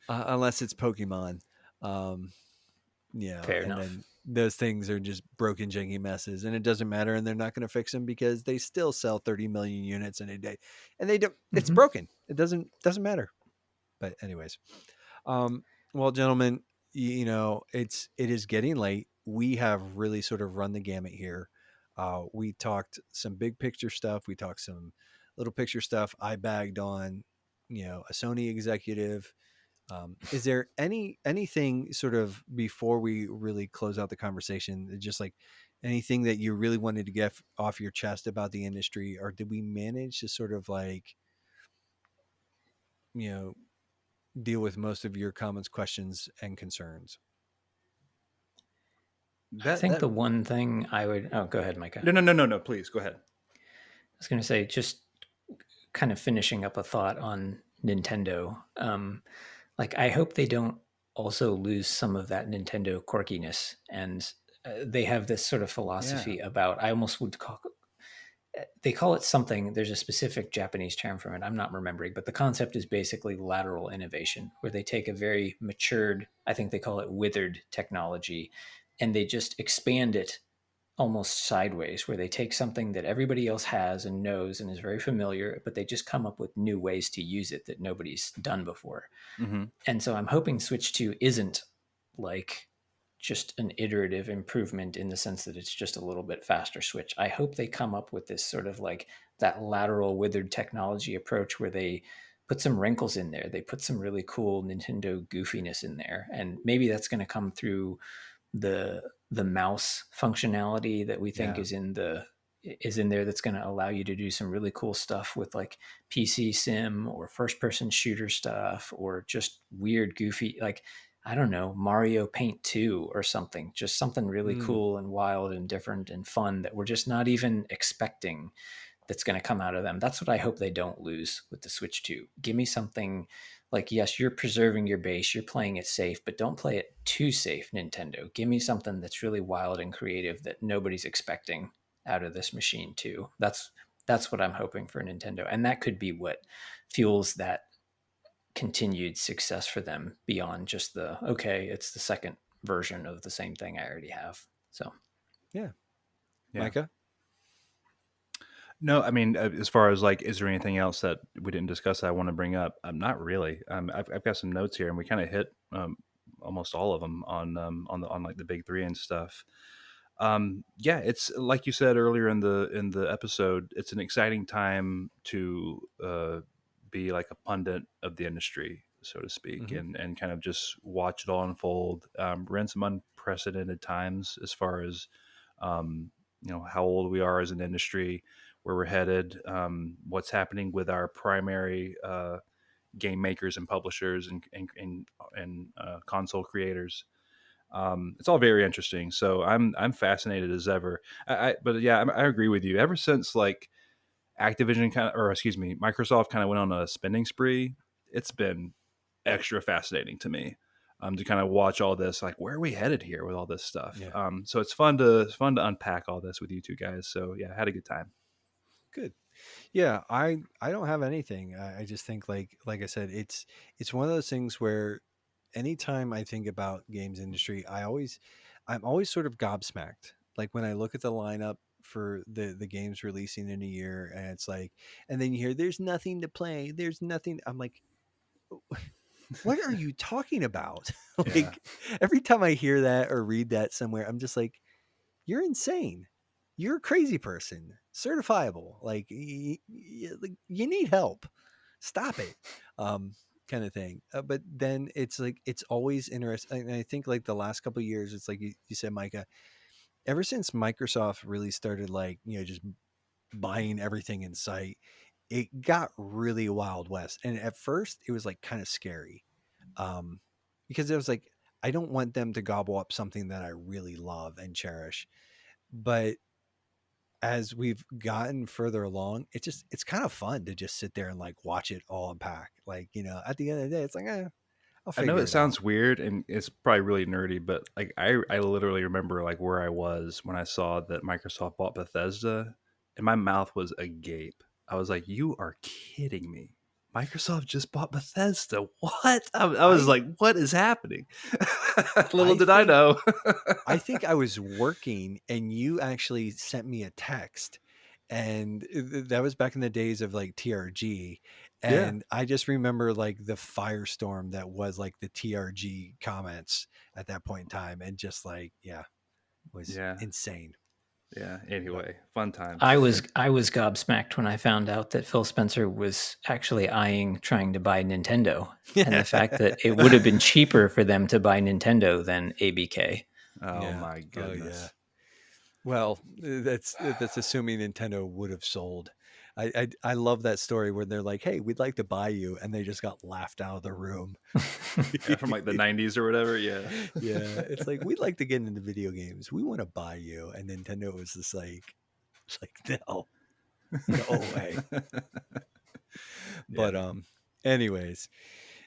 Speaker 1: unless it's Pokemon.
Speaker 3: Fair
Speaker 1: And
Speaker 3: enough.
Speaker 1: then those things are just broken, janky messes, and it doesn't matter, and they're not going to fix them because they still sell 30 million units in a day, and they don't. It's
Speaker 3: Hmm.
Speaker 1: broken. It doesn't matter. But anyways, um, well, gentlemen, it is getting late. We have really sort of run the gamut here. We talked some big picture stuff. We talked some little picture stuff. I bagged on, a Sony executive. Is there anything sort of before we really close out the conversation, just like anything that you really wanted to get off your chest about the industry, or did we manage to sort of like, you know, deal with most of your comments, questions, and concerns?
Speaker 3: I think
Speaker 2: That
Speaker 3: the one thing I would. Oh, go ahead, Micah.
Speaker 2: no. Please go ahead.
Speaker 3: I was going to say, just kind of finishing up a thought on Nintendo. Like, I hope they don't also lose some of that Nintendo quirkiness. And they have this sort of
Speaker 2: Yeah.
Speaker 3: philosophy about, I almost would call, they call it something, there's a specific Japanese term for it, I'm not remembering, but the concept is basically lateral innovation, where they take a very matured, I think they call it withered technology, and they just expand it almost sideways, where they take something that everybody else has and knows and is very familiar, but they just come up with new ways to use it that nobody's done before.
Speaker 2: Mm-hmm.
Speaker 3: And so I'm hoping Switch 2 isn't like just an iterative improvement in the sense that it's just a little bit faster Switch. I hope they come up with this sort of like that lateral withered technology approach where they put some wrinkles in there. They put some really cool Nintendo goofiness in there. And maybe that's going to come through the mouse functionality that we think
Speaker 1: Yeah.
Speaker 3: is in there, that's going to allow you to do some really cool stuff with like PC sim or first person shooter stuff, or just weird goofy, like, I don't know, Mario Paint 2 or something, just something really
Speaker 1: Mm,
Speaker 3: cool and wild and different and fun that we're just not even expecting that's going to come out of them. That's what I hope they don't lose with the Switch 2. Give me something like, yes, you're preserving your base, you're playing it safe, but don't play it too safe, Nintendo. Give me something that's really wild and creative that nobody's expecting out of this machine too. That's what I'm hoping for Nintendo. And that could be what fuels that continued success for them beyond just the, okay, it's the second version of the same thing I already have. So
Speaker 1: yeah.
Speaker 2: Yeah.
Speaker 1: Micah?
Speaker 2: No, I mean, as far as like, is there anything else that we didn't discuss that I want to bring up? Not really. I've got some notes here, and we kind of hit almost all of them on like the big three and stuff. Yeah, it's like you said earlier in the episode. It's an exciting time to be like a pundit of the industry, so to speak,
Speaker 1: Mm-hmm.
Speaker 2: and kind of just watch it all unfold. We're in some unprecedented times as far as how old we are as an industry, where we're headed, what's happening with our primary game makers and publishers and console creators. It's all very interesting. So I'm fascinated as ever. But yeah, I agree with you. Ever since like Activision or excuse me, Microsoft kind of went on a spending spree, it's been extra fascinating to me. To kind of watch all this, like, where are we headed here with all this stuff?
Speaker 1: Yeah.
Speaker 2: So it's fun to unpack all this with you two guys. So yeah, I had a good time.
Speaker 1: Good. Yeah, I don't have anything. I just think like I said, it's one of those things where anytime I think about games industry, I'm always sort of gobsmacked. Like when I look at the lineup for the games releasing in a year, and it's like, and then you hear there's nothing to play, there's nothing. I'm like, what are you talking about?
Speaker 2: Yeah.
Speaker 1: Like every time I hear that or read that somewhere, I'm just like, you're insane. You're a crazy person, certifiable. Like, like you need help. Stop it. Um, kind of thing. But then it's like it's always interesting. And I think like the last couple of years, it's like you said, Micah. Ever since Microsoft really started, like just buying everything in sight, it got really Wild West. And at first, it was like kind of scary, um, because it was like I don't want them to gobble up something that I really love and cherish. But as we've gotten further along, it's kind of fun to just sit there and like watch it all unpack. Like, at the end of the day, it's like, I'll
Speaker 2: I know
Speaker 1: figure
Speaker 2: it
Speaker 1: it out.
Speaker 2: sounds weird and it's probably really nerdy, but like I literally remember like where I was when I saw that Microsoft bought Bethesda, and my mouth was agape. I was like, "You are kidding me! Microsoft just bought Bethesda. What?" I was
Speaker 1: I
Speaker 2: like, "What is happening?" Little
Speaker 1: I
Speaker 2: did I
Speaker 1: think
Speaker 2: know.
Speaker 1: I think I was working and you actually sent me a text. And that was back in the days of like TRG.
Speaker 2: Yeah,
Speaker 1: And I just remember like the firestorm that was like the TRG comments at that point in time. And just like, yeah, was
Speaker 2: yeah,
Speaker 1: insane.
Speaker 2: yeah.
Speaker 1: But
Speaker 2: Anyway, fun times.
Speaker 3: I was gobsmacked when I found out that Phil Spencer was actually eyeing trying to buy Nintendo, and the fact that it would have been cheaper for them to buy Nintendo than ABK.
Speaker 2: Oh
Speaker 1: yeah.
Speaker 2: my
Speaker 1: Oh, yeah.
Speaker 2: goodness.
Speaker 1: Well, that's assuming Nintendo would have sold. I love that story where they're like, "Hey, we'd like to buy you," and they just got laughed out of the room.
Speaker 2: Yeah, from like the '90s or whatever. Yeah.
Speaker 1: Yeah, it's like we'd like to get into video games. We want to buy you, and Nintendo was just like, it's like no, no way.
Speaker 2: Yeah.
Speaker 1: But anyways,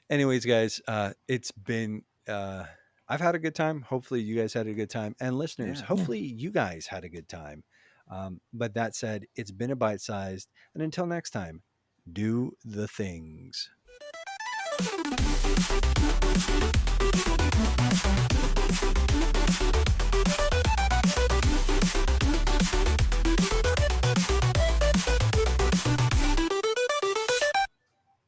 Speaker 1: anyways, guys, it's been I've had a good time. Hopefully, you guys had a good time, and listeners,
Speaker 2: Yeah.
Speaker 3: Yeah.
Speaker 1: hopefully, you guys had a good time. But that said, it's been a bite sized, and until next time, do the things.